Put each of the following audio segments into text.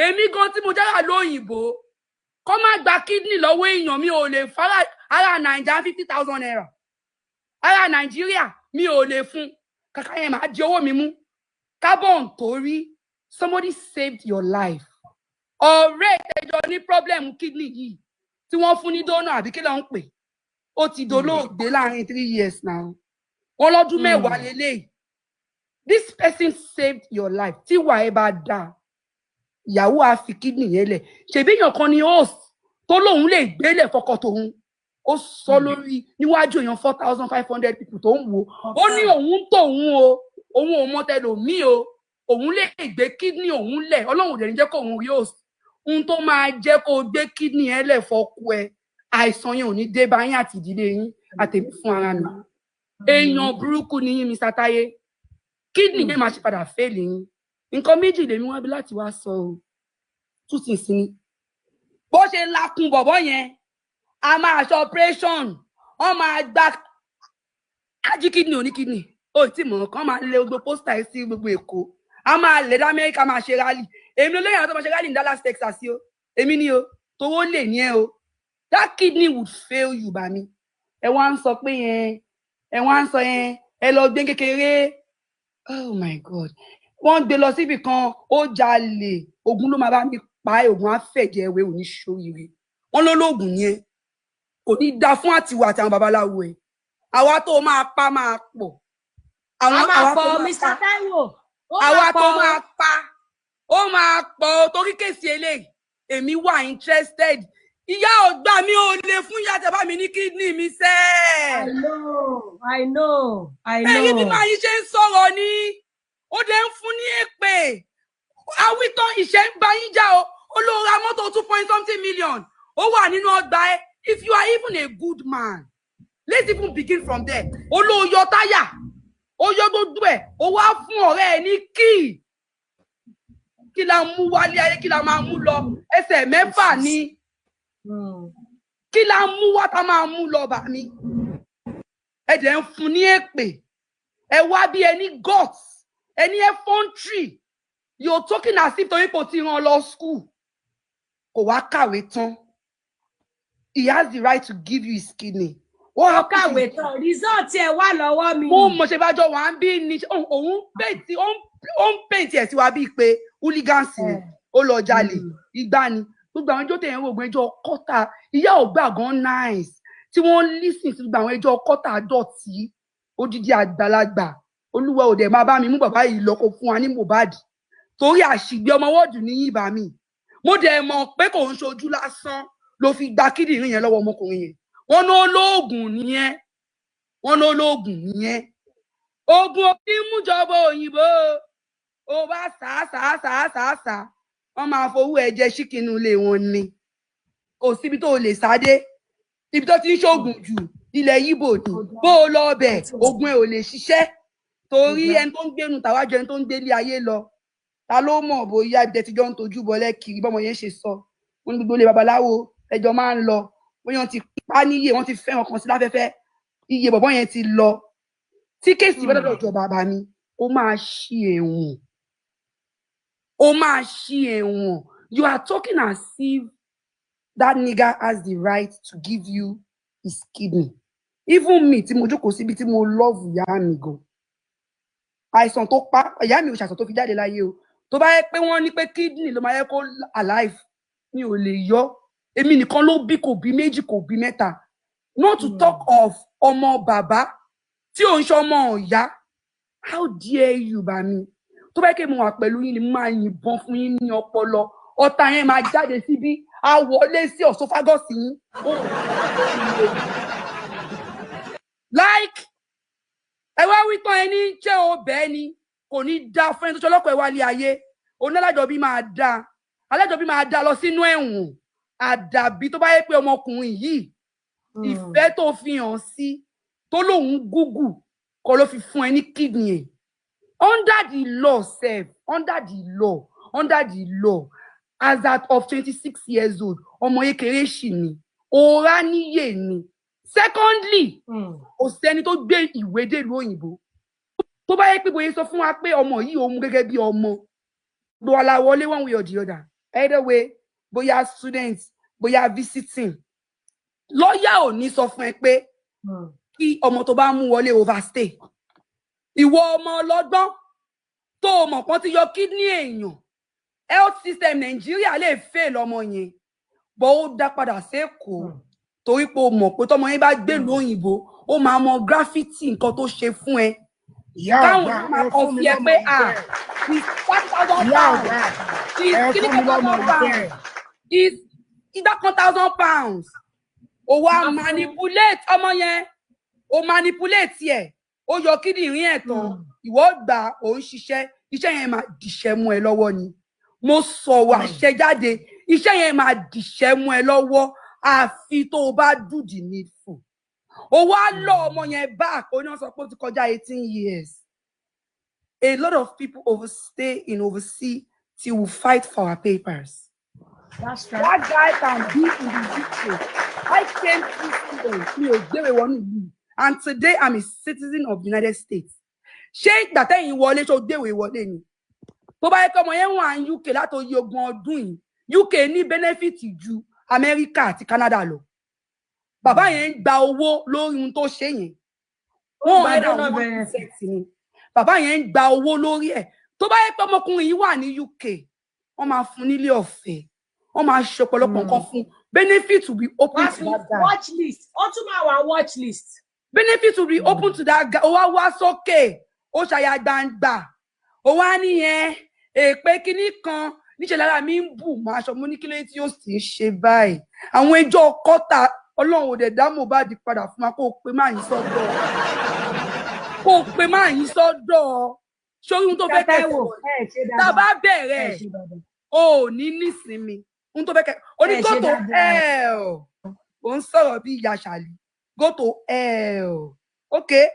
èmi gan tí mo jára lóyìnbó kọ́ má gba kidney lọ́wọ́ èèyàn mi ò lè fara ara Nàìjíríà 50,000 naira ara Nàìjíríà mi ò lè fún kàkà yẹn máa di owó mi mú carbon torí somebody saved your life ọ̀rẹ́ ìtẹ́jọ́ ní problem kidney yìí tí wọ́n fún ní donor àbí kí ló ń pè ó ti dolóògbé láàrin 3 years now wọ́n lọ́dún mẹ́wàá lélẹ́yìí this person saved your life tí wà ẹ bá dáa ìyàwó á fi kidney yẹn lẹ̀ ṣèbí èèyàn kan ni host tó lóun lè gbélé fọkọ tòun ó sọ lórí níwájú èèyàn 4,500 people tó ń wò ó ní òun tóun o òun ò mọ tẹlòmíì o òun lè gbé kidney òun lẹ̀ Ọlọ́run ò dẹ̀ ní jẹ́ kó òun rí host ohun tó máa jẹ́ kó gbé kidney ẹ lẹ̀ fọkọ ẹ àìsàn yẹn ò ní dé bá yín àti ìdílé yín àtẹ̀mí fún ara mi èèyàn burúkú ni yín Mr. Táyé kidney yẹn máa ṣe padà fail yín nǹkan méjì lèmi wá bí láti wá sọ o tún sì sí ni bó ṣe lakun bọ̀bọ̀ yẹn a máa ṣe operation wọ́n máa gba ají kidney òní kidney ó tí mọ̀ kán máa lé gbogbo pósítà sí gbogbo Èkó a máa lè dá Amẹ́ríkà máa ṣe rally èmi ló lẹ́yìn àwọn tó máa ṣe rally ní Dallas Texas o èmi ni o tówó lè ní ẹ o that kidney would fail you bá mi ẹ wá ń sọ pé yẹn ẹ wá ń sọ yẹn ẹ lọ gbé kékeré oh my God wọ́n gbé lọ síbì kan ó jalè ogun ló máa bá mi pa ogun afẹ́jẹ́ ẹwẹ́ òní ṣoríire wọ́n ló lóògùn yẹn kò ní dá fún àtiwà àti àwọn babaláwo ẹ̀ àwa tó máa pa máa pọ̀ àwa tó Mr. Taiwo àwa tó máa pa ó máa pọ̀ torí kéèsì eléyìí èmi wà interested ìyá ọgbà mi ò lè fún ìyá tẹ́ bá mi ní kidney mi sẹ́. I know. ẹ̀yin bí màá yín ṣe ń sọ̀rọ̀ ni ó dẹ̀ ń fún ní èpè àwítọ́ ìṣẹ́ ń bá yín já o olóra mọ́tò 2.something million ó wà nínú ọgbà ẹ if you are even a good man let's even begin from there olóyọ táyà ó yọ gbogbo ẹ ó wá fún ọ̀rẹ́ ẹ ní kí la mú wálé ayé kí la máa mú lọ ẹsẹ̀ mẹ́fà ni kí la mú wá tá máa mú lọ bà mí ẹ dẹ̀ ń fún ní èpè ẹ wá bí ẹni guts ẹni effrontery you're talking as if torí kò ti rán lọ school kò wá kàwé tán he has the right to give you his kidney ó kàwé tán result ẹ wà lọ́wọ́ mi mo mọ̀ ṣe bá jọ wà ń bí ní òun paint ẹ̀ sí wa bíi pé hooligans ni ó lọ jalè ìgbà ni gbogbo àwọn ẹjọ́ tẹ̀yìn rògbòn ẹjọ́ kọ́tà ìyá ọ̀gbà gan nice tí wọ́n listen sí gbogbo àwọn ẹjọ́ kọ́tà dọ̀tí odidi àgbàlagbà olúwa òde máa bá mi mú bàbá yìí lọ kó fún wa ní Mohbad torí àṣìgbé ọmọ wọ́ọ̀dù ní yìí bá mi mo dẹ̀ mọ̀ pé kò ń ṣojú lásán ló fi gba kíndìnrín yẹn lọ́wọ́ ọmọkùnrin yẹn wọ́n ní olóògùn nìyẹn wọ́n ní olóògùn nìyẹn oògùn òbí mújọba òyìnbó ó bá sàásà wọ́n máa fowó ẹ̀jẹ̀ ṣíkìnnú ilé wọn ni kò síbi tó lè sáde ibi tó ti ń ṣoògùn jù ilẹ̀ Yíbò ni bó o lọ bẹ̀ oògùn ẹ̀ ò lè ṣiṣẹ́ torí ẹni tó ń gbénu tàwájọ ẹni tó ń gbélé ayé lọ ta ló mọ̀ bóyá ibi tẹ́ ti jọ ń tojú bọlẹ̀ kiri bọ́mọ yẹn ṣe sọ wọ́n ní gbogbo ilé babaláwo ẹjọ́ máa ń lọ bóyá wọ́n ti pa níyè wọ́n ti fẹ́ wọn kan sí láfẹ́fẹ́ iye bọ̀bọ́ yẹn ti lọ tí kéèsì bá dọ̀dọ̀ jọ bàbá mi ó máa ṣí ẹ̀wọ̀n you are talking as if that nigger has the right to give you his kidney even me tí mo jókòó síbi tí mo love ìyá mi gan àìsàn tó pa ìyá mi ò ṣàìsàn tó fi jáde láyé o tó bá yẹ pé wọ́n ní pé kidney ló máa yẹ kó alive mi ò lè yọ èmi nìkan ló bí kò bí méjì kò bí mẹ́ta not to talk of ọmọ bàbá tí ò ń ṣe ọmọ ọ̀yá how dare you bá mi tó bá yẹ kí mo wà pẹ̀lú yín ni mo máa yìnbọn fún yín ní ọpọlọ ọ̀tá yẹn máa jáde síbí á wọlé sí ọ̀sọ́fágọ́sì yín like ẹ wá wí tán ẹni ṣé o bẹ́ẹ̀ ni kò ní dá fún ẹni tó ṣọlọ́kọ̀ ẹ wálé ayé onílájọbí máa dá alájọbí máa dá lọ sínú ẹ̀wọ̀n àdàbí tó bá yẹ pé ọmọkùnrin yìí ìfẹ́ tó fi hàn sí tó lóun gúgù kọ́ ló fi fún ẹ ní kidney ẹ̀ under the law sef under the law as that of 26 years old ọmọ kékeré ṣì ni òórá níyè ni secondly kò sẹ́ni tó gbé ìwé dèlú òyìnbó tó bá yẹ pé bóyá sọ fún wa pé ọmọ yìí òun gẹ́gẹ́ bí ọmọ la wọlé one way or the other. Either way, bóyá students, bóyá visiting. Lawyer ò ní sọ fún ẹ pé kí ọmọ tó bá mú wọlé overstay. Ìwọ ọmọ ọlọ́gbọ́n tó mọ̀ pọ́n ti yọ kidney èèyàn. Health system Nigeria lè fail ọmọ yẹn. Bọ́ ó dá padà sékòó. Torí pé o mọ̀ pé tọmọ yẹn bá gbé lóyìnbó, ó máa mọ graffiti nǹkan tó ṣe fún ẹ. Káwọn náà máa kọ fi ẹ pé is 1,000 pounds. Is kí ni 1,000 pounds? Is either 1,000 pounds. O wá manipulate ọmọ yẹn. O manipulate ẹ. O yọ kíndìnrín ẹ̀ tán. Ìwọ gbà ó ń ṣiṣẹ́. Iṣẹ́ yẹn máa dìṣẹ́ mú ẹ lọ́wọ́ ni. Mo sọ̀rọ̀ àṣẹ jáde. Iṣẹ́ yẹn máa dìṣẹ́ mú ẹ lọ́wọ́. Àfi tó o bá do the needful. O wá lọ ọmọ yẹn back. O ní wọ́n sọ pé ó ti kọjá 18 years. A lot of people overstay in overseas till we fight for our papers. That's right. That guy can be in the UK. I came to students. And today I'm a citizen of the United States. Ṣé ìgbà tẹ́yìn wọlé ṣó gbéwèé wọlé ni? Tó bá yẹ kí ọmọ yẹn wà ní UK láti oyè ogún ọdún yìí, UK ní benefit ju America àti Canada lọ. Bàbá yẹn ń gba owó lórí ohun tó ṣe yẹn. Wọ́n ẹ̀dá wọn benefit ni. Bàbá yẹn ń gba owó lórí ẹ̀. Tó bá yẹ pé ọmọkùnrin yìí wà ní UK, wọ́n máa fún nílé ọ̀fẹ́. Wọ́n máa ṣe ọ̀pọ̀lọpọ̀ nǹkan fún. Benefit will be open to that guy. Watch list. Ó tún máa wà watch list. Benefit will be open to that guy. Ó wá sókè. Ó ṣàyà gbangba. Ó wá nìyẹn. Èpè kíní kan. Níṣẹ́ lára mi ń bù máa aṣọ mú ní kílé tí ó sì ń ṣe báyìí. Àwọn ẹjọ́ kọ́tà Ọlọ́run ò dẹ̀ dá Mohbad padà fún wa kó o pe máa yín sọ́dọ̀. Kó o pe máa yín sọ́dọ̀. Sórí ohun tó fẹ́ kẹ́kọ̀ọ́. Tá a bá bẹ̀rẹ̀ o ò ní nísinmi. Ohun tó fẹ́ kẹ́kọ̀ọ́. O ní go to hell. Ó ń sọ̀rọ̀ bí ìyá Ṣàlì. Go to hell. Okay.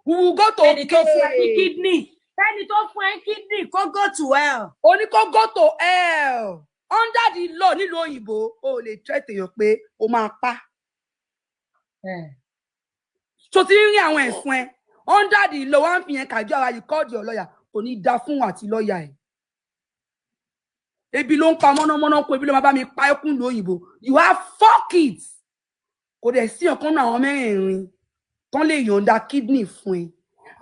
We will go to Ẹni tó fún ẹ ní kidney. Ẹni tó fún ẹ ní kidney kó go to hell. O ní kó go to hell. Under the law nílùú òyìnbó, o lè threat èèyàn pé o máa pa. So ti rí àwọn ẹ̀sùn ẹ. Under the law, wọ́n fi yẹn kàjọ ara, you called your lawyer. Kò ní dá fún àti lọ́ọ̀yà ẹ̀. Ebi ló ń pa mọ́nàmọ́ná kó ebi ló máa bá mi pa ẹkún lóyìnbó. You have 4 kids. Kò dẹ̀ sí ọ̀kan náà àwọn mẹ́rẹ̀ẹ̀rin tán lè yọ̀ǹda kidney fún ẹ.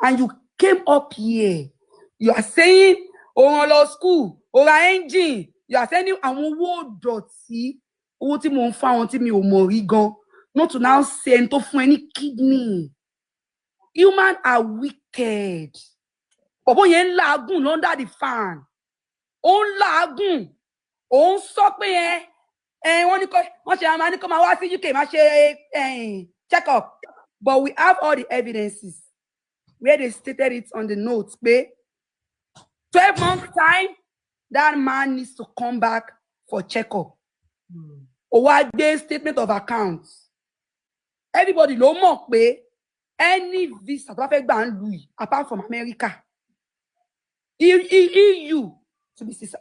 And you came up here. You are saying, o rán lọ school, o ra engine. You are sending àwọn owó dọ̀tí. Owó tí mo ń fún àwọn tí mi ò mọ̀ rí gan. Not to now say ẹni tó fún ẹ ní kidney. Humans are wicked. Bọ̀bọ̀ yẹn ń làágùn under the fan. Ó ń làágùn. Ó ń sọ pé wọ́n ní wọ́n ṣe àmà ní kó máa wá sí UK máa ṣe check up. But we have all the evidences where they stated it on the notes. Pé 12 months time, that man needs to come back for check up. Ó wá gbé statement of accounts. Everybody ló mọ̀ pé any visa tó bá fẹ́ gbà ń lù yìí apart from America, EU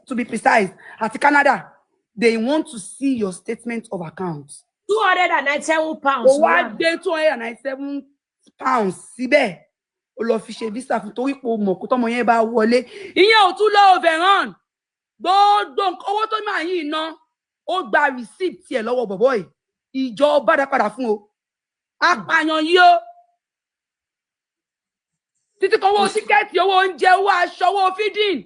to be precise, àti Canada, they want to see your statement of accounts. 297 pounds. Ó wá gbé 297 pounds síbẹ̀. Ó lọ fi ṣe visa fún torí pé ó mọ̀ kó tọ́mọ yẹn bá wọlé. Ìyẹn ò tún lọ overrun. Gbogbo owó tó máa yìí ná, ó gba receipt tiẹ̀ lọ́wọ́ bọ̀bọ́ yìí. Ìjọba dá padà fún o. Apààyàn yìí o. Títí kan owó tíkẹ́ẹ̀tì, owó oúnjẹ, owó aṣọ, owó feeding,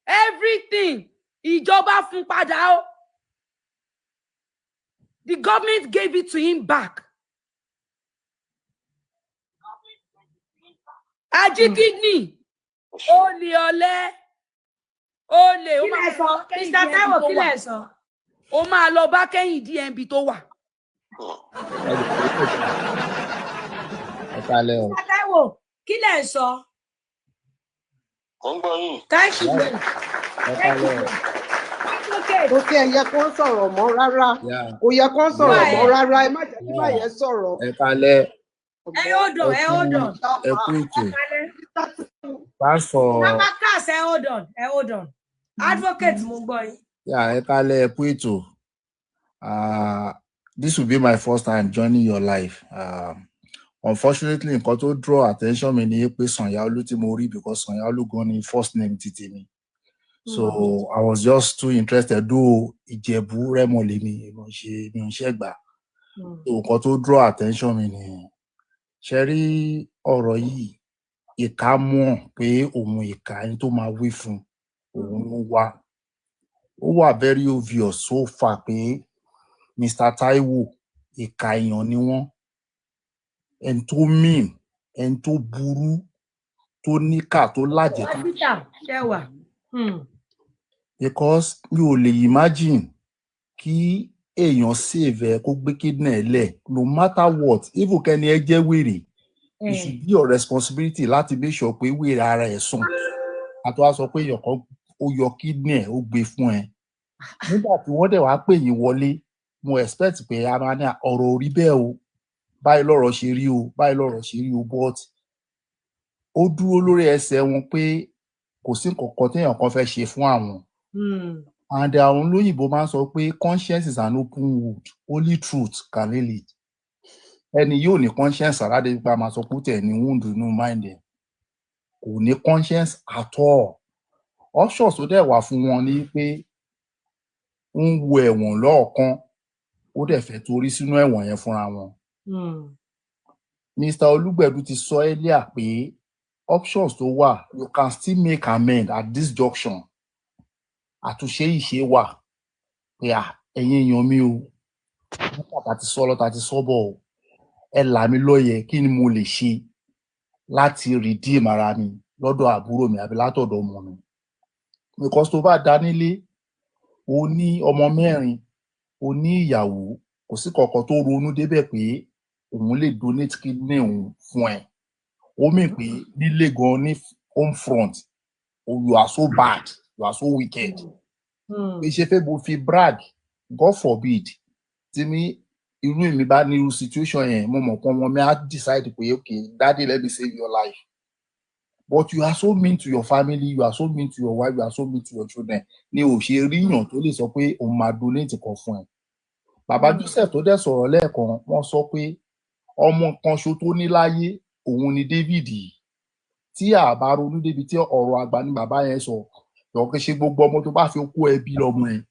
everything. Ìjọba fún padà o. The government gave it to him back. Ají kidney. Olè ọ̀lẹ. Olè. Kí lẹ sọ? Mr. Taiwo, kí lẹ sọ? Ó máa lọ bá kẹ́yìn DMB tó wà. Mr. Taiwo, kí lẹ sọ? Thank you. Ó kí ẹ yẹ kó sọ̀rọ̀ mọ́ rárá. Kò yẹ kó sọ̀rọ̀ mọ́ rárá. Ẹ má jẹ́ kí báyẹn sọ̀rọ̀. Ẹ kalẹ̀. Hold on. Ẹ kú ètò. Pass for. Amakas, hold on. Advocate mo gbọ́ yín. Yeah, ẹ kalẹ̀, ẹ kú ètò. This will be my first time joining your life. Unfortunately, nǹkan tó draw attention mi ni pé Sanyaolu tí mo rí because Sanyaolu gan ni first name títí mi. So I was just too interested. Do Ìjẹ̀bú Rẹ́mọ lèmi mo ṣe gbà. So nǹkan tó draw attention mi ni ṣe rí ọ̀rọ̀ yìí ìka mọ̀ pé òun ìka ẹni tó máa wí fún òun ló wá. Ó wà very obvious so far pé Mr. Taiwo ìka èèyàn ni wọ́n. Ẹni tó mean, ẹni tó burú, tó níkà, tó lájẹ̀ tó. Ṣẹ́wà. Because you ò lè imagine kí èèyàn save ẹ kó gbé kidney lẹ̀ no matter what, even kẹ́ni ẹ jẹ́ wèrè, it should be your responsibility láti make sure pé wèrè ara ẹ̀ sùn. Àti wá sọ pé èèyàn kan ó yọ kidney ó gbé fún ẹ. Nígbà tí wọ́n dẹ̀ wá pè yín wọlé, mo expect pé a máa ní ọ̀rọ̀ orí bẹ́ẹ̀ o, báyìí lọ́rọ̀ ṣe rí o, báyìí lọ́rọ̀ ṣe rí o, but ó dúró lórí ẹsẹ̀ wọn pé kò sí nǹkan kan téèyàn kan fẹ́ ṣe fún àwọn. And àwọn olóyìnbó máa ń sọ pé conscience is an open wound, only truth can heal it. Ẹni yóò ní conscience aládé nípa máa sọ pé tẹ̀ ní wound nínú mind ẹ̀. Kò ní conscience at all. Options tó dẹ̀ wà fún wọn ni pé ń wo ẹ̀wọ̀n lọ́ọ̀kan, ó dẹ̀ fẹ́ torí sínú ẹ̀wọ̀n yẹn fúnra wọn. Mr. Olúgbẹ̀dú ti sọ earlier pé options tó wà, you can still make amend at this junction. Àtúnṣe ìṣe wà pé ẹ̀yin èèyàn mi o, nígbà tí sọ lọ tá ti sọ bọ̀ ẹ là mí lóye kí ni mo lè ṣe láti redeem ara mi lọ́dọ̀ àbúrò mi àbí látọ̀dọ̀ ọmọ mi. Because tó bá dá nílé, o ní ọmọ mẹ́rin, o ní ìyàwó, kò sí kankan tó ronú débẹ̀ pé òun lè donate kidney òun fún ẹ. Ó mì pé nílé gan ní home front, you are so bad, you are so wicked. Pé ṣe fẹ́ mo fi brag, God forbid, tí mi irú èmi bá ní irú situation yẹn, mo mọ̀ pé wọn mi á decide pé okay, daddy, let me save your life. But you are so mean to your family, you are so mean to your wife, you are so mean to your children. Ni ò ṣe ríyàn tó lè sọ pé òun máa donate kan fún ẹ. Bàbá Joseph tó dẹ̀ sọ̀rọ̀ lẹ́ẹ̀kan, wọ́n sọ pé ọmọ kan ṣo tó ní láyé òun ni David yìí. Tí a bá ronú débi tí ọ̀rọ̀ àgbà ni bàbá yẹn sọ, yọ kí ṣe gbogbo ọmọ tó bá fi kó ẹbí lọ́mọ ẹ̀.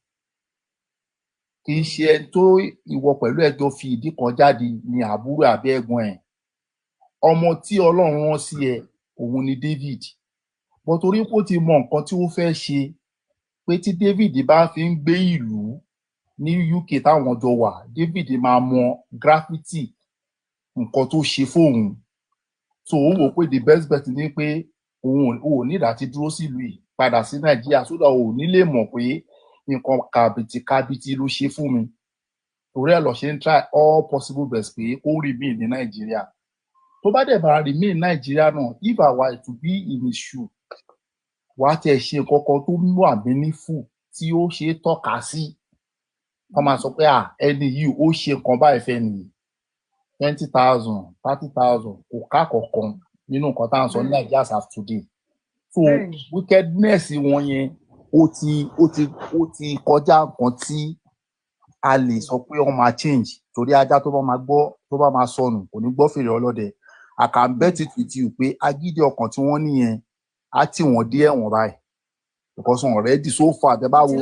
Kì í ṣe ẹni tó ìwọ pẹ̀lú ẹjọ́ fi ìdí kan jáde ní àbúrò àbí ẹ̀gbọ́n ẹ̀. Ọmọ tí Ọlọ́run rán sí ẹ, òun ni David. Bó torí pé ó ti mọ nǹkan tí ó fẹ́ ṣe, pé tí David bá fi ń gbé ìlú ní UK táwọn jọ wà, David máa mọ graffiti nǹkan tó ṣe fóun. So ó wò pé the best bet ni pé òun ò ní láti dúró sílùú yìí padà sí Nàìjíríà sódà ò ní lè mọ̀ pé nǹkan kàbìtì ló ṣe fún mi. Torí ẹ̀ lọ ṣe ń try all possible best pé kó remain ní Nàìjíríà. Tó bá dẹ̀ bá remain Nàìjíríà náà, if I were to be in his shoe, wà á tẹ̀ ṣe nǹkan kan tó wà meaningful tí ó ṣe é tọ́ka sí. Wọ́n máa sọ pé ẹni yìí ó ṣe nǹkan báyìí fẹ́ nìyí. 20,000, 30,000 kò ká kankan nínú nǹkan tá à ń sọ ní Nàìjíríà as of today. So wickedness wọn yẹn ó ti kọjá nǹkan tí a lè sọ pé wọ́n máa change. Torí ajá tó bá máa gbọ́ tó bá máa sọnù kò ní gbọ́ fèrè ọlọ́dẹ. I can bet it with you pé agídí ọkàn tí wọ́n níyẹn á tì wọ́n dé ẹ̀wọ̀n báyìí. Because wọn already so far tẹ́ bá wo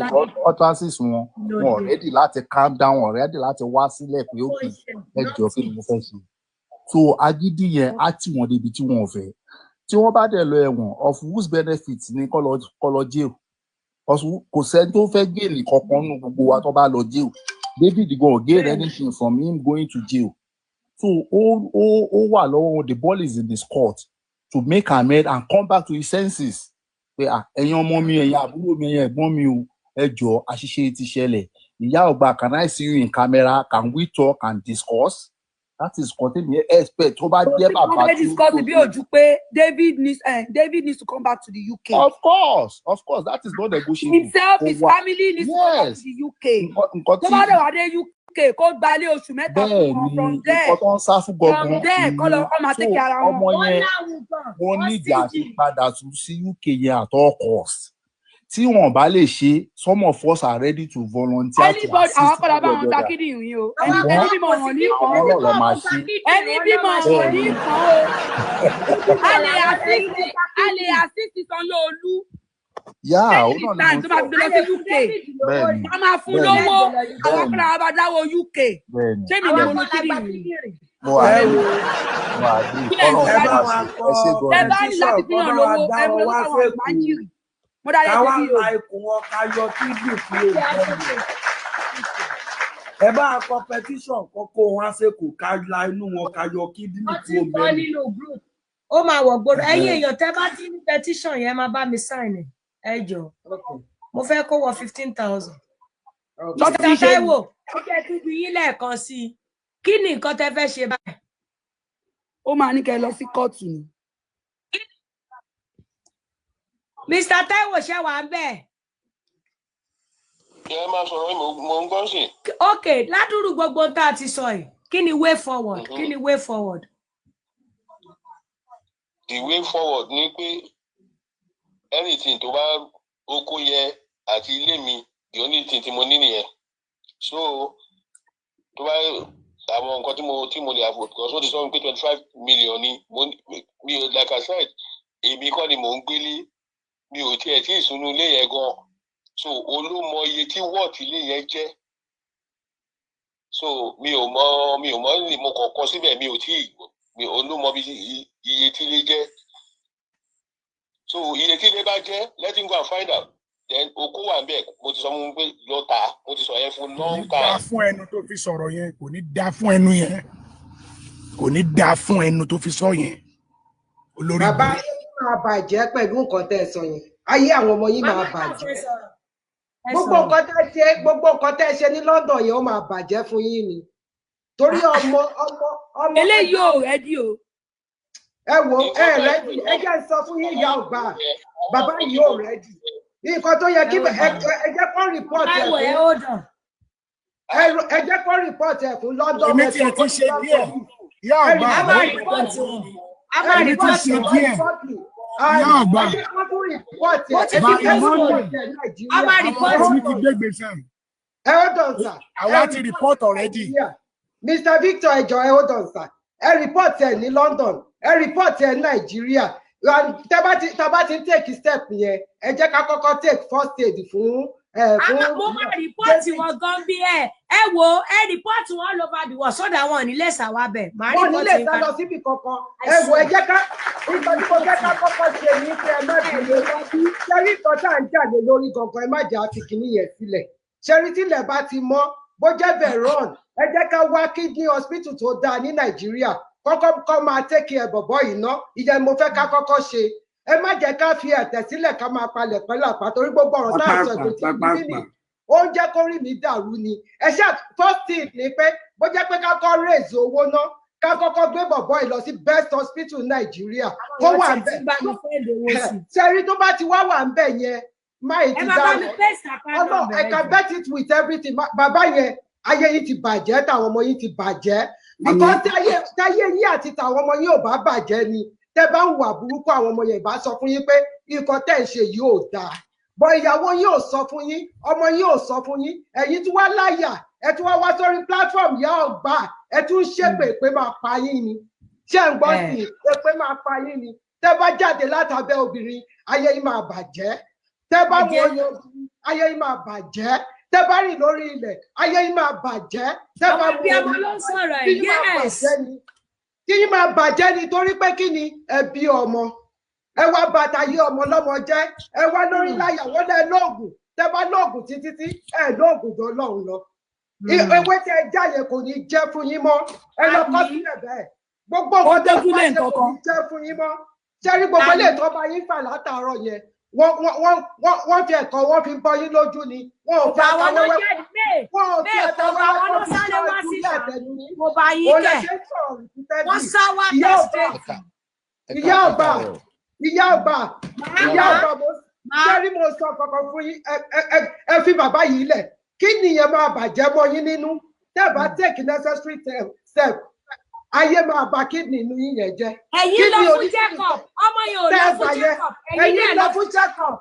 utterances wọn already láti calm down, already láti wá sílẹ̀ pé ó kì í ẹjọ́ kí ni mo fẹ́ ṣe. So agídí yẹn á tì wọ́n débi tí wọ́n fẹ́. Tí wọ́n bá dẹ̀ lọ ẹ̀wọ̀n, of whose benefit ni kọ́ lọ jail. Kò sẹ́ni tó fẹ́ gain kankan nínú gbogbo wa tó bá lọ jail. David go gain anything from him going to jail. So ó wà lọ́wọ́, the ball is in his court to make amend and come back to his senses. Pé ẹ̀yin ọmọ mi, ẹ̀yin àbúrò mi, ẹ̀yin ẹ̀gbọ́n mi o, ẹ jọ̀ọ́ àṣìṣe ti ṣẹlẹ̀. Ìyá ọgbà, can I see you in camera? Can we talk and discuss? That is continue expect tó bá jẹ́ bàbá tó discuss bí ojú pé David needs to come back to the UK. Of course, that is not negotiable. Himself, his family needs to come back to the UK. Tó bá dẹ̀ wá dé UK kó gbalé oṣù mẹ́ta fún from there. From there kọ́ lọ ọmọ àti kàrà wọn. Ọmọ yẹn wọ́n ní ìjà sí padà sí UK yẹn at all cost. Tí wọ́n bá lè ṣe, some of us are ready to volunteer to assist. Àwọn akọ́lá bá wọn ta kídì ìrìn o. Ẹni bímọ wọn ní kan. Ẹni bímọ wọn ní kan o. A lè assist Sanwó-Olú. Yeah, Any time tó bá gbé lọ sí UK. A máa fún lówó àwọn kan náà bá dáwọ́ UK. Ṣé mi ni mo lo kíndìnrín? Mo àgbè. Ẹ bá ní láti fi hàn lówó ẹ mú lọ́wọ́ àwọn ìmájìrì. Mo dára káwá ẹgbẹ́ la ikùn wọn ká yọ kíndìn sí èèyàn. Ẹ bá competition kọ́kọ́ wọn á ṣèkù ká la inú wọn ká yọ kíndìn sí òbẹ̀rẹ̀. Ó máa wọ̀ gbọ́dọ̀ ẹ̀yin èèyàn tẹ́ bá ti ní petition yẹn máa bá mi sign ẹ jọ̀ọ́. Mo fẹ́ kó wọ 15,000. Mr. Taiwo, ó jẹ́ kí bí yín lẹ́ẹ̀kan sí i. Kí ni nǹkan tẹ́ fẹ́ ṣe báyìí? Ó máa ní kẹ́ lọ sí kóòtù ni. Mr. Taiwo ṣe wà ń bẹ̀. Ẹ máa sọ̀rọ̀ mo ń gbọ́ sí. Okay, ládùúrú gbogbo tá a ti sọ yìí. Kí ni way forward? Kí ni way forward? The way forward ni pé anything tó bá oko yẹ àti ilé mi the only thing tí mo ní nìyẹn. So tó bá àwọn nǹkan tí mo lè afford because ó ti sọ pé 25 million ni mi ò like I said èmi kọ́ ni mò ń gbélé mi ò tiẹ̀ tí ìsúnú ilé yẹn gan so olómọ iye tí wọ́ọ̀tì ilé yẹn jẹ́ so mi ò mọ ní mo kọ̀ọ̀kan síbẹ̀ mi ò tí olómọ bí iye tí ilé jẹ́ so iye tí ilé bá jẹ́ let him go and find out then oko wà bẹ́ẹ̀ mo ti sọ fún pé lọ́ta mo ti sọ yẹn fún long time. kò ní dá fún ẹnu tó fi sọ̀rọ̀ yẹn kò ní dá fún ẹnu yẹn kò ní dá fún ẹnu tó fi sọ yẹn olórí bàbá yín máa bàjẹ́ pẹ̀lú nǹkan tẹ́ ẹ sọ yẹn ayé àwọn ọmọ yín máa bàjẹ́ gbogbo nǹkan tẹ́ ẹ ṣe ní London yẹn ó máa bàjẹ́ fún yín ni torí ọmọ eléyìí ò rẹ́dí o. ẹ wo ẹ rẹ́dí ẹ jẹ́ sọ fún yín ìyá ọgbà bàbá yìí ò rẹ́dí nǹkan tó yẹ kí ẹ jẹ́ kó rìpọ́ọ̀tì ẹ̀ fún ẹ jẹ́ kó rìpọ́ọ̀tì ẹ̀ fún London èmi tí ẹ ti ṣe díẹ̀ ìyá ọgbà a máa rìpọ́ọ̀tì èmi ti ṣe díẹ̀ ìyá ọgbà a máa rìpọ́ọ̀tì èmi ti gbé gbèsè ẹ ó dàn sà àwa ti report already. Mr. Victor ẹjọ ẹ ó dàn sà ẹ rìpọ́ọ̀tì ẹ ní London ẹ rìpọ́ọ̀tì ẹ ní Nàìjíríà tẹ́bá ti take step yẹn ẹ jẹ́ ká kọ́kọ́ take first aid fún. mo máa rìpọ́ọ̀tì wọn gan bí ẹ wo ẹ rìpọ́ọ̀tì wọn all over the world sódà wọn ò ní lè sàwá bẹ̀. wọn ò ní lè sá lọ síbi kankan ẹ wo ẹ jẹ́ ká ìgbà tí mo jẹ́ ká kọ́kọ́ ṣe ní kí ẹ má bìí ṣẹ́rí ìtọ́ tá à ń jáde lórí gangan ẹ má jẹ́ àti kìíní yẹn sílẹ̀ ṣẹ́rí tílẹ̀ bá ti mọ́ bó jẹ́ Veron ẹ jẹ́ ká wá kidney hospital tó dáa ní Nàìjíríà kọ́kọ́ máa tẹ́kì ẹ̀ bọ̀bọ̀ iná ìyẹn mo fẹ́ ká kọ́kọ́ ṣe ẹ má jẹ́ ká fi ẹ̀tẹ̀ sílẹ̀ ká máa palẹ̀ pẹ̀lú àpá torí gbogbo ọ̀rọ̀ tá à ń sọ ètò tí ní ó ń jẹ́ kó rí mi dàrú ni ẹ ṣáà first thing ni pé bó jẹ́ pé ká kọ́ raise owó ná ká kọ́kọ́ gbé bọ̀bọ̀ yìí lọ sí best hospital Nàìjíríà kó wà ń bẹ̀ sẹ́rí tó bá ti wá wà ń bẹ̀ yẹn máì ti dá ọlọ́ I can bet it with everything bàbá yẹn ayé yìí ti bàjẹ́ táwọn ọmọ yìí ti bàjẹ́ because táyé yìí àti táwọn ọmọ yìí ò bá bàjẹ́ ni tẹ́ bá ń wà burúkú àwọn ọmọ yẹn bá sọ fún yín pé nǹkan tẹ́ ń ṣe yìí ò dáa bọ́ ìyàwó yìí ò sọ fún yín ọmọ yìí ò sọ fún yín ẹ̀yin tí wá láyà ẹ tí wá wá sórí platform yà ọgbà ẹ tún ṣépè pé máa pa yín ni ṣé ń gbọ́ sí i pé máa pa yín ni tẹ́ bá jáde látàbẹ́ obìnrin ayé yìí máa bàjẹ́ tẹ́ bá wọ ọyàn obìnrin ayé yìí máa bàjẹ́ tẹ́ bá rìn lórí ilẹ̀ ayé yìí máa bàjẹ́ tẹ́ bá wọ kí yín máa bàjẹ́ ni torí pé kí ni ẹbí ọmọ ẹ wá bàtà yí ọmọ lọ́mọ jẹ́ ẹ wá lórí láyà wọ́n lẹ́ lóògùn tẹ́ bá lóògùn títí ẹ lóògùn jọ lọ́hùn lọ ewé tí ẹ jáyẹ kò ní jẹ́ fún yín mọ́ ẹ lọ kọ́ sílẹ̀ bẹ́ẹ̀ gbogbo nǹkan tó bá jẹ́ kò ní jẹ́ fún yín mọ́ ṣẹ́rí gbogbo ilé ìtọ́ bá yín fà látàárọ̀ yẹn wọ́n fi ẹ̀kọ́ wọ́n fi bọ́ yín lójú ni wọ́n ò fi àtàwẹ́wẹ́ wọ́n ò fi àtàwẹ́wẹ́ wọ́n fi sáré wá sí ìtẹ̀nu ní wọ́n sá wá ìyá ọba ṣẹ́rí mo sọ kankan fún yín ẹ fi bàbá yìí lẹ̀ kí nìyẹn máa bàjẹ́ mọ́ yín nínú tẹ́ bá take necessary step ayé máa bà kidney inú yín yẹn jẹ́. ẹ̀yin lọ fún check-up ọmọ yẹn ò lọ fún check-up ẹ̀yin lọ fún check-up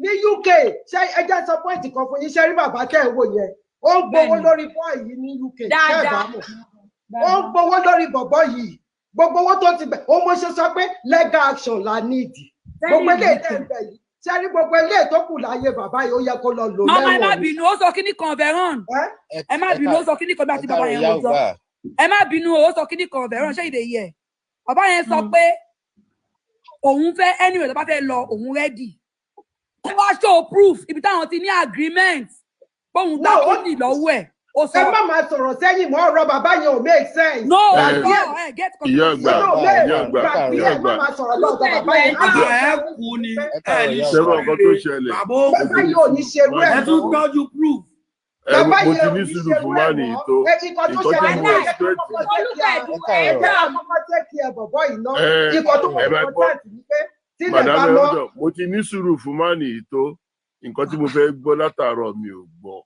ní UK ṣé ẹjẹ́ sọ pọ́ìntì kan fún yín ṣe rí bàbá tẹ́ ẹ̀ wò yẹn ó ń gbowó lórí bọ́ọ̀ yìí ní UK dáadáa ó ń gbowó lórí bọ̀bọ̀ yìí gbogbo owó tó ti bẹ̀ ó mo ṣe sọ pé legal action la need gbogbo ilé ìtẹ̀bẹ̀ yìí ṣe rí gbogbo ilé tó kù láyé bàbá yìí ó yẹ kó lọ lò mama ẹ má lẹ́wọ̀n ni. bínú ó sọ kíní kan veron ẹ má bínú ó sọ kíní kan bí àti bàbá yẹn wò sọ ẹ má bínú ó sọ kíní kan veron ṣé ìdè yẹ bàbá yẹn sọ pé òun fẹ́ anyway tó bá fẹ́ lọ òun ready kó wá show proof ibi táwọn ti ní agreement bóun gba kíní lọ́wọ́ ẹ̀ ó sọ. ẹ má máa sọ̀rọ̀ sẹ́yìn mọ́ ọ̀rọ̀ bàbá yẹn ò make sense. no ìyá get àgbà má máa sọ̀rọ̀ lọ́dọ̀ bàbá yẹn. ẹ kú ni ẹ ní sẹ́wọ̀n nǹkan tó ṣẹlẹ̀. bàbá yẹn ò ní ṣe rú ẹ̀ ẹ tún tọ́jú proof. bàbá mo yẹn ti ò ní ní sùúrù ṣe fún rú máa ẹ̀ ní mọ́ ìtó ikọ̀ tó ìtọ́ tí ṣẹlẹ̀ mo ní expect. ẹ̀kọ́ tẹ́kì ẹ̀ bọ̀bọ̀ yìí ná ikọ̀ tó wọ̀ important ni pé tílẹ̀ bá madame mọ́. ọjọ́ mo ti ní sùúrù fún máa ní ìtó nǹkan tí mo fẹ́ gbọ́ látàárọ̀ mi ò gbọ́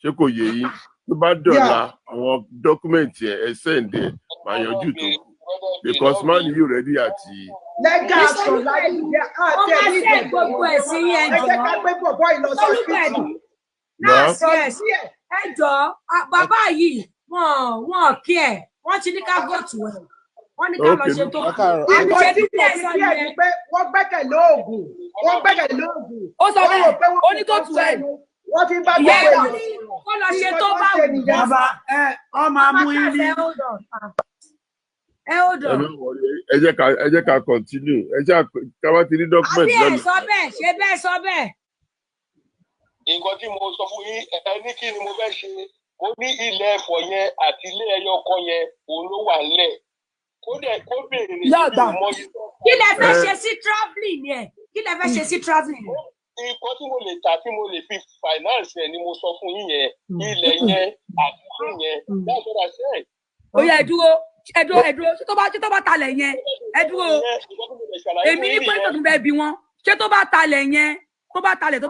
ṣé kò yé yín tó bá dọ̀la àwọn dọ́kúmẹ̀ntì ẹ̀ sẹ́ǹdẹ̀ máa yanjú tó kù because man you ready àti. lẹ́gà sọ láyé ìyá àti ẹ̀rí ìgbẹ́ gbogbo ẹ̀ sí yẹn ẹ jẹ́ ká gbé bọ̀bọ̀ yìí lọ sọ́sibítù. ẹ jọ bàbá yìí wọn kí ẹ wọn ti ní ká go to ẹ wọn ní ká lọ ṣe tó ìbọn tí mo fi kí ẹ ni pé wọ́n gbẹ́kẹ̀lé oògùn ó sọ bẹ́ẹ̀ ó ní tó tù ẹ̀ wọ́n fi bá gbogbo èèyàn kó lọ ṣe tó bá wù. bàbá ọmọ amú ilé. ẹ jẹ́ ká continue ẹ jẹ́ ká wá ti ní document lọ́nà. àbí ẹ sọ bẹ́ẹ̀ ṣe bẹ́ẹ̀ sọ bẹ́ẹ̀. nǹkan tí mo sọ fún yín ẹ ní kí ni mo fẹ́ ṣe mo ní ilẹ̀ ẹ̀fọ́ yẹn àti ilé ẹyọ kan yẹn òun ló wà nílẹ̀ kó béèrè ìmọ̀ yìí. kí lẹ fẹ́ ṣe sí travelling yẹn kí lẹ fẹ́ ṣe sí travelling yẹn. nǹkan tí mo lè tà tí mo lè fi finance yẹn ni mo sọ fún yín yẹn ilẹ̀ yẹn àti ilé yẹn that's what I said. ó yẹ ẹ dúró ṣé tó bá talẹ̀ yẹn ẹ dúró èmi ní pé tòun bẹ́ẹ̀ bí wọn ṣé tó bá talẹ̀ yẹn tó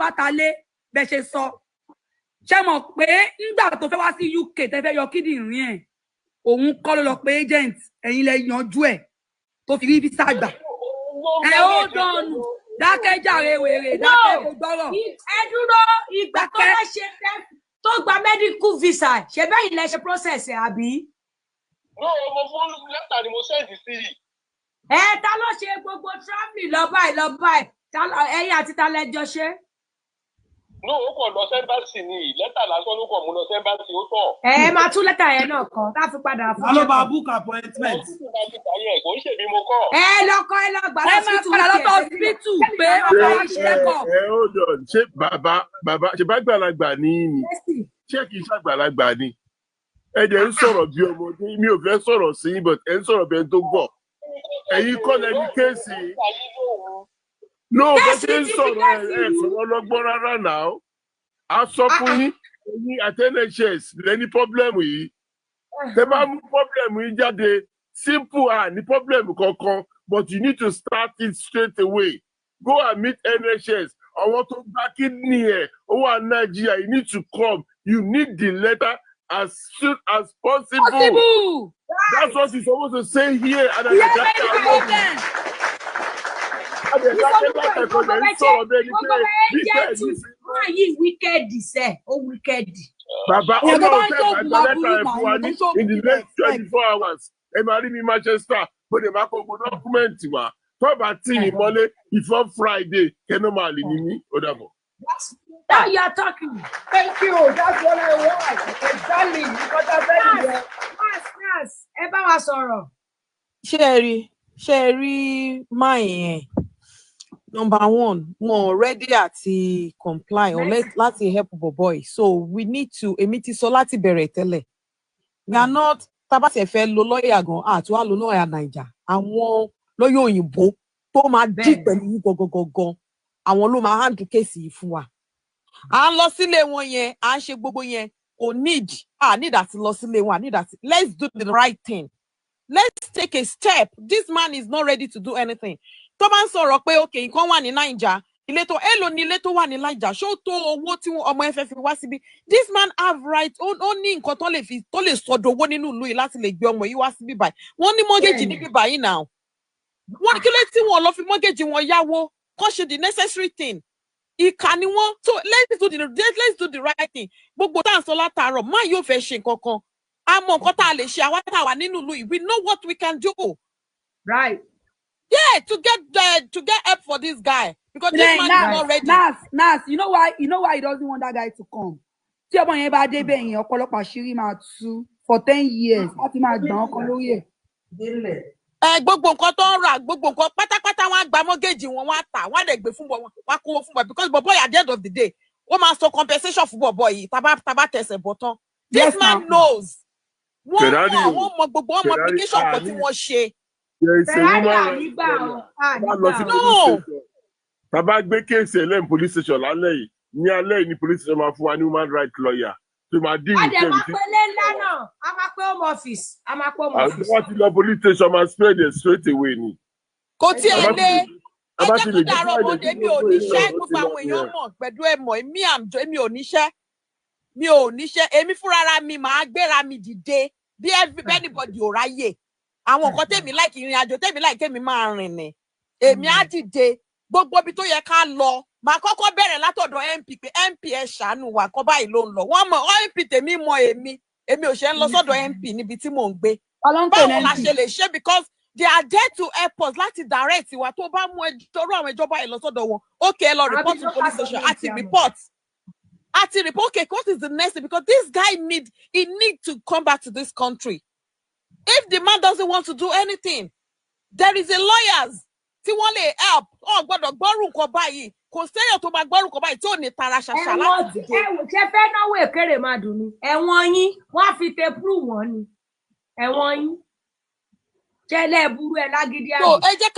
bá talé bẹ́ẹ̀ ṣe sọ ṣé mọ̀ pé nígbà tó fẹ́ wá sí UK tẹ́ fẹ́ yọ kíndìnrín ẹ̀ òun kọ́ ló lọ pé agent ẹ̀yin lẹ yanjú ẹ̀ tó fi rí visa gbà ẹ ó dọ̀nù dákẹ́jàre wèrè dákẹ́ gbọ́rọ̀. ẹ dúró ìgbà tó bá ṣe tó gba medical visa ṣe bẹ́ẹ̀ ilẹ̀ ṣe process ẹ̀ àbí. no mo fún lẹ́tà ni mo sẹ́ǹdì sí i. Ta ló ṣe gbogbo travelling lọ báyìí ẹ̀yin àti ta lẹjọ ṣe. no ó kàn lọ sẹ́ńbàṣì ni lẹ́tà lásán ló kàn mú lọ sẹ́ńbàṣì ó tọ̀. Máa tún lẹ́tà yẹn náà kan tá a fi padà fún. alo bá book appointment. kò ń ṣèbí mo kọ́. lọ gbà ẹ máa padà lọ́tọ̀ hospital pé ọkọ̀ ìṣẹ́kọ̀. hold on ṣé bàbá ṣe bá gbàlagbà ní ní ṣé kì í ṣàgbàlagbà ni ẹ jẹ́ ń sọ̀rọ̀ bí ọmọdé mi ò fẹ́ sọ̀rọ̀ sí yín but ẹ ń sọ̀rọ̀ bí ẹni tó gbọ́ ẹ̀yin kọ́ lẹ́ni kéèsì. no bó ṣe ń sọ̀rọ̀ ẹ̀ sọ̀rọ̀ ọlọ́gbọ́n rárá náà a sọ fún yín ẹ̀yin àtẹnẹsẹs lẹ́ni pọ́blẹ́mù yìí tẹ́ bá mú pọ́blẹ́mù yìí jáde simple ní pọ́blẹ́mù kankan but you need to start it straight away go and meet NHS àwọn tó gba kidney ẹ̀ ó wà Nàìjíríà you need to come you need the letter as soon as possible. That's what you're supposed to say here. And Baba, in the next 24 hours, in Manchester, but the map of document before Friday, Now you are talking. Thank you. That's what I want. Exactly. Because I'm very well. Yes. Ẹ bá wa sọ̀rọ̀. Ṣé rí máa yẹn number one wọn ready àti comply or láti help boy so we need to èmi ti sọ láti bẹ̀rẹ̀ tẹ́lẹ̀ we are not tabati ẹ fẹ́ lo lawyer gan àti wá lo lawyer Naija àwọn lawyer òyìnbó tó máa dì pẹ̀lú yín gangan àwọn ló máa handle case yìí fún wa à ń lọ sílé wọn yẹn à ń ṣe gbogbo yẹn kò need àti lọ sílé wọn need àti let's do the right thing let's take a step this man is not ready to do anything tó bá ń sọ̀rọ̀ pé okay nǹkan wà ní Naija ilé tó èlò ní ilé tó wà ní Naija ṣó tó owó tí ọmọ ẹ fẹ́ fi wá síbí this man have right ó ní nǹkan tó lè sọdọ̀ owó nínú ìlú yìí láti lè gbé ọmọ yìí wá síbí báyìí wọ́n ní mortgage níbí báyìí now wọ́n kí ló tí wọ́n lọ fi mortgage wọn yáwó kàn ṣe the necessary thing ìkà ni wọ́n so let's do the right thing gbogbo tá à ń sọ látàárọ̀ má yóò fẹ́ ṣe nǹkan kan a mọ nǹkan tá a lè ṣe àwa tá a wà nínú ìlú yìí we know what we can do. Right. Yeah, to get help for this guy because this man is not ready. Nas, you know why he doesn't want that guy to come? Tí ọmọ yẹn bá débẹ̀ yẹn ọ̀pọ̀lọpọ̀ àṣírí máa tú for 10 years láti máa gbà ọkàn lórí ẹ̀. Gbogbo nǹkan tó ń rà, gbogbo nǹkan pátápátá wọn á gba mọ́gẹ́jì wọn, wọn á tà, wọn á dẹ̀ gbé fún bọ̀ wọn, wọn á kówó fún bọ̀ because bọ̀bọ̀ yìí at the end of the day, wọ́n máa sọ compensation fún bọ̀bọ̀ yìí tábà tẹ̀sẹ̀ bọ̀ tán. This man knows. Wọ́n mọ gbogbo wọn mọ application kan tí wọ́n ṣe. No. Tàbá gbé kéèsì ẹlẹ́yìn police station lálẹ́ yìí, ní alẹ́ yìí ni police station máa fún wa ní human rights lawyer. So máa dín ìwé tẹ̀lé. Àdè máa pé lé ńlá náà, a máa pé home office, a máa pé home office. Wọ́n ti lọ police station máa spread it straight away ni. Kò tí ẹ lé ẹjẹ́ kó dàrọ̀ ọmọdé mi ò níṣẹ́ gbogbo àwọn èèyàn mọ̀ pẹ̀lú ẹ̀mọ́ èmi ò níṣẹ́ èmi fúnra mi máa gbéra mi dìde bí anybody ò ráyè àwọn nǹkan tèmi láìkì ìrìn àjò tèmi láìkì tèmi máa rìn ní èmi á dìde gbogbo ibi tó yẹ ká lọ màá kọ́kọ́ bẹ̀rẹ̀ látọ̀dọ̀ MP pé MP ẹ ṣàánú wa kọ́ báyìí ló ń lọ wọ́n mọ̀ MP tèmi mọ èmi ò ṣe ń lọ sọ́dọ̀ MP níbi tí mò ń gbé báwo la ṣe lè ṣe because they are there to help us láti direct wa tó bá mú ẹjọ́rú àwọn ìjọba yìí lọ sọ́dọ̀ wọn okay ẹ lọ report to police station àti report okay what is the next thing because this guy need to come back to this country if the man doesn't want to do anything there is a lawyers tí wọ́n lè help gbọ́dọ̀ gbọ́rù nǹkan báyìí kò séyàn tó máa gbọ́rù nǹkan báyìí tí ò ní tara ṣàṣà láti dìde. ẹ̀wọ̀n ṣe fẹ́ náwó èkéré máa dùn ní ẹ̀wọ̀n yín wọ́n á fi tepru wọn ni ẹ̀wọ̀n yín ṣẹlẹ̀ burú ẹ̀ lágídí àná. so ẹ jẹ́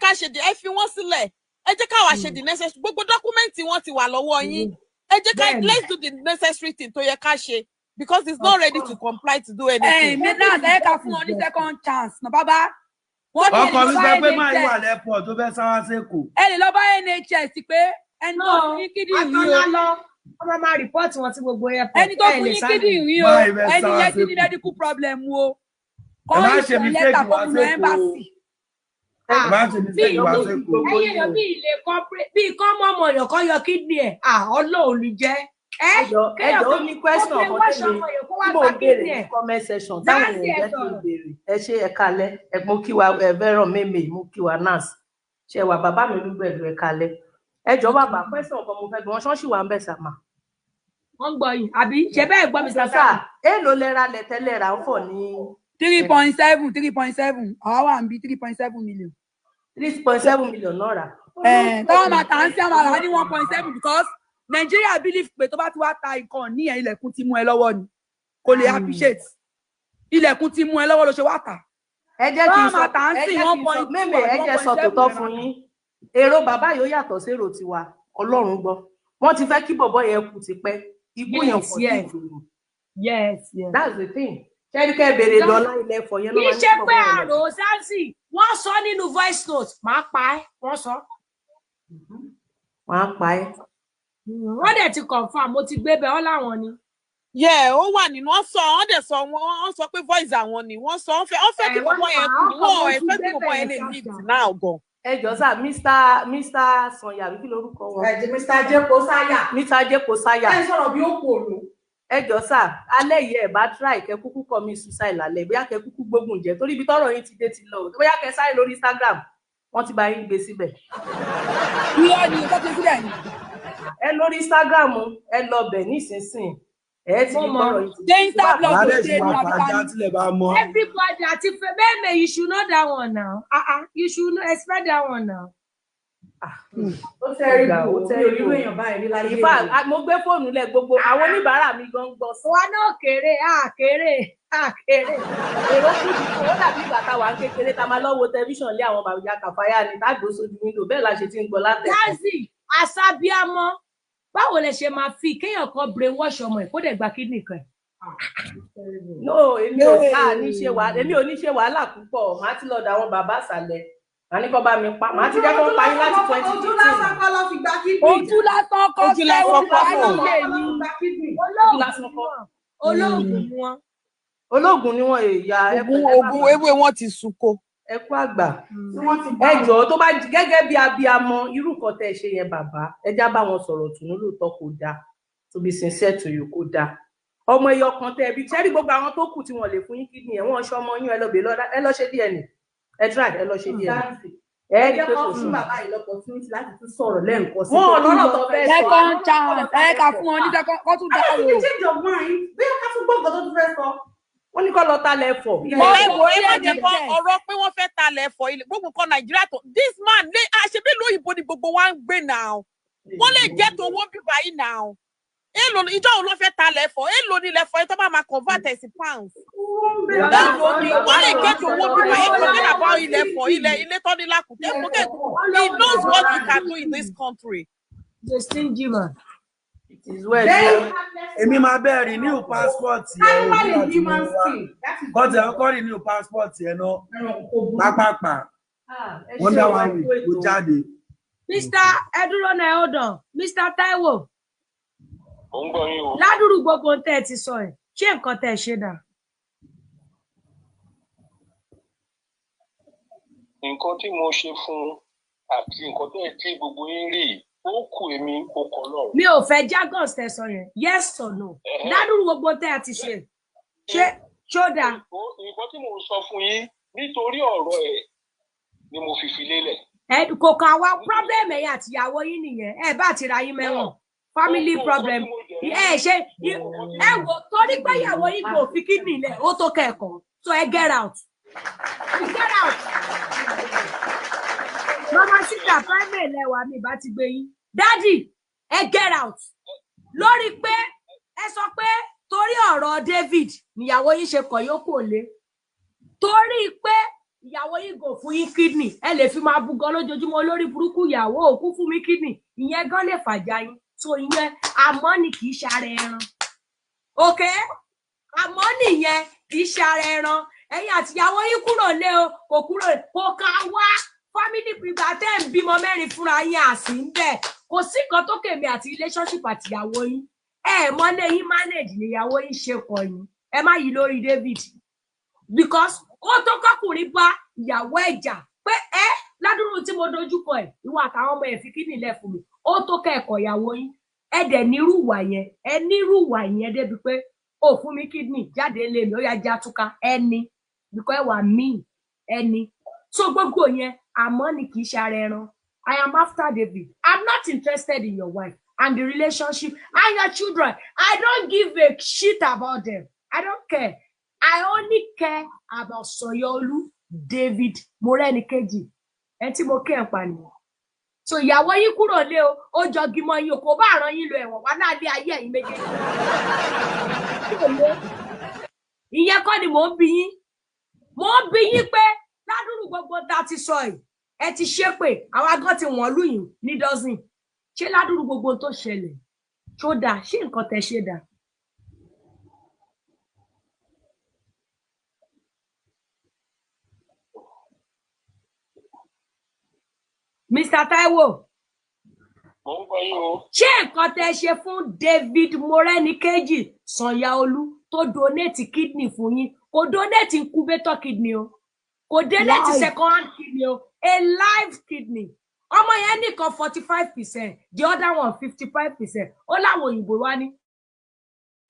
ká ṣe ẹ fi wọ́n sílẹ̀ ẹ jẹ́ ká wá ṣe the necessary gbogbo dọ́kúmẹ́ǹtì wọn ti wà lọ́wọ́ yín ẹ jẹ́ ká let's do the necessary thing tó yẹ ká ṣe because he's not ready to comply to do anything. mi náà ẹ ká fún wọn ní second chance na bàbá. ọkọ mi sọ pé máa wà lẹ́pọ̀ tó fẹ́ sáwá sẹ́kù. ẹ lè lọ bá NHS pé ẹni tó fún yín kídìnrín o. wọ́n máa rìpọ́ọ̀tì wọn sí gbogbo airport. ẹni tó fún yín kídìnrín o ẹni yẹn ti ní medical problem o. ẹ má ṣe mi fẹ́ kí wá sẹ́kù. ẹ má ṣe mi fẹ́ kí wá sẹ́kù. ẹyẹ yọ bí ilé bí kọ́ mọ́ ọmọ èèyàn kan yọ kídìnrín ẹ̀ Ọlọ́run ní jẹ́. ẹjọ ó ní question kan tẹ́lẹ̀ tí mo béèrè ní comment section táwọn èèyàn jẹ́ kí n béèrè ẹ ṣe ẹ kalẹ̀ ẹ mú kí wa Veron Meme mú kí wa Nas ṣe wà bàbá mi Olúgbẹ̀dù ẹ kalẹ̀ ẹjọ bàbá question kan mo fẹ́ bí wọ́n ṣọ́ọ̀ṣì wà ń bẹ̀ sàmà. wọ́n gbọ́ yìí àbí ṣe bẹ́ẹ̀ gbọ́ mi sàṣà èèlò lẹ́ra lẹ̀ tẹ́lẹ̀ ra ń fọ̀ ní. 3.7 àwa wà ń bí 3.7 million. 3.7 million náà rà. tọ́wọ́ máa tà ń sí àwọn àrà ní 1.7 because Nigeria believe pé tó bá ti wá ta nǹkan ní ilẹ̀kùn ti mú ẹ lọ́wọ́ ni kò lè appreciate ilẹ̀kùn ti mú ẹ lọ́wọ́ ló ṣe wá tà. ẹ jẹ́ kí n sọ Meme ẹ jẹ́ sọ tòótọ́ fún yín èrò bàbá yóò yàtọ̀ sí èrò tiwa Ọlọ́run gbọ́ wọ́n ti fẹ́ kí bọ̀bọ̀ yẹn kú tipẹ́ ikú yẹn kò tí ì dùn. Yes. That's the thing. Ṣẹ́ríkẹ́ béèrè dọ́là ilẹ̀ ẹ̀fọ́ yẹn lọ́wọ́ ní bọ̀bọ̀ yẹn. kì í ṣe pé àrò sáǹsì wọ́n sọ nínú voice note máa pa ẹ́ wọ́n sọ. wọ́n á pa ẹ́. wọ́n dẹ̀ ti confirm mo ti gbé bẹ́ẹ̀ ọ́ láwọn ni. ó wà nínú wọ́n dẹ̀ sọ wọ́n sọ pé voice àwọn ni wọ́n sọ wọ́n fẹ́ kí bọ̀bọ̀ yẹn kú wọ́n ẹ fẹ́ kí bọ̀bọ̀ yẹn lè live now gan. ẹ jọ sá Mr. Sanya kí lorúkọ wọn. Mr. Jeko Saya. ẹ sọ̀rọ̀ bí ó kú òru. ẹ jọ sá alẹ́ yìí ẹ bá try kẹ kúkú commit suicide lálẹ́ bóyá kẹ kúkú gbógun jẹ torí ibi tọ́rọ̀ yín ti dé ti lọ bóyá kẹ sáré lórí Instagram wọ́n ti bá yín gbé síbẹ̀. irọ́ ni ó ti sílẹ̀ ni. ẹ lórí Instagram ẹ lọ bẹ̀ nísinsìnyí ẹ ti ní tọ́rọ̀ yín ti dé Instagram ló ṣe ní àbíká everybody àti Meme you should know that one now you should expect that one now. ó tẹ́rí bò ó tẹ́rí bò èèyàn báyìí ní láyé ìfà mo gbé fóònù lẹ̀ gbogbo àwọn oníbàárà mi gan gbọ́ sí. wa náà kéré èrò kù ó dàbí ìgbà táwa ń kékeré tá a máa lọ wo tẹlifíṣàn lé àwọn bàbá Kàfáyà ní tágbó sójú wíńdò bẹ́ẹ̀ la ṣe ti ń gbọ́ látẹ̀. Tazi àṣàbíàmọ́ báwo lẹ ṣe máa fi kéèyàn kan brainwash ọmọ ẹ̀ kó dẹ̀ gba kidney kan. no èmi ò ní ṣe wàhálà púpọ̀ màá ti lọ dà àwọn bàbá àṣàlẹ̀ màá ní kó bá mi pa màá ti jẹ́ kó pa yín láti 2015. ojú lásán kọ́ ló fi gba kidney. ojú lásán kọ́ olóògùn ni wọn èèyàn oògùn ewé wọn ti sunko. ẹ kú àgbà ẹ jọ̀ọ́ tó bá gẹ́gẹ́ bí abiyamọ irú nǹkan tẹ́ ẹ ṣe yẹn bàbá ẹ já bá wọn sọ̀rọ̀ tùnú lóòótọ́ kò dáa to be sincere to you kò dáa ọmọ ẹyọ kan tẹ́ ẹ bí ṣẹ́rí gbogbo àwọn tó kù tí wọ́n lè fún yín kidney ẹ̀ wọ́n ṣe ọmọ yín ẹ lọ ṣe DNA ẹ try ẹ lọ ṣe DNA ẹ rí pé kò sí bàbá yìí l'opportunity láti tún sọ̀rọ̀ lẹ́ǹkan sí. Wọn lọ́rọ̀ tó fẹ́ sọ. Second chance ẹ ká fún wọn ní second kó tún dáwọ́. ẹ change your mind bí wọn ká tún gbọ́ nǹkan tó tún fẹ́ sọ. Wọ́n ní kó lọ talẹ̀ ẹ̀fọ́. Ìwọ ẹ má jẹ́ kó ọ̀rọ̀ pé wọ́n fẹ́ talẹ̀ ẹ̀fọ́ ilé gbogbo nǹkan Nàìjíríà tó this man lé àṣebí lóyìnbó ni gbogbo wa ń gbé now. Wọ́n lè jẹ́ tó wọ́n bí báyìí now. Èlò ìjọ òun ló fẹ́ talẹ̀ ẹ̀fọ́ èlò ni ilẹ̀ ẹ̀fọ́ yẹn tó bá máa convert ẹ̀ sí pounds. Èlò ni wọ́n lè jẹ́ tó wọ́n bí báyìí forget about ilẹ̀ ẹ̀fọ́ ilé tó ní lákùtẹ́ forget he knows what he can do in this country. The stingy man. Èmi máa bẹ́ẹ̀ renew passport yẹn bọ́tẹ̀ ọkọ renew passport yẹn náà pápápá wọ́n dá wa wí kó jáde. Mr. Eduro na hold on. Mr. Taiwo. Ó ń gbọ́ yín o. Ládùúrú gbogbo tẹ́ ẹ ti sọ ẹ̀ ṣé nǹkan tẹ́ ẹ ṣe dà? Nǹkan tí mo ṣe fún àti nǹkan tí gbogbo yín rí ó kù èmi ó kọ lọ́rùn. Mi ò fẹ́ jargon tẹ́ sọ yẹn yes or no. Ládùúrú gbogbo tẹ́ ẹ ti ṣe ṣé ṣó dáa? Nǹkan tí mo sọ fún yín nítorí ọ̀rọ̀ ẹ̀ ni mo fi lélẹ̀. Kò kàn wá problem ẹ̀yìn àtìyàwó yín nìyẹn ẹ bá ti ra yín mẹ́wọ̀n family problem ṣe ẹ wò torí pé ìyàwó yín kò fi kidney lẹ̀ ó tó kẹ́kọ̀ọ́ so ẹ get out. Get out. Mama sister private lẹ́wà mi bá ti gbé yín. Daddy ẹ get out. Lórí pé ẹ sọ pé torí ọ̀rọ̀ David níyàwó yín ṣe kọ̀ yóò kò lé. Torí pé ìyàwó yìí gò fún yín kidney ẹ lè fi máa bú gan lójoojúmọ́ lórí burúkú ìyàwó òkú fún mi kidney ìyẹn gan lè fàjà yín so ìyẹn àmọ́ ni kì í ṣara ẹran ok àmọ́ nìyẹn kì í ṣara ẹran ẹ̀yin àti ìyàwó yín kúrò lé o kò kúrò kò ká wá family private tẹ́ ń bímọ mẹ́rin fúnra yín àsì ń bẹ̀ kò sí nǹkan tó kèmí àti relationship àti ìyàwó yín mọ́lẹ̀ yín manage níyàwó yín ṣe kọ̀ yín ẹ má yí lórí David because ó tó kọkùnrin bá ìyàwó ẹjà pé ládùúrú tí mo dojúkọ ẹ ìwọ àtàwọn ọmọ ẹ fi kíní lẹ fún mi ó tó kẹ́kọ̀ọ́ ìyàwó yín ẹ dẹ̀ nírúwà yẹn ẹ nírúwà yẹn débi pé ó fún mi kíní jáde lé mi ó yá já túká ẹni because ẹ wà mí ẹni so gbogbo yẹn àmọ́ ni kì í ṣe ara ẹran I am after David I'm not interested in your wife and the relationship and your children I don't give a shit about them I don't care. I only care about Soyolu David Morenikeji. Ẹ tí mo kẹ́ ẹ̀ pa nìyẹn. So ìyàwó yín kúrò lé o, ó jọ gímọ yín o, kò bá rán yín lọ ẹ̀wọ̀n wá náà lé ayé ẹ̀yin méjèèjì. Ìyẹn kọ́ ni mò ń bi yín. Mò ń bi yín pé ládùúrú gbogbo tá a ti sọ yìí, ẹ ti ṣépè, àwọn agán ti wọ̀n lù yín ní dọ́sìn. Ṣé ládùúrú gbogbo tó ṣẹlẹ̀? Ṣó dáa? Ṣé nǹkan tẹ́ ṣe dáa? Mr. Taiwo. Ṣé nǹkan tẹ́ ṣe fún David Morenikeji Sanyaolu tó donate kidney fún yín kò donate incubator kidney o kò donate second hand kidney o a live kidney ọmọ yẹn nìkan 45% the other one 55% ó láwọn òyìnbó wá ní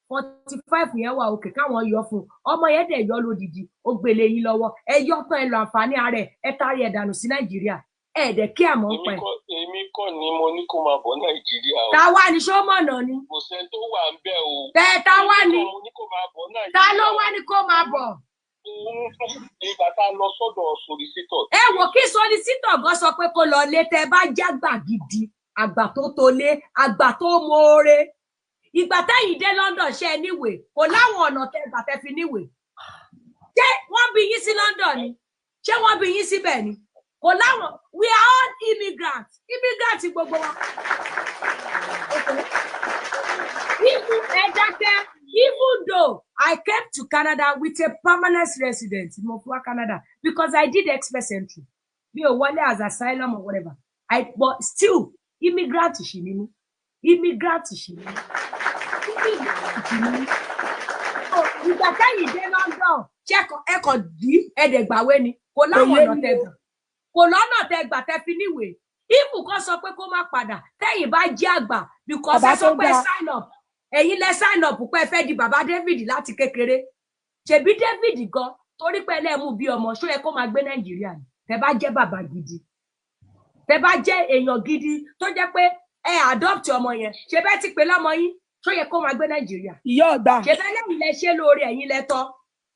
45 yẹn wà òkè káwọn yọ fún ọmọ yẹn dẹ̀ yọ lódìdí ó gbélé yín lọ́wọ́ ẹ yọ tán ẹ lọ àǹfààní ààrẹ ẹ tarí ẹ dànù sí Nàìjíríà ẹ̀ẹ́dẹ̀ kí àmọ́ ń pẹ́. Èmi kọ́ ni mo ní kó máa bọ̀ Nàìjíríà o. Ta wá ní sọ́mọ̀nà ni. Kò sẹ́ni tó wà ń bẹ̀ o. Bẹ́ẹ̀ ta wá ní. Ta ló wá ní kó máa bọ̀? Ìgbà tá a lọ sọ́dọ̀ solicitọ̀. Ẹ wò kí solicitọ̀ gan sọ pé kó lọ lé tẹ bá jágbà gidi, àgbà tó tolé, àgbà tó mọ̀ọ́rẹ́. Ìgbà táyìn dé London ṣe níwèé, kò láwọn ọ̀nà tẹ gbà tẹ fi níwèé. Ṣé wọ́n bí yín sí London ni? Ṣé wọ́n bí yín síbẹ̀ ni? Kò láwọn we are all immigrants gbogbo wa. Even though I came to Canada with a permanent residence in Canada because I did express entry bí o wọlé as asylum or whatever but still immigrant ṣì ni mí ìgbà kẹ́yìn dé London ẹ̀kọ́ dí ẹ̀ẹ́dẹ̀gbàwé ni kò láwọn ọ̀nà tẹ̀gbà. Kò lọ́nà tẹ gbà tẹ fi níwèé ibù kan sọ pé kó má padà tẹ́yìn bá jẹ́ àgbà because ẹ sọ pé sign up ẹ̀yin lẹ sign up pé ẹ fẹ́ di bàbá David láti kékeré ṣèbí David gan torí pé ẹlẹ́mú bí ọmọ ṣó yẹ kó máa gbé Nàìjíríà ni tẹ bá jẹ́ bàbá gidi tẹ́ bá jẹ́ èèyàn gidi tó jẹ́ pé ẹ adopt ọmọ yẹn ṣe bẹ́ẹ̀ ti pè lọ́mọ yín tó yẹ kó máa gbé Nàìjíríà ìyá ọgbà ṣe bẹ́ẹ̀ lẹ́yìn lẹ ṣe lóore ẹ̀yin lẹ́tọ́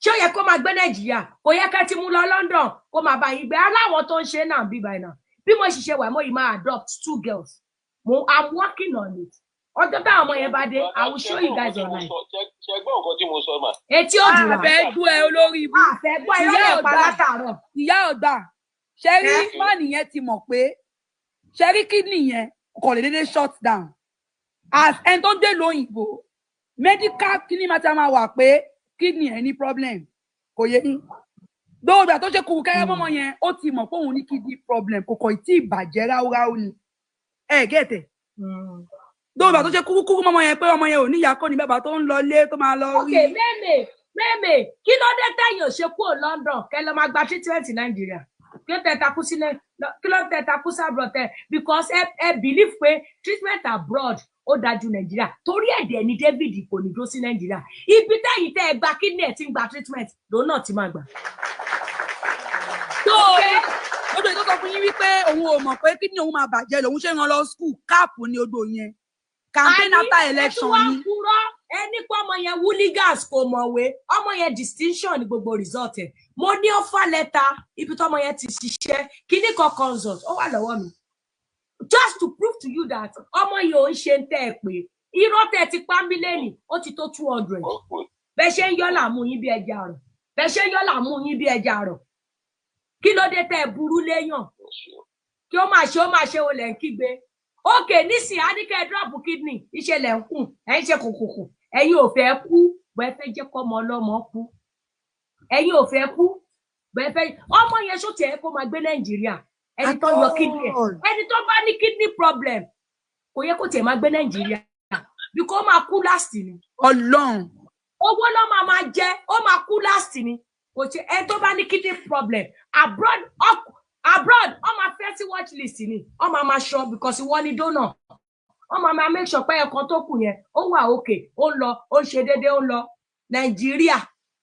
ṣé ó yẹ kó máa gbé Nàìjíríà kò yẹ ká ti mú lọ London kó máa bá yín gbé aláwọn tó ń ṣe náà bí báyìí náà bí mo ṣiṣẹ́ wà mo yìí máa adopt 2 girls I'm working on it ọjọ́ táwọn ọmọ yẹn bá dé I will show you guys online. ṣe gbọ́ nǹkan tí mo sọ mà. etí òdù wa àfẹ́ gbọ́ ẹ olórí ibú àfẹ́ gbọ́ ẹ lọ́lẹ̀ pa látàárọ̀. ìyá ọgbà ṣe rí mọ́ọ̀nì yẹn ti mọ̀ pé ṣe rí kídìní yẹn kò lè dédé shut down as ẹni tó dé lóyìnbó medical kíní máa ti máa wà pé kídìní yẹn ní problem kò yẹ yín dóògbà tó ṣe kúrú kẹ́rẹ́ mọ́mọ́ yẹn ó ti mọ̀ pé òun ní kídìní problem kò kọ̀ tí ì bàjẹ́ ráúráú ni ẹ gẹ̀tẹ̀ dóògbà tó ṣe kúrú mọ́mọ́ yẹn pé ọmọ yẹn ò níyà kọ́ ni bàbá tó ń lọ lé tó máa lọ rí. ok mẹ́mẹ́ kí ló dé tẹ̀yìn ò ṣe kúrò London kẹ́ lọ máa gba treatment Nàìjíríà kí ló tẹ̀ takú sílẹ̀ kí ló tẹ̀ takú sábọ̀ tẹ̀ because ẹ believe pé treatment abroad ó dájú Nàìjíríà torí ẹ̀dẹ̀ ni David kò ní dúró sí Nàìjíríà ibi tẹ̀yìn tẹ́ ẹ gba kidney ẹ̀ tí ń gba treatment lòun náà ti máa gbà. tó odò tó sọ fún yín wípé òun ò mọ̀ pé kidney òun máa bàjẹ́ lòun ṣe ń rán lọ school káàpù ní odò yẹn campaign after election ni. ẹni pé ọmọ yẹn wúlígàs kò mọ̀wé ọmọ yẹn distinction ní gbogbo result ẹ̀ mo ní offer letter ibi tí ọmọ yẹn ti ṣiṣẹ́ kíní kan consult ó wà lọ́wọ́ mi just to prove to you that ọmọ yìí ò ń ṣe ń tẹ́ ẹ pé irọ́ tẹ́ ti pa mílíọ̀nù ó ti tó 200 bẹ́ẹ̀ ṣe ń yọ́ làmú yín bí ẹja rọ̀ bẹ́ẹ̀ ṣe ń yọ́ làmú yín bí ẹja rọ̀ kí ló dé tẹ́ ẹ burú léèyàn kí ó máa ṣe olè ń kígbe ok nísìnyí adíkẹ́ drop kidney ìṣẹ̀lẹ̀ ń kùn ẹ̀yin ṣe kùkùkù ẹ̀yin ò fẹ́ kú bẹ́ẹ̀ fẹ́ jẹ́ kọ́mọ ọlọ́mọ kú ẹ̀yin ò fẹ́ kú bẹ́ẹ̀ fẹ́ ọmọ yẹn ṣó tiẹ̀ kó máa gbé Nàìjíríà ẹni tó yọ kidney ẹni tó bá ní kidney problem kò yẹ kó tiẹ̀ máa gbé Nàìjíríà bí kò máa kú last ni Ọlọ́run owó ló máa jẹ ó máa kú last ni kò tiẹ̀ ẹni tó bá ní kidney problem abroad ó máa fẹ́ sí watch list ni ó máa sure because wọ́n ní donor ó máa make sure pé ẹ̀kan tó kù yẹn ó wà okay ó ń lọ ó ń ṣe déédéé ó ń lọ Nàìjíríà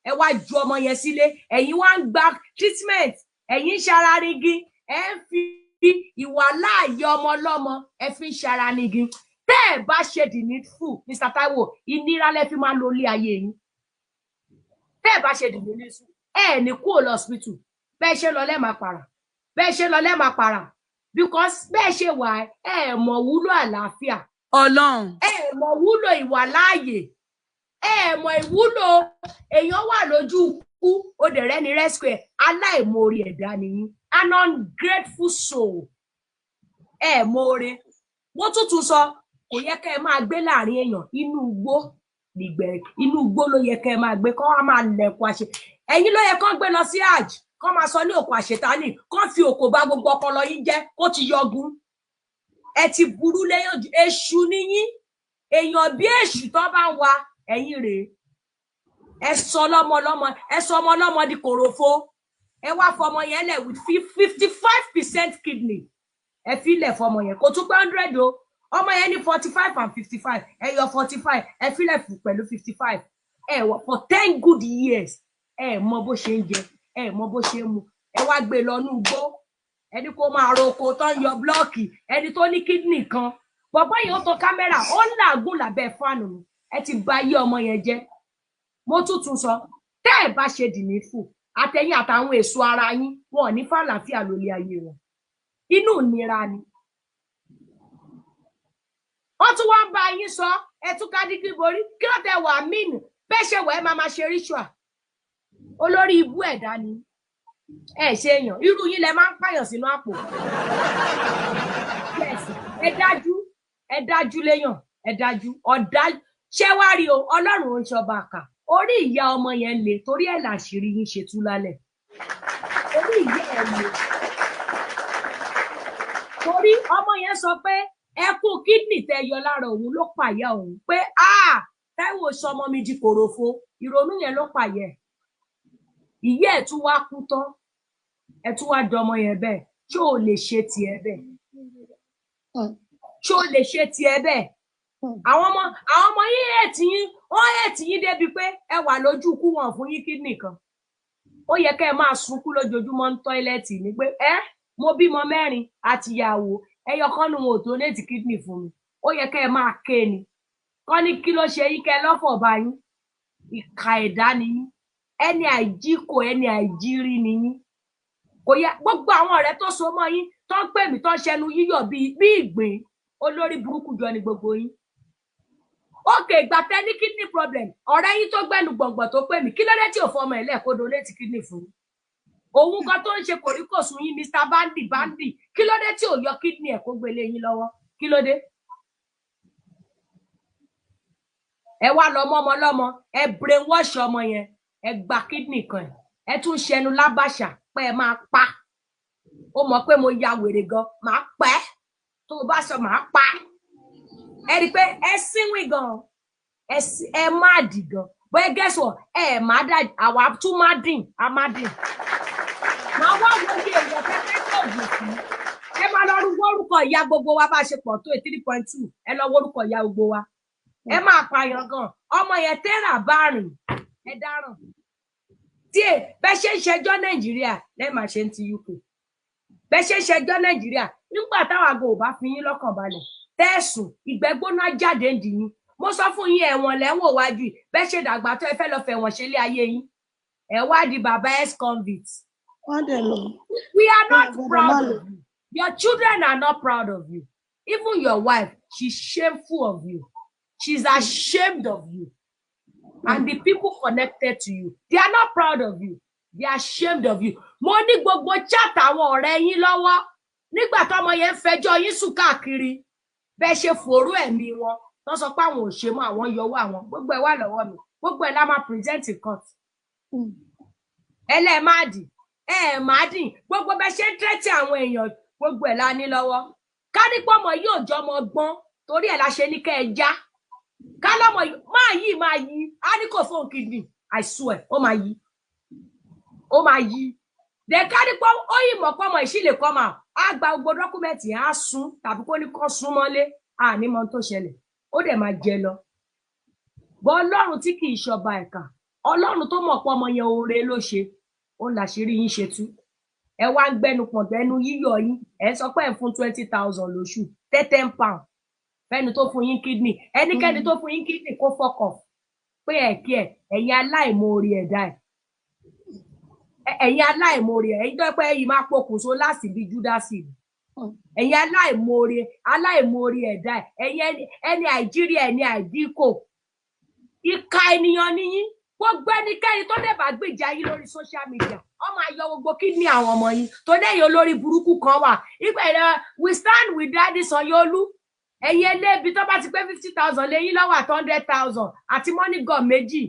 ẹ wá ju ọmọ yẹn sílé ẹ̀yin wá ń gba treatment ẹ̀yin ń ṣararígi ẹ ń fi ìwà láàyè ọmọ ọlọ́mọ ẹ fi ń ṣararígi tẹ́ ẹ bá ṣe the needful Mr. Taiwo ìnira lẹ fi máa lo ilé ayé yín tẹ́ ẹ bá ṣe the needful ẹ ní kúrò lọ hospital bẹ́ẹ̀ ṣe lọ lẹ́ẹ̀ máa para bẹ́ẹ̀ ṣe lọ lẹ́ẹ̀ máa para because bẹ́ẹ̀ ṣe wà ẹ mọ̀ wúlò àlàáfíà Ọlọ́run ẹ mọ̀ wúlò ìwà láàyè ẹ mọ̀ ìwúlò èèyàn wà lójú kú ó dẹ̀ rẹ́ni rescue aláìmoore ẹ̀dá nìyí an ungrateful soul ẹ mọ̀ọ́re wọ́n tuntun sọ kò yẹ kẹ́ ẹ máa gbé láàrin èèyàn inú igbó nígbẹ̀rẹ̀ inú igbó ló yẹ kẹ́ ẹ máa gbé kọ́ wá máa lẹ̀kùn àṣẹ ẹ̀yin ló yẹ kán gbé lọ sí hajj kán máa sọ ní òkú àṣetánì kán fi òkò bá gbogbo ọpọlọ yín jẹ́ kó ti yọgun ẹ ti burú lẹ́yìn èṣù níyín èèyàn bí èṣù tó bá ń wa ẹ̀yin rèé ẹ sọ ọmọ ọlọ́mọ di kòròfo ẹ wá fọmọ yẹn lẹ̀ with 55% kidney ẹ fi lẹ̀ fọmọ yẹn kò tún pé 100 o ọmọ yẹn ní 45 and 55 ẹ yọ 45 ẹ fi lẹ̀ fún pẹ̀lú 55 ẹ wọ for 10 good years ẹ mọ bó ṣe ń jẹ ẹ mọ bó ṣe ń mu ẹ wá gbé lọ ní ugbó ẹni kó máa roko tó ń yọ blọọkì ẹni tó ní kidney kan bọ̀bọ́ yìí ó tó kámẹ́rà ó ń làágùn lábẹ́ fáànù ẹ ti bà ayé ọmọ yẹn jẹ́ mo tuntun sọ tẹ́ ẹ bá ṣe dì ní fù àtẹ̀yìn àtàwọn èso ara yín wọn ò ní fàlàáfíà lórí ayé wọn inú ìnira ni wọ́n tún wá ń bá yín sọ ẹ tún ká dígí borí kí ló tẹ wà mínú bẹ́ẹ̀ ṣe wà ẹ máa ṣe ritual olórí ibú ẹ̀dá ni ẹ ṣe èèyàn irú yín lẹ máa ń pààyàn sínú àpò ẹ dájú léèyàn ẹ dájú ọ̀dájú ṣé wá rí o Ọlọ́run ò ń ṣọba àkà orí ìyá ọmọ yẹn le torí ẹ̀ làṣírí yín ṣe tú lálẹ́ orí ìyá ẹ̀ le torí ọmọ yẹn sọ pé ẹkún kídìní tẹ yọ lára òun ló pàyà òun pé Táíwò sọmọ mi di kòròfo ìrònú yẹn ló pàyẹ ìyá ẹ̀ tún wá kú tán ẹ tún wá dọmọ yẹn bẹ́ẹ̀ ṣé ò lè ṣe tiẹ̀ bẹ́ẹ̀ ṣé ò lè ṣe tiẹ̀ bẹ́ẹ̀ àwọn ọmọ yín ètì yín débi pé ẹ wà lójú kú wọn fún yín kídìní kan ó yẹ kẹ́ ẹ máa sunkún lójoojúmọ́ ní tọ́ílẹ̀tì ní pé mo bímọ 4 àti ìyàwó ẹyọ kan nu wọn ò donate kidney fún mi ó yẹ kẹ́ ẹ máa ké ni kọ́ ní kí ló ṣe yín kẹ́ lọ́fọ̀ bá yín ìka ẹ̀dá ni yín ẹni àìjíkò ẹni àìjírí ni yín kò yẹ gbogbo àwọn ọ̀rẹ́ tó so mọ́ yín tó ń pè mí tó ń ṣẹnu yíyọ̀ bí ìgbín olórí burúkú jọ ni gbogbo yín ókè ìgbà tẹ́ ní kidney problem ọ̀rẹ́ yín tó gbẹ́nu gbọ̀ngbọ̀n tó pè mí kí ló dé tí ò fọmọ ẹ̀ lẹ́ẹ̀kọ́ donate kidney fún mi òun kan tó ń ṣe kòríkòsùn yín Mr. Bandi kí ló dé tí ò yọ kidney ẹ̀ kó gbélé yín lọ́wọ́ kí ló dé ẹ wá lọ mọ́ ọmọ lọ́mọ ẹ brainwash ọmọ yẹn ẹ gba kidney kan ẹ tún ṣẹnu lábàṣà pé ẹ máa pa ó mọ̀ pé mo ya wèrè gan máa pa ẹ́ tó o bá sọ máa pa ẹ rí i pé ẹ sínwìn gan ẹ má dì gan bóyá guess what ẹ má dà àwa tún má dìn a má dìn máa wá wọlé èèyàn fẹ́fẹ́ tó jù sí ẹ máa lọ wórúkọ ìyá gbogbo wa bá ṣe pọ̀ tó 3.2 ẹ lọ wórúkọ ìyá gbogbo wa ẹ máa pààyàn gan ọmọ yẹn tẹ́rà bá rìn ẹ dáràn tí bẹ ṣe ń ṣẹjọ́ Nàìjíríà lẹ́ẹ̀ máa ṣe ń ti UK bẹ ṣe ń ṣẹjọ́ Nàìjíríà nígbà táwọn àgọ́ ò bá fi yín lọ́kàn balẹ̀ tẹ́sùn ìgbẹ́gbóná jáde ń dì yín mo sọ fún yín ẹ̀wọ̀n lẹ́wọ̀n wájú bẹ ṣe dàgbà tó ẹ fẹ́ lọ fẹ̀wọ̀n ṣe lé ayé yín ẹ wá di bàbá ex-convict. We are not proud of you. Your children are not proud of you. Even your wife, she's shameful of you. She's ashamed of you. And the people connected to you, they are not proud of you. They are ashamed of you. Mo ní gbogbo chat àwọn ọ̀rẹ́ yín lọ́wọ́. Nígbà tọ́mọ yẹn fẹjọ́ yín sùn káàkiri. Bẹ́ ṣe fòrú ẹ̀mí wọn. Tó sọ pé àwọn ò ṣe mọ́ àwọn yọwọ́ àwọn. Gbogbo ẹ̀ wà lọ́wọ́ mi. Gbogbo ẹ̀ la máa present in court. Ẹlẹ́ẹ̀máàdì. Máàdì. Gbogbo bẹ́ ṣe ń tẹ́tí àwọn èèyàn. Gbogbo ẹ̀ la ní lọ́wọ́. Ká ní pọ́mọ yóò jọmọ gbọ́n. Torí ẹ̀ la ṣe ní kẹ́ ẹ já. Kálọ́mọ máa yí á ní kò fóun kidney I swear ó máa yí dẹ̀kárípọ̀ ó yìí mọ̀ pọ́mọ ìṣílẹ̀ kọ́ máa á gba gbogbo dọ́kúmẹ̀ntì á sún tàbí kó ní kọ́ sún mọ́lé àní mọ́ tó ṣẹlẹ̀ ó dẹ̀ máa jẹ lọ bọ́ Ọlọ́run tí kì í ṣọba ẹ̀ka Ọlọ́run tó mọ̀ pọ́mọ yẹn oore ló ṣe ó làṣírí yín ṣe tú ẹ wá ń gbẹnu pọ̀gbẹ́nu yíyọ yín ẹ sọ pé ẹ fún 20,000 lóṣù 10 pound fẹ́ni tó fún yín kidney ẹnikẹ́ni tó fún yín kidney kó fuck off pé ẹ̀kí ẹ̀yin aláìmoore ẹ̀dá ẹ̀yin aláìmoore ẹ̀yin tó pẹ́ yìí máa pokùnso láti bí Júdásì ẹ̀yin aláìmoore ẹ̀dá ẹ̀yin ẹni àìjírí ẹni àìdíkò ìka ènìyàn níyín gbogbo ẹnikẹ́ni tó lè bá gbèjà yín lórí social media ọmọ ayọ gbogbo kidney àwọn ọmọ yín tó lẹ́yìn olórí burúkú kan wà ìgbà we stand with Daddy Sanyo-Olu ẹ̀yin ẹlẹ́bi tó bá ti pé 50,000 lẹ́yìn lọ́wọ́ àti 100,000 àti money gun méjì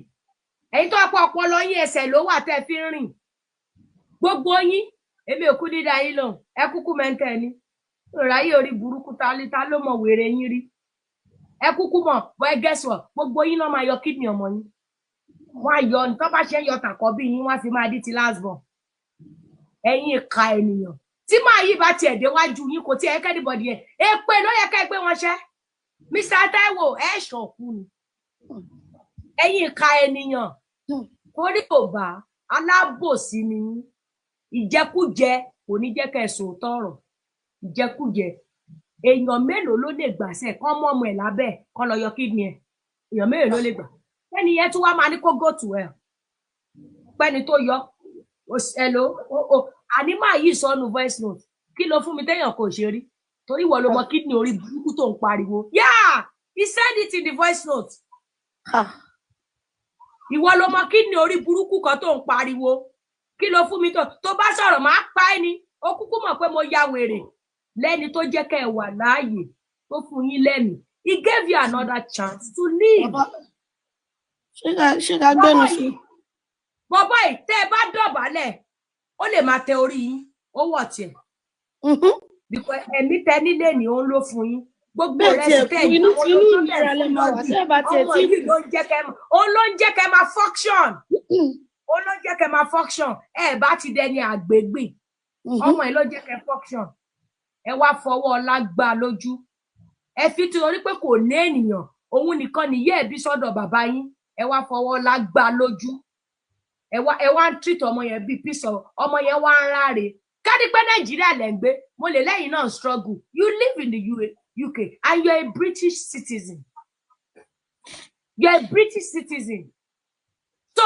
ẹ̀yin tó pọ̀ ọpọlọ yín ẹsẹ̀ ló wà tẹ́ fi ń rìn gbogbo yín èmi ò kú dídá yín lòun ẹ kúkú mẹ́ńtẹ́ ni ìráyè orí burúkú ta ló mọ̀ wèrè yín rí ẹ kúkú mọ̀ bọ́ ẹ gẹ́sọ̀ gbogbo yín náà máa yọ kidney ọmọ yín wọ́n á yọ tó bá ṣe ń yọ tàkọ́bí yín wọ́n á fi máa dí ti last born ẹ̀yin ìka ènìyàn tí máa yí bá tiẹ̀ déwájú yín kò tiẹ̀ kẹ́nìbọ̀dì ẹ̀ èpè ló yẹ ká ẹ pé wọ́n ṣẹ́ Mr. Taiwo ẹ̀ ṣọ̀kú ni ẹ̀yin ìka ènìyàn torí kò bá alábòsí ni ìjẹkújẹ kò ní jẹ́ ká ẹ sòótọ́ ọ̀rọ̀ ìjẹkújẹ èèyàn mélòó ló lè gbàṣẹ kán mọ́ ọmọ ẹ̀ lábẹ́ kán lọ yọ kidney ẹ̀ èèyàn mélòó ló lè gbà ẹni yẹn tún wá máa ní kó go to hell pẹ́ni tó yọ hello àní máa yí sọnù voice note kí ló fún mi téèyàn kò ṣe rí torí ìwọ ló mọ kidney orí burúkú tó ń pariwo yeah he said it in the voice note ìwọ ló mọ kidney orí burúkú kan tó ń pariwo kí ló fún mi tó bá sọ̀rọ̀ máa pa ẹ́ ni ó kúkú mọ̀ pé mo ya wèrè lẹ́ni tó jẹ́ kẹ́ ẹ wà láàyè tó fún yín lẹ́mìí he gave you another chance to live. ṣé ká gbẹ́nu sí. bọ́bọ́ yìí tẹ́ ẹ bá dọ̀bálẹ̀ ó lè máa tẹ orí yín ó wọ̀ tiẹ̀. because ẹ̀mí tẹ nílé ni òun ló fún yín gbogbo rẹ̀ sì tẹ̀ inú ìlera lè máa wà tẹ́ ẹ bá tiẹ̀ tí. òun ló ń jẹ́ kẹ́ máa function òun ló ń jẹ́ kẹ́ máa function ẹ bá ti dẹni àgbègbè ọmọ ẹ ló jẹ́ kẹ́ function ẹ wá fọwọ́ ọlá gbà lójú ẹ fi ti orí pé kò ní ènìyàn òun nìkan nìyẹ́ ẹ̀bí sọ́dọ̀ bàbá yín ẹ wá fọwọ́ ọlá gbà lójú ẹ wá ń treat ọmọ yẹn bíi písọ ọmọ yẹn wá ń ráre ká ní pé Nàìjíríà lẹ ń gbé mo lè lẹ́yìn náà struggle you live in the UK and you're a British citizen. You're a British citizen. So,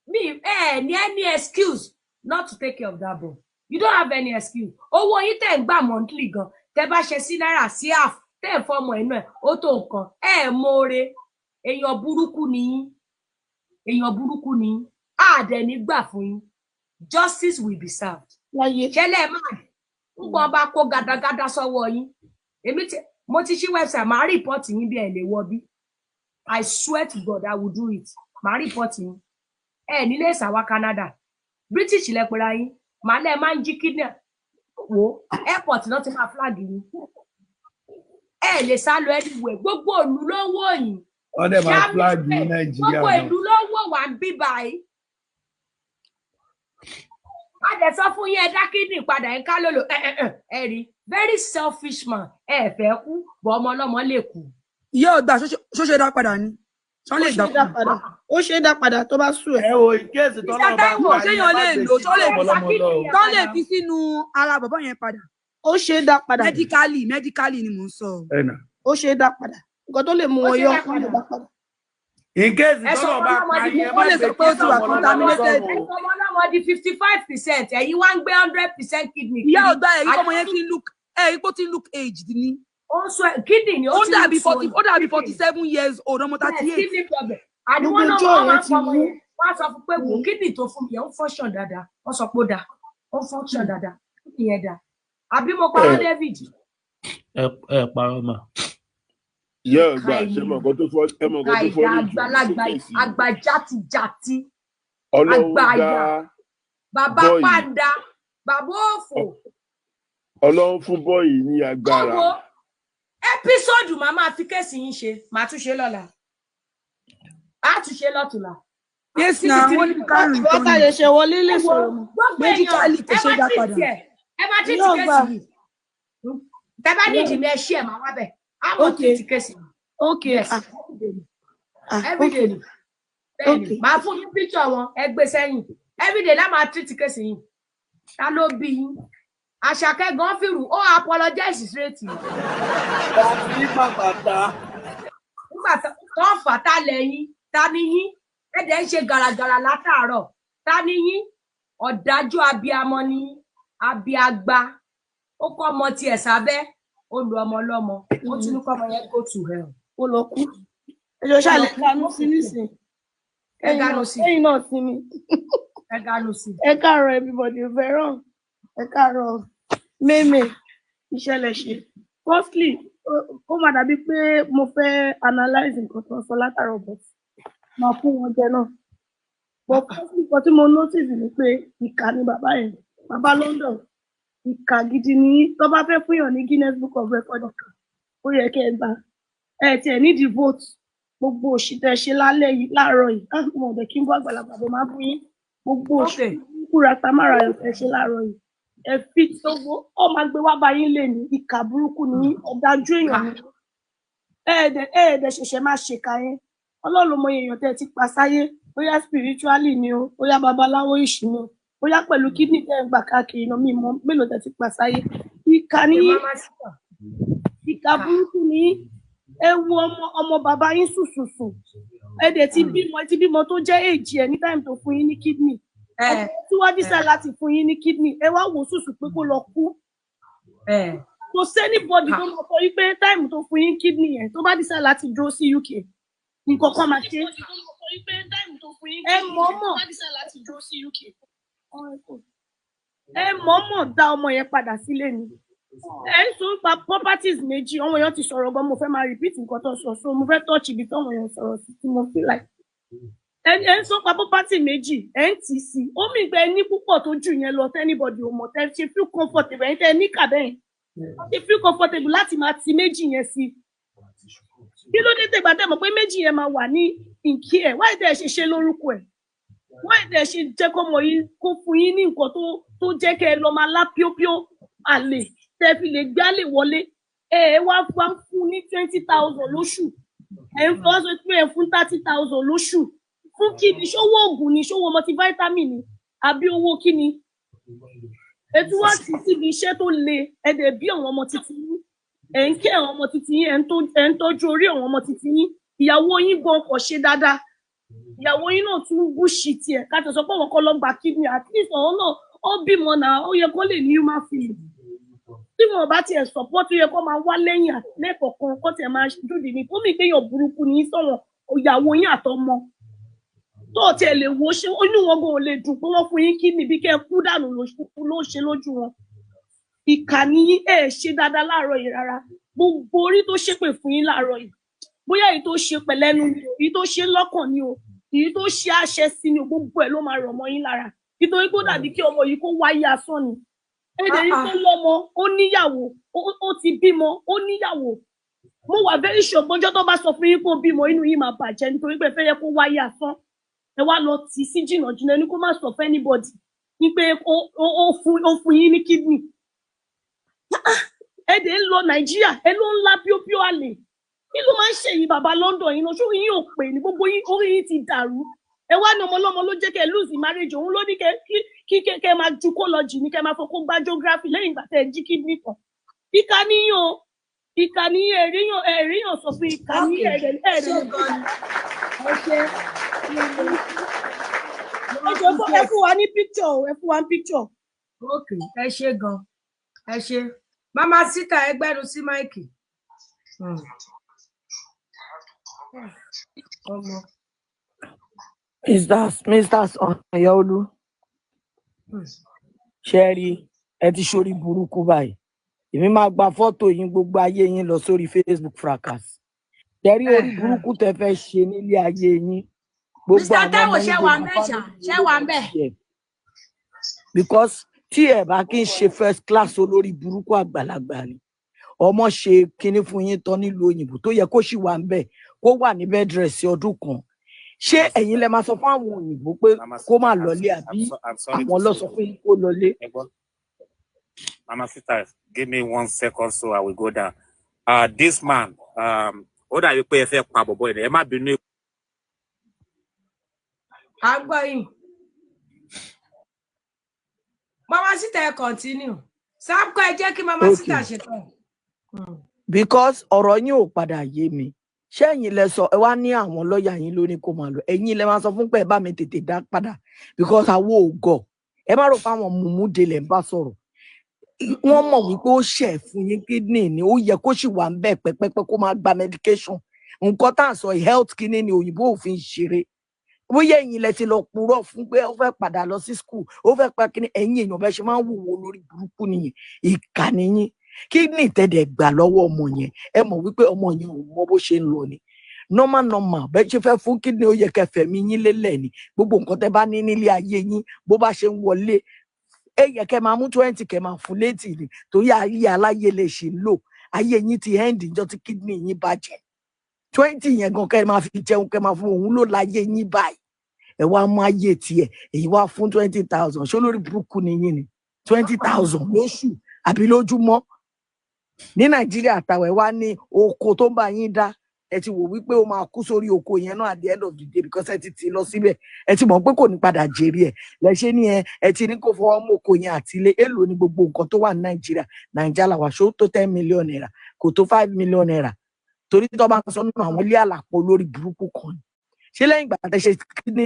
me, any excuse not to take care of that boy. You don't have any excuse. Owó yín tẹ́ ń gbà monthly gan. Tẹ́ bá ṣe sí náírà sí half. Tẹ́ ń fọmọ inú ẹ̀. Ó tó nǹkan. More. Èèyàn burúkú ni yín. Èèyàn burúkú ni yín. Dẹ̀ ní gbà fún yín. Justice will be served. Ṣẹlẹ̀ máa. Ngbọ́n bá kó gàdàgàdà sọ́wọ́ yín. Mo ti ṣí website máa report yín bí ẹ lè wọ bí. I swear to God I will do it. Máa report yín. Nílé ìsàwá Canada. British lẹ pera yín. Màá lẹ máa ń jí kidnap. Wo airport náà ti máa flag yín. Lè sá lọ anywhere. Gbogbo ìlú ló wò yín. Ọdẹ máa flag yín Nàìjíríà. Gbogbo ìlú ló wò wá ń bí báyìí. A dẹ̀ sọ fún yín dá kidney padà ń ká lòlò. Rí very selfish man. Fẹ́ kú bọ́ ọmọ ọlọ́mọ lè kú. Yóò gbà ṣó ṣe dá padà ni. Ṣó lè dá padà. Ó ṣe dá padà tó bá sùn ẹ̀. O ìkéèsì tọ́lọ́ bá pa ṣéyàn lè lò tó lè fi sínú ara bàbá yẹn padà. Ó ṣe dá padà. Medically ni mò ń sọ. Ó ṣe dá padà. Nǹkan tó lè mú wọn yọ ó lè dá padà. Ìkéèsì tọ́lọ́ bá pa yẹn má lè sọ pé ó ti wà contaminated. Ọmọ ọlọ́mọ di 55%. Ẹ̀yin wá ń gbé 100% kidney. Ìyá ọ̀gá ẹ̀rí ọmọ yẹn ti look aged ni. Also, kidney ni ó dàbí 47 years old, ọmọ 38. Kidney problem. Àdúgbò náà wọ́n máa fọmọ yẹn. Wọ́n sọ fún pé wò kidney tó fún mi yẹn ó function dáadáa. Wọ́n sọ pé ó dáa. Ó function dáadáa. Ìyẹn dáa. Àbí mo parọ́ David. Parọ́ mà. Ìyá ọgbà ṣe mọ̀ nǹkan tó fọ́ ní jù. Àgbàlagbà àgbà játijàti. Ọlọ́run bàbá pàǹdà. Bàbá òfò. Ọlọ́run fún bọ́ọ̀yì ní agbára. Episode màmá fi kéèsì yín ṣe màá tún ṣe lọ́la á tún ṣe lọ́tùlà. Yes na wọ́n ní kárùn tó ní. Wọ́n ṣe wọlé lè sọ̀rọ̀ mọ́. Medically kò ṣe dá padà. Ẹ máa tí ti kéèsì yìí. Tẹ́ bá nídìí mi ẹ ṣí ẹ̀ máa wá bẹ̀. Á mọ̀ tí ti kéèsì yìí. Okay. Everyday ni. Bẹ́ẹ̀ni màá fún yín picture wọn ẹ gbé sẹ́yìn. Everyday lá máa tí ti kéèsì yìí. Ta ló bí yín? Àṣàkẹ́ gan fìrù ó apologize straight. Nígbà tó fà tá lẹ́yìn ta ni yín ẹ̀dẹ̀ ń ṣe gàràgàrà látàárọ̀ ta ni yín ọ̀dájú abiyamọ ni abiagba ó kọ́ ọmọ tiẹ̀ sábẹ́ ó lu ọmọ lọ́mọ ó tún ní kọ́ ọmọ yẹn go to hell. Ó lọ kú. Ẹjọ́ ṣàlẹ̀ kánú sí nísìn. Ẹ gánú sí. Ẹ̀yin náà sí mi. Ẹ gánú sí. Ẹ káàárọ̀ everybody fẹ́ràn. Ẹ káàárọ̀. Mẹ́mẹ́ ìṣẹ̀lẹ̀ ṣe. Firstly, ó máa dàbí pé mo fẹ́ analyze nǹkan tó ń sọ látàrọ̀ but máa fún wọn jẹ náà. But firstly, nǹkan tí mo notice ni pé ìkà ni bàbá yẹn. Bàbá London, ìkà gidi ni tó bá fẹ́ fún yàn ní Guinness Book of Records kan. Ó yẹ kẹ́ ẹ gbà. Tiẹ̀ nídìí vote. Gbogbo òṣìṣẹ́ ṣe lálẹ́ yìí láàárọ̀ yìí. Mo ọ̀dẹ̀ kí n bọ́ àgbàlagbà bọ̀ máa bú yín. Gbogbo òṣìṣẹ́ kúra tamara ẹ̀ ṣe láàárọ̀ yìí. Ẹ fi owó ọ máa gbé wá báyìí lè ní ìkà burúkú ní ọ̀dájú èèyàn ni ẹ̀ẹ́dẹ̀ ṣẹ̀ṣẹ̀ máa ṣèkà yẹn Ọlọ́run mọ èèyàn tẹ́ ti pa sáyé bóyá spiritually ni o bóyá babaláwo ìṣì ni o bóyá pẹ̀lú kidney tẹ́ ń gbà káàkiri náà mi mọ mélòó tẹ́ ti pa sáyé ìkà ní ìkà burúkú ní ẹ wo ọmọ bàbá yín sùsùsù ẹ̀ẹ́dẹ̀ ti bímọ tó jẹ́ èjì ẹ̀ ní time tó fún yín ní kidney tí wọ́n dísà láti fún yín ní kidney ẹ wá wò sùsù pé kó lọ kú kò sẹ́ni bọ́dì tó mọ̀ sọ wípé táìmù tó fún yín kidney yẹn tó bá dísà láti dúró sí UK nǹkan kan máa ṣe ẹ mọ̀ọ́mọ̀ dá ọmọ yẹn padà sílé ni ẹ ń sọ nípa properties méjì ọmọ yẹn ti sọ̀rọ̀ gan mo fẹ́ máa repeat nǹkan tó sọ so mo fẹ́ touch ibi tó ọmọ yẹn sọ̀rọ̀ sí tí mo feel like ẹ ń sọ pa property méjì ẹ ń tì í sí ó mì gbẹ ní púpọ̀ tó jù yẹn lọ anybody ò mọ̀ tẹ́ ṣe feel comfortable ẹ̀yin tẹ́ ní kàbẹ́yìn ṣe feel comfortable láti máa ti méjì yẹn sí kí ló dé tẹ̀gbà tẹ̀ mọ̀ pé méjì yẹn máa wà ní ìkí ẹ̀ wáyé tẹ̀ ṣe ṣe lórúkọ ẹ̀ wáyé tẹ̀ ṣe jẹ́ kó mọ̀ yín kó fún yín ní nǹkan tó jẹ́ kẹ́ ẹ lọ máa lá píópíó àlè tẹ́ fi lè gbálè wọlé ẹ wá fún ní 20,000 lóṣù ẹ ń fọwọ́ sọ pé ẹ fún 30,000 lóṣù fún kí ni ṣówó oògùn ni ṣówó multivitamin ni àbí owó kí ni Ètò wá ti síbi iṣẹ́ tó le, ẹ dẹ̀ bí àwọn ọmọ títí yín. Ẹ̀ ń kẹ́ àwọn ọmọ títí yín, ẹ̀ ń tọ́jú orí àwọn ọmọ títí yín. Ìyàwó yín gan kò ṣe dáadáa. Ìyàwó yín náà tún búṣì tiẹ̀. Ká tó sọ pé àwọn kan lọ gba kidney, at least àwọn náà ó bímọ náà, ó yẹ kó lè ní human feeling. Tí wọn bá tiẹ̀ support, ó yẹ kó máa wá lẹ́yìn lẹ́ẹ̀kọ̀ọ̀kan kó tiẹ̀ máa dúdì ní. Fún mi pé èèyàn burúkú ni sọ̀rọ̀ ìyàwó yín àtọmọ. Tó tiẹ̀ lè wo ṣe inú wọn gan ò lè dùn pé wọ́n fún yín kidney bí kẹ́ ẹ kú dànù ló ṣe lójú wọn. Ìkànnì yín ẹ̀ ṣe dáadáa láàárọ̀ yìí rárá. Gbogbo orí tó ṣépè fún yín láàárọ̀ yìí. Bóyá èyí tó ṣe pẹ̀lẹ́nu ni o, èyí tó ṣe lọ́kàn ni o, èyí tó ṣe àṣẹ sí ni o, gbogbo ẹ̀ ló máa rọ̀ mọ́ yín lára. Nítorí kó dàbí kí ọmọ yìí kó wáyé asán ni. Èdè yìí tó lọ́mọ, ó níyàwó, ó ti bímọ, ó níyàwó. Mo wà very sure gbọ́njọ́ tó bá sọ fún yín kó bímọ, inú yín máa bàjẹ́ nítorí pé fẹ́ yẹ kó wáyé asán. Ẹ wá lọ tì sí jìnnà ní kó má sọ fún anybody ní pé ó fún yín ní kidney. Èdè ń lọ Nàìjíríà, ẹ ló ń lá píópíó àlè. Kí ló máa ń ṣe yìí bàbá London yìí náà? Ṣórí yín ò pè ní gbogbo yín, orí yín ti dàrú. Ẹ wá ní ọmọlọ́mọ ló jẹ́ kẹ́ lose marriage, òun ló ní kẹ́ máa ju kólọ́jì ní kẹ́ máa fọkó gbá geography lẹ́yìn ìgbà tẹ́ ẹ jí kidney kan. Ìkà níyàn o, ìkà níyàn ẹ̀ríyàn sọ fún ìkà níyàn ẹ̀rẹ̀. Ẹ fún wa ní picture, ẹ fún wa ní picture. Okay, ẹ ṣé gan, ẹ ṣé. Mama Sita ẹgbẹ́rún sí máìkì. Mr. Sanyaolu, Sherry, ẹ ti ṣorí burúkú báyìí. Èmi máa gba fọ́tò yín gbogbo ayé yín lọ sórí Facebook fracas. Sherry orí burúkú tẹ́ fẹ́ ṣe nílé ayé yín. Gbogbo àwọn ọmọ yín gbogbo because tí ẹ bá kí n ṣe first class olórí burúkú àgbàlagbà ni. Ọmọ ṣe kinní fún yín tán nílùú òyìnbó tó yẹ kó ṣì wà ń bẹ̀ kó wà ní bed rest ọdún kan. Ṣé ẹ̀yin lẹ máa sọ fún àwọn òyìnbó pé kó má lọlé àbí àwọn lọ sọ fún yín kó lọlé? Mama Sita, give me 1 second so I will go down. This man, ó dàbí pé ẹ fẹ́ pa bọ̀bọ̀ ẹ̀ ẹ má bínú. Àgbọ̀yìn. Mama Sita ẹ continue. Sáàpù ẹ jẹ́ kí Mama Sita ṣe tán. Because ọ̀rọ̀ yín ò padà yé mi. Ṣé ẹ̀yin lẹ sọ ẹ wá ní àwọn lọ́ọ̀yà yín ló ní kó máa lọ? Ẹ̀yin lẹ máa sọ fún pé ẹ bá mi tètè dá padà because àwo ò gọ̀. Ẹ má rò pé àwọn mùmúdé lẹ̀ ń bá sọ̀rọ̀. Wọ́n mọ̀ wípé ó ṣẹ̀ fún yín kidney ni ó yẹ kó sì wà ń bẹ̀ pẹ́pẹ́pẹ́ kó máa gba medication. Nǹkan tá à ń sọ health kidney ni òyìnbó òfin ṣeré. Bóyá ẹ̀yin lẹ ti lọ purọ́ fún pé ó fẹ́ padà lọ sí school, ó fẹ́ pa kíní ẹ̀yin èèyàn bẹ́ẹ̀ ṣe máa ń wò lórí burúkú nìyẹn. Ìkà nìyín. Kidney tẹ̀dẹ̀ gbà lọ́wọ́ ọmọ yẹn. Ẹ mọ̀ wípé ọmọ yẹn ò mọ bó ṣe ń lọ ni. Normal bẹ́ẹ̀ ṣe fẹ́ fún kidney ó yẹ kẹfẹ́ mi yín lélẹ̀ ni. Gbogbo nǹkan tẹ́ bá ní nílé ayé yín bó bá ṣe ń wọlé. Ẹ yẹ kẹ́ máa mú 20 kẹ́ máa fún létí ni. Torí ayé aláyé lè ṣe lò. Ayé yín ti end ìjọ tí kidney yín bàjẹ́. 20 yẹn gan kẹ́ máa fi jẹun kẹ́ máa fún òun ló láyé yín báyìí. Ẹ wá mú ayé tiẹ̀ èyí wá fún 20,000 ṣó lórí burúkú ni yín ni 20,000 lóṣù àbí lójúmọ́ ní Nàìjíríà àtàwọn ẹ wá ní oko tó ń bá yín dá ẹ ti wò wípé ó máa kú sórí oko yẹn náà at the end of the day because ẹ ti tì lọ síbẹ̀ ẹ ti mọ̀ pé kò ní padà jèrè ẹ lẹṣẹ ní ẹ ti ní kó fọwọ́ mú oko yẹn àti ilé èlò ní gbogbo nǹkan tó wà ní Nàìjíríà làwà ṣó tó 10 million naira kò tó 5 million naira torí tó bá ń sọ nínú àwọn ilé àlàpọ̀ lórí burúkú kan ni. Ṣé lẹ́yìn ìgbà tẹ́ ṣe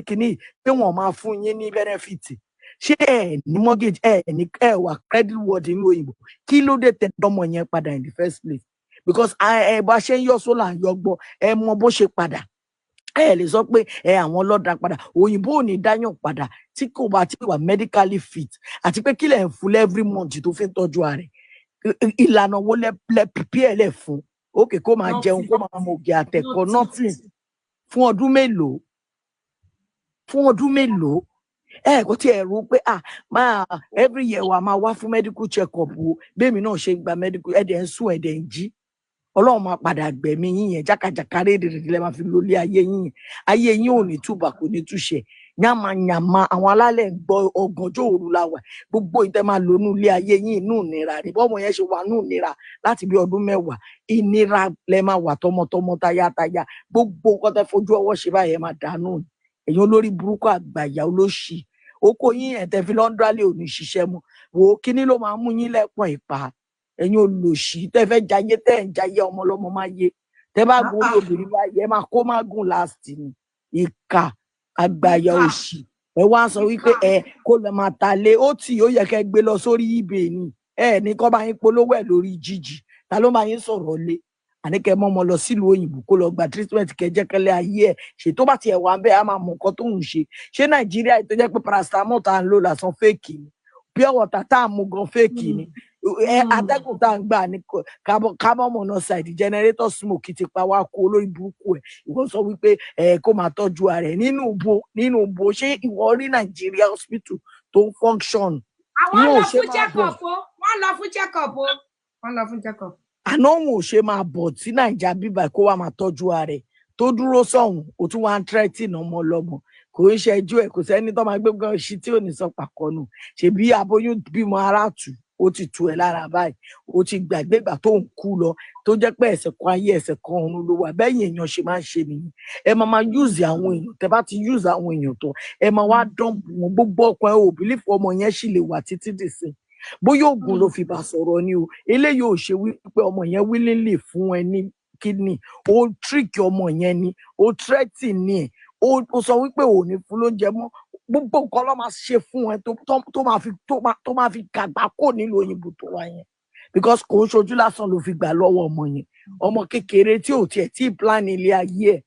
kíní pé wọ́n máa fún yín ní benefit ṣé ẹ ní mortgage ẹ ní ẹ wà credit worthy ní òyìnbó kí ló dé tẹ dọ́mọ yẹn padà in the first place because ẹ bá ṣe ń yọ sólà yọ gbọ́ ẹ mọ bó ṣe padà ẹ lè sọ pé àwọn lọ́dà padà òyìnbó ò ní dáyàn padà tí kò bá ti wà medically fit àti pé kí lẹ̀ ń fún every month tó fi ń tọ́jú ààrẹ ìlànà wo lẹ prepare lẹ̀ fún òkè kó máa jẹun kó máa mọ ògì àtẹ̀kọ́ nothing fún ọdún mélòó kò tí ẹ rò pé máa every year wà máa wá fún medical check up wo bẹ́ẹ̀mi náà ṣe gba medical ẹ̀dẹ̀ ń sùn ẹ̀dẹ̀ ń jí Ọlọ́run máa padà gbẹ̀mí yín yẹn jákàjàká rédèrèdè lẹ́ máa fi lólé ayé yín ò ní túbà kò ní túṣẹ yàmàyàmà àwọn alálẹ̀ ń gbọ́ ọ̀gànjọ́ òru la wà gbogbo ìtẹ́ máa lò nú ilé ayé yín inú ìnira rẹ̀ bọ́mọ yẹn ṣe wà nú ìnira láti bí ọdún 10 ìnira lẹ́ máa wà tọmọtọmọ tayátayá gbogbo nǹkan tẹ́ fojú ọwọ́ ṣe báyẹn máa dànù èyàn olórí burúkú àgbàyà olóṣì oko yín ẹ̀tẹ́ fi lọ́ndrálẹ̀ ò ní ṣiṣẹ́ mọ́ wo kíní ló máa mú yín lẹ́pọ̀n ìpa ẹ̀yin olòṣì tẹ́ fẹ́ jayé tẹ́ ń jayé ọmọ ọlọ́mọ máa yé tẹ́ bá gbórí obìnrin báyìí ẹ máa kó má gùn last ni ìkà àgbàyà òṣì ẹ wá sọ wípé ẹ kó lọ máa ta lé ó tì ó yẹ kẹ́ gbé lọ sórí eBay ni ẹ ní kọ́ bá yín polówó ẹ̀ lórí Gigi ta ló máa yín sọ̀rọ̀ lé àní kẹ́ mọ́ ọmọ lọ sílùú òyìnbó kó lọ gba treatment kẹjẹkẹlẹ ayé ẹ̀ ṣe tó bá tiẹ̀ wà ń bẹ́ẹ̀ á máa mọ nǹkan tó ń ṣe Nàìjíríà tó jẹ́ pé paracetamol tá à ń lò lásán fake ni pure water tá à ń mu gan fake ni atẹ́gùn tá à ń gbà ní carbon monoxide generator smoke ti pa wá kó olórí burúkú ẹ̀ ìwọ sọ wípé kó máa tọ́jú ara ẹ̀ nínú bo ṣé ìwọ rí Nàìjíríà hospital tó ń function. àwọn lọ fún check-up o wọ́n lọ fún check-up. àná òun ò ṣe máa bọ̀ tí Nàìjíríà bíbá kó wá máa tọ́jú ara ẹ̀ tó dúró sọ̀hún ó tún wá ń tírẹ́tì náà ọmọ ọlọ́mọ kò ń ṣẹjú ẹ̀ kò sẹ́ni tó máa gbé gan ṣí tí ò ní sọ pàkọ́nù ṣèbí aboyún bímọ ara tù ó ti tu ẹ lára báyìí ó ti gbàgbé ìgbà tó ń kú lọ tó jẹ́ pé ẹsẹ̀ kan ayé ẹsẹ̀ kan ọ̀run ló wà bẹ́ẹ̀ èèyàn ṣe máa ń ṣe nìyí ẹ máa use àwọn èèyàn tẹ́ bá ti use àwọn èèyàn tó ẹ máa wá dọ́ǹpù wọn gbogbo ọkàn ẹ ò bílífù ọmọ yẹn sì lè wà títí dìsìn bóyá oògùn ló fi bá sọ̀rọ̀ ni o eléyìí ò ṣe wípé ọmọ yẹn willingly fún ẹ ní kidney ó trick ọmọ yẹn ni ó threaten ni ẹ ó sọ wípé ò ní fún lóúnjẹ mọ́ gbogbo nǹkan ló máa ṣe fún ẹ tó máa fi gàgbà kó nílùú òyìnbó tó wá yẹn because kò ń ṣojú lásán ló fi gbà lọ́wọ́ ọmọ yẹn ọmọ kékeré tí ò tiẹ̀ tí plan ilé ayé ẹ̀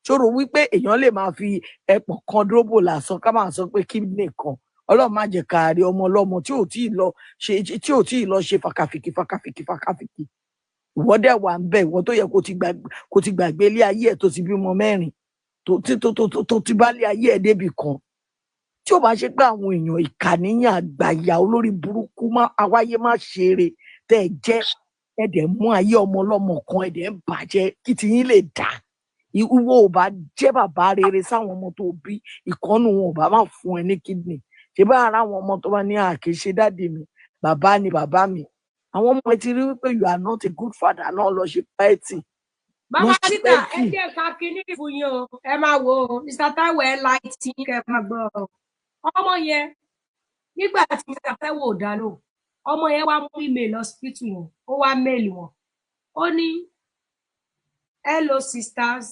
ṣòro wípé èèyàn lè máa fi ẹpọ̀n kan dróbò lásán ká máa sọ pé kidney kan Ọlọ́run má jẹ́ káàrí ọmọ ọlọ́mọ tí ò tí ì lọ ṣe fàkàfìkì ìwọ dẹ̀ wà ń bẹ̀ ìwọ tó yẹ kó ti gbàgbé ilé ayé ẹ̀ tó ti bímọ 4 tó ti bá lé ayé ẹ̀ débì kan tí ó bá ṣe pé àwọn èèyàn ìkànnìyàn àgbàyà olórí burúkú àwáyé má ṣeré tẹ́ ẹ jẹ́ ẹ̀dẹ̀ mú ayé ọmọ ọlọ́mọ kan ẹ̀dẹ̀ ń bàjẹ́ kí tiyín lè dà ìwọ ò bá jẹ́ bàbá rere sáwọn ọmọ tó bí ìkọ́nù wọn ò bá má fún ẹ ní kidney ṣé bá ara àwọn ọmọ tó bá ní àkèṣe dáàdì mi bàbá ni bàbá mi àwọn ọmọ ẹ ti rí wípé you are not a good father náà lọ ṣe pẹ́ẹ́tì. Mama Rita, ẹ jẹ́ ká kíní fún yín o ẹ máa wo Mr. Taiwo ẹ láìtì kẹ máa gbọ́ ọmọ yẹn nígbà tí Mr. Taiwo ò dá lò ọmọ yẹn wá mú email hospital yẹn ó wá mail wọn ó ní hello sisters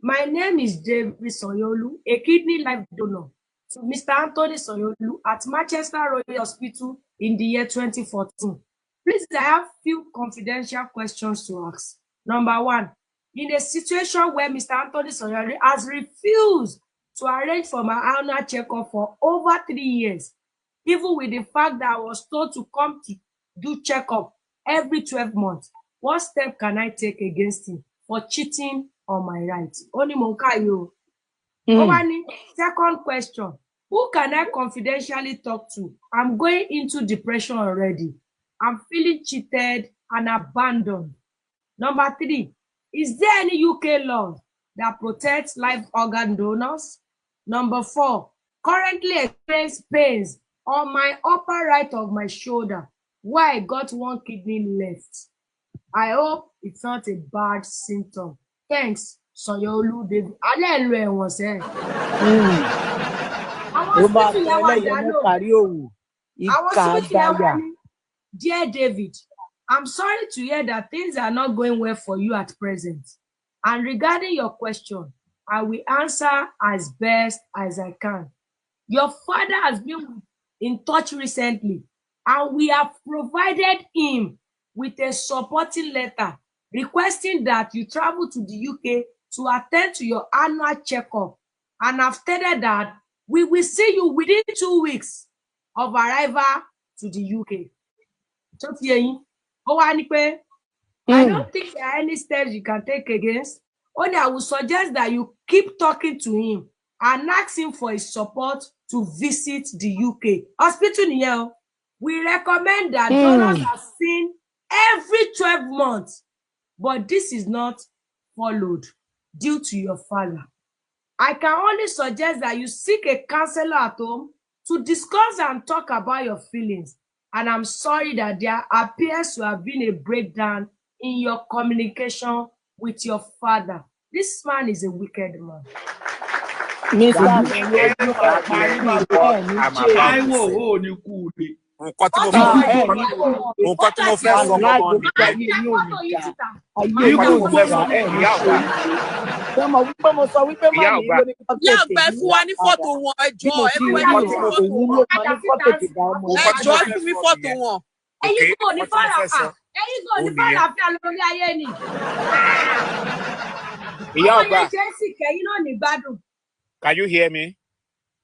my name is David Sanyolu a kidney life donor to Mr. Anthony Sanyolu at Manchester Royal Hospital in the year 2014. Please, I have few confidential questions to ask. Number 1, in a situation where Mr. Anthony Sanyolu has refused to arrange for my annual checkup for over 3 years, even with the fact that I was told to come to do checkup every 12 months, what step can I take against him for cheating on my rights? Only Monkayo. Second question, who can I confidentially talk to? I'm going into depression already. I'm feeling cheated and abandoned. Number 3, is there any UK law that protects live organ donors? Number 4, currently experience pains on my upper right of my shoulder where I got 1 kidney left. I hope it's not a bad symptom. Thanks, Sanyolu David. Dear David, I'm sorry to hear that things are not going well for you at present. And regarding your question, I will answer as best as I can. Your father has been in touch recently, and we have provided him with a supporting letter requesting that you travel to the UK to attend to your annual checkup. And I've stated that we will see you within 2 weeks of arrival to the UK. I don't think there are any steps you can take against. Only I would suggest that you keep talking to him and ask him for his support to visit the UK. Hospital here, we recommend that donors are seen every 12 months, but this is not followed due to your father. I can only suggest that you seek a counselor at home to discuss and talk about your feelings. And I'm sorry that there appears to have been a breakdown in your communication with your father. This man is a wicked man. nǹkan tí mo fẹ́ nǹkan tí mo fẹ́ sọ gangan ìyá àgbà ẹ fún wa ní fọ́tò wọn ẹjọ́ ẹ fún wa ní fọ́tò wọn ẹjọ́ ẹ fún mi fọ́tò wọn. ẹ̀yin kò ní fọ́làfà ẹ̀yin kò ní fọ́làfà lórí ayé ni. ìyá àgbà ṣe é sì kẹ́yìn náà ní gbádùn. can you hear me?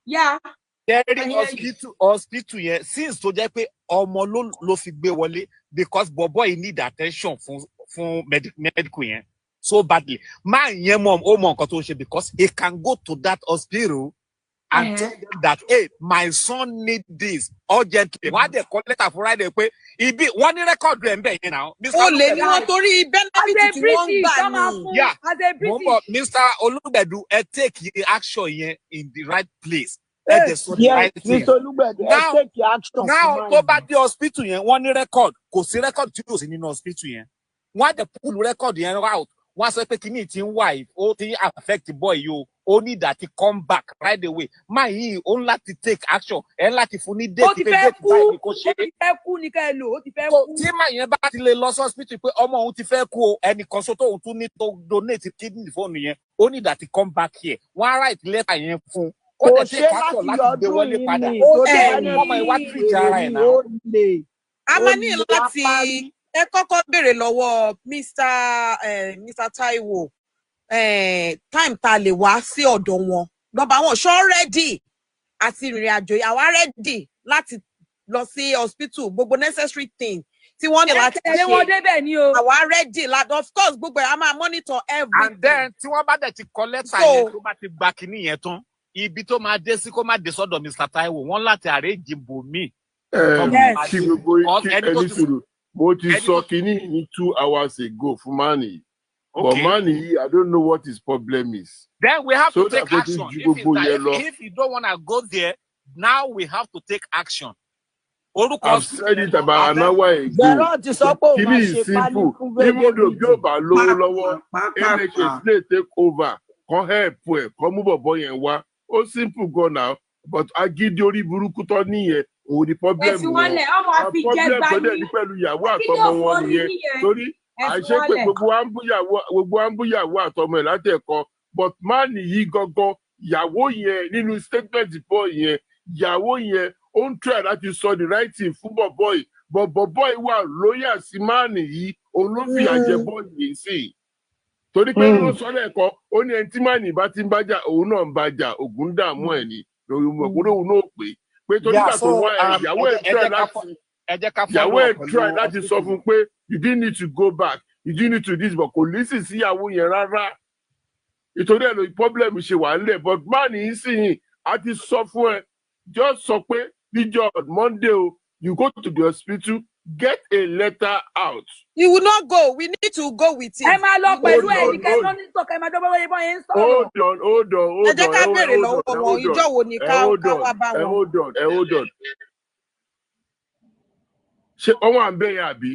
Yeah. hospital yẹn since tó jẹ́ pé ọmọ ló fi gbé wọlé because bobo yìí need attention fún medical yẹn so badly man yẹn mọ ó mọ nǹkan tó ń ṣe because he can go to that hospital and tell them that hey my son need this urgently wọ́n á dẹ̀ kọ́ lẹ́tà fún ráìdẹ̀ pé ibi wọ́n ní rẹ́kọ̀dù ẹ̀ ń bẹ̀ yẹn náà. ó lè ní wọn torí benefit tí wọ́n ń gbà ní. yeah mo ń bọ̀ Mr. Olúgbẹ̀dù ẹ take action yẹn in the right place. Yes, Mr. Olúgbẹ̀dù ẹ take action. now tó bá dé hospital yẹn wọ́n ní record kò sí record tí yóò sí nínú hospital yẹn wọ́n á dẹ̀ pull record yẹn out wọ́n á sọ pé kíní tí ń wà yìí ó ti affect boy yìí o ó ní ìdàtí come back right away máa yìí ó ń láti take action ẹ ń láti fún ní date ó ti fẹ́ kú ó ti fẹ́ kú ní ká ẹ lò ó ti fẹ́ kú. tí máa yẹn bá ti lè lọ sí hospital pé ọmọ òun ti fẹ́ kú o ẹnìkan so tóun tún ní tó donate kidney fóònù yẹn ó ní ìdàtí come back here wọ́n á write letter yẹn fún ó dẹ̀ take action láti gbé wọlé padà ọmọ ìwà treat ara ẹ̀ náà. a máa ní láti ẹ kọ́kọ́ béèrè lọ́wọ́ Mr. Taiwo time tá a lè wá sí ọ̀dọ̀ wọn number one ṣọ́ rẹ́dì àti ìrìn àjò àwa rẹ́dì láti lọ sí hospital gbogbo necessary thing tí wọ́n ní láti ṣe àwa rẹ́dì láti of course gbogbo ẹ̀ a máa monitor everything. and then tí wọ́n bá dẹ̀ ti kọ lẹ́tà yẹn tó bá ti gba kinní yẹn tán ibi tó máa dé sí kó má dé sọ́dọ̀ Mr. Taiwo wọ́n láti arrange bòmíì. kí gbogbo ẹni sùúrù mo ti sọ kinní ní 2 hours ago fún mani but mani I don't know what his problem is. then we have so to take action if you don't want to go there now we have to take action. I've said it about an hour ago. Kinní is simple even though bí o bá lówó lọ́wọ́ NHS lè take over kan help ẹ kan mú bọ̀bọ̀ yẹn wá ó simple gan now but agídí orí burúkú tó níyẹn òun ni problem wọn problem tó dẹ̀ ní pẹ̀lú ìyàwó àtọmọ wọn nìyẹn torí àìṣe pé gbogbo wa ń bú ìyàwó àtọmọ ẹ̀ láti ẹ̀kọ́ but má nìyí gangan ìyàwó yẹn nínú statement bọ́ yẹn ìyàwó yẹn ó ń try láti sọ the right thing fún bọ̀bọ̀ yìí but bọ̀bọ̀ yìí wà lóyà sí má nìyí òun ló fi àjẹbọ yìí sí i torí pé wọ́n sọ lẹ́ẹ̀kan ó ní ẹni tí má nì bá ti ń bájà òun náà ń bájà ògùn dààmú ẹ̀ ni lórí ọmọkùnrin òun náà pé torí gbà tó wá ìyàwó ẹ̀ try láti sọ fún pé you didn't need to go back you didn't need to this but kò lísì síyàwó yẹn rárá ìtorí ẹ̀ lórí problem ṣe wà nílẹ̀ but má ní í sì yìn a ti sọ fún ẹ just sọ pé níjọ́ Monday o you go to the hospital get a letter out. You will not go. We need to go with him. ẹ máa lọ pẹ̀lú ẹ̀ ní kẹ́ ló ní sọ̀kẹ́ máa dọ́gbọ́n wọ́n yẹn ń sọ̀rọ̀. hold on. ẹ jẹ́ ká béèrè lọ́wọ́ wọn ìjọ wo ni ká wá bá wọn. hold on. ṣé wọ́n wà ń bẹ̀ yẹn àbí?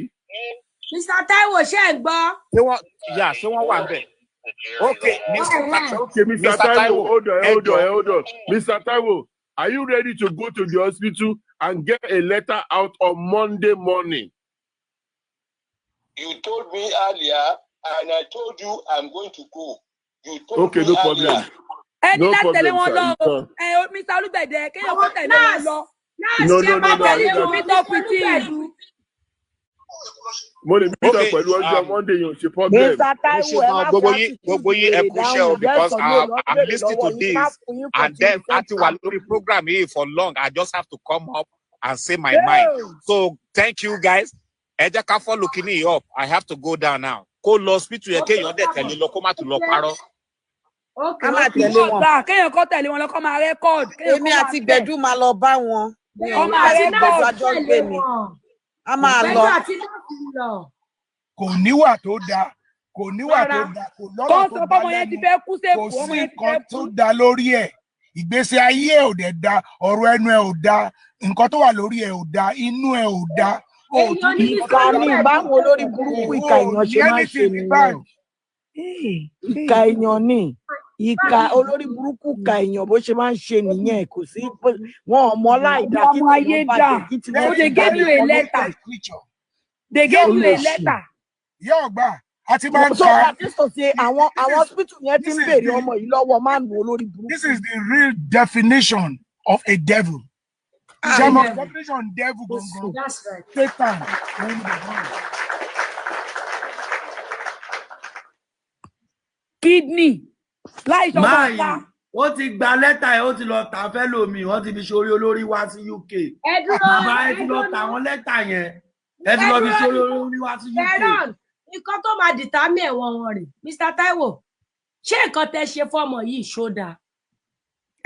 Mr. Taiwo ṣe ń gbọ́. ṣé wọ́n wà ń bẹ̀? Okay, Mr. Taiwo, hold on. Mr. Taiwo, are you ready to go to the hospital and get a letter out on Monday morning? You told me earlier, and I told you I'm going to go. You told okay, me no problem. earlier. No problem, sir. Mr. Olúgbẹ̀dẹ, kéèyàn kó tẹ̀lé wọn lọ. No. Meet up with him. Mo lè meet up pẹ̀lú ọjọ́ Monday yóò ṣe problem. Gbogbo yín ẹ kú iṣẹ́ o because I'm listening to this and then àti wà lórí program yìí for long I just have to come up and say my mind. So thank you guys. Ẹ jẹ́ ká follow kíní up. I have to go down now. Kó lọ hospital yẹn kéèyàn dẹ̀ tẹ̀lé lọ kó má tún lọ parọ́. Ká máa tẹ̀lé wọn. Kéèyàn kó tẹ̀lé wọn lọ kó máa rẹ́kọ̀d. Èmi àti Gbẹ̀dú máa lọ bá wọn. Ó máa rẹ́kọ̀d. A máa lọ. Kò níwà tó dáa kò níwà tó dáa kò lọ́rọ̀ tó dáa lẹ́nu kò sí nǹkan tó dáa lórí ẹ̀ ìgbésí ayé ẹ̀ ò dẹ̀ dáa ọ̀rọ̀ ẹnu ẹ̀ ò dáa nǹkan tó wà lórí ẹ̀ ò dáa inú ẹ̀ ò dáa. ìkà ni báwo lórí burúkú ìkà èèyàn ṣe máa ń ṣe nìyẹn ìkà èèyàn ni ìka olórí burúkú ka èèyàn bó ṣe máa ń ṣe nìyẹn kò sí wọn ọmọ láìda kí ọmọ ayé tèèyàn dà bàjẹ́ kí tí so wọ́n they ti gave you a bàjẹ́. letter they gave you a Olóṣì. letter. Yóò gbà àti máa ń So ka. that is to say àwọn hospital yẹn ti ń béèrè ọmọ yìí lọ́wọ́ máa ń wo olórí burúkú. This is the real definition of a devil. Ṣé definition devil gangan? That's right. Satan. Kidney láì sọ máa bàbá. yìí ó ti gba lẹ́tà ẹ̀ ó ti lọ tà fẹ́ lómi wọ́n ti fi ṣorí olórí wá sí UK. Bàbá ẹ ti lọ tà wọ́n lẹ́tà yẹn ẹ ti lọ fi ṣorí olórí wá sí UK. Veron, nǹkan tó máa dìtámì ẹ̀wọ̀n wọn rè Mr. Taiwo ṣé nǹkan tẹ ṣe fọ́mọ yìí ṣó dáa.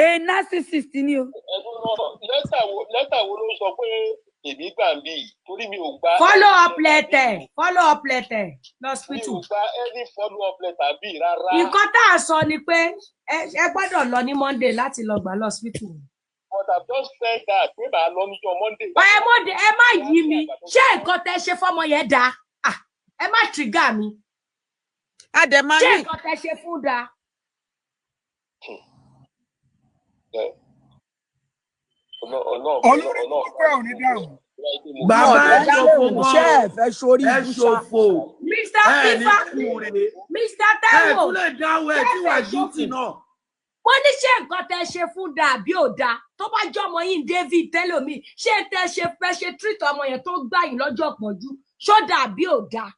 A narcissist ni o. lẹ́tà wo ló sọ pé èmi gbà ń bí yìí torí mi ò gba. Follow up letter lọ́sítù. mi ò gba any follow up letter bí rárá. Nǹkan tá a sọ ni pé ẹ gbọ́dọ̀ lọ ní Monday láti lọ gbà lọ́sítù. but I've just said that pé màá lọ níjọ́ Monday. Ẹ má yí mi ṣé nǹkan tẹ ṣe fọ́mọ yẹn dáa ẹ má trigger mi. Ṣé nǹkan tẹ ṣe fún dáa. Olórí púpọ̀ ò ní dáhùn. Bàbá ẹ ṣòfò ṣé ẹ fẹ́ sórí ẹ ṣòfò. Mr. Fifa Mr. Taiwo ẹ tún lè dáhùn ẹ tí wà jíìtì náà. wọ́n ní ṣé nǹkan tẹ ṣe fún dáa bí ò dáa tó bá jọ ọmọ yìí David tẹlómi ṣé tẹ ṣe fẹ́ ṣe treat ọmọ yẹn tó gbà yín lọ́jọ́ pọ̀jù ṣó dáa bí ò dáa.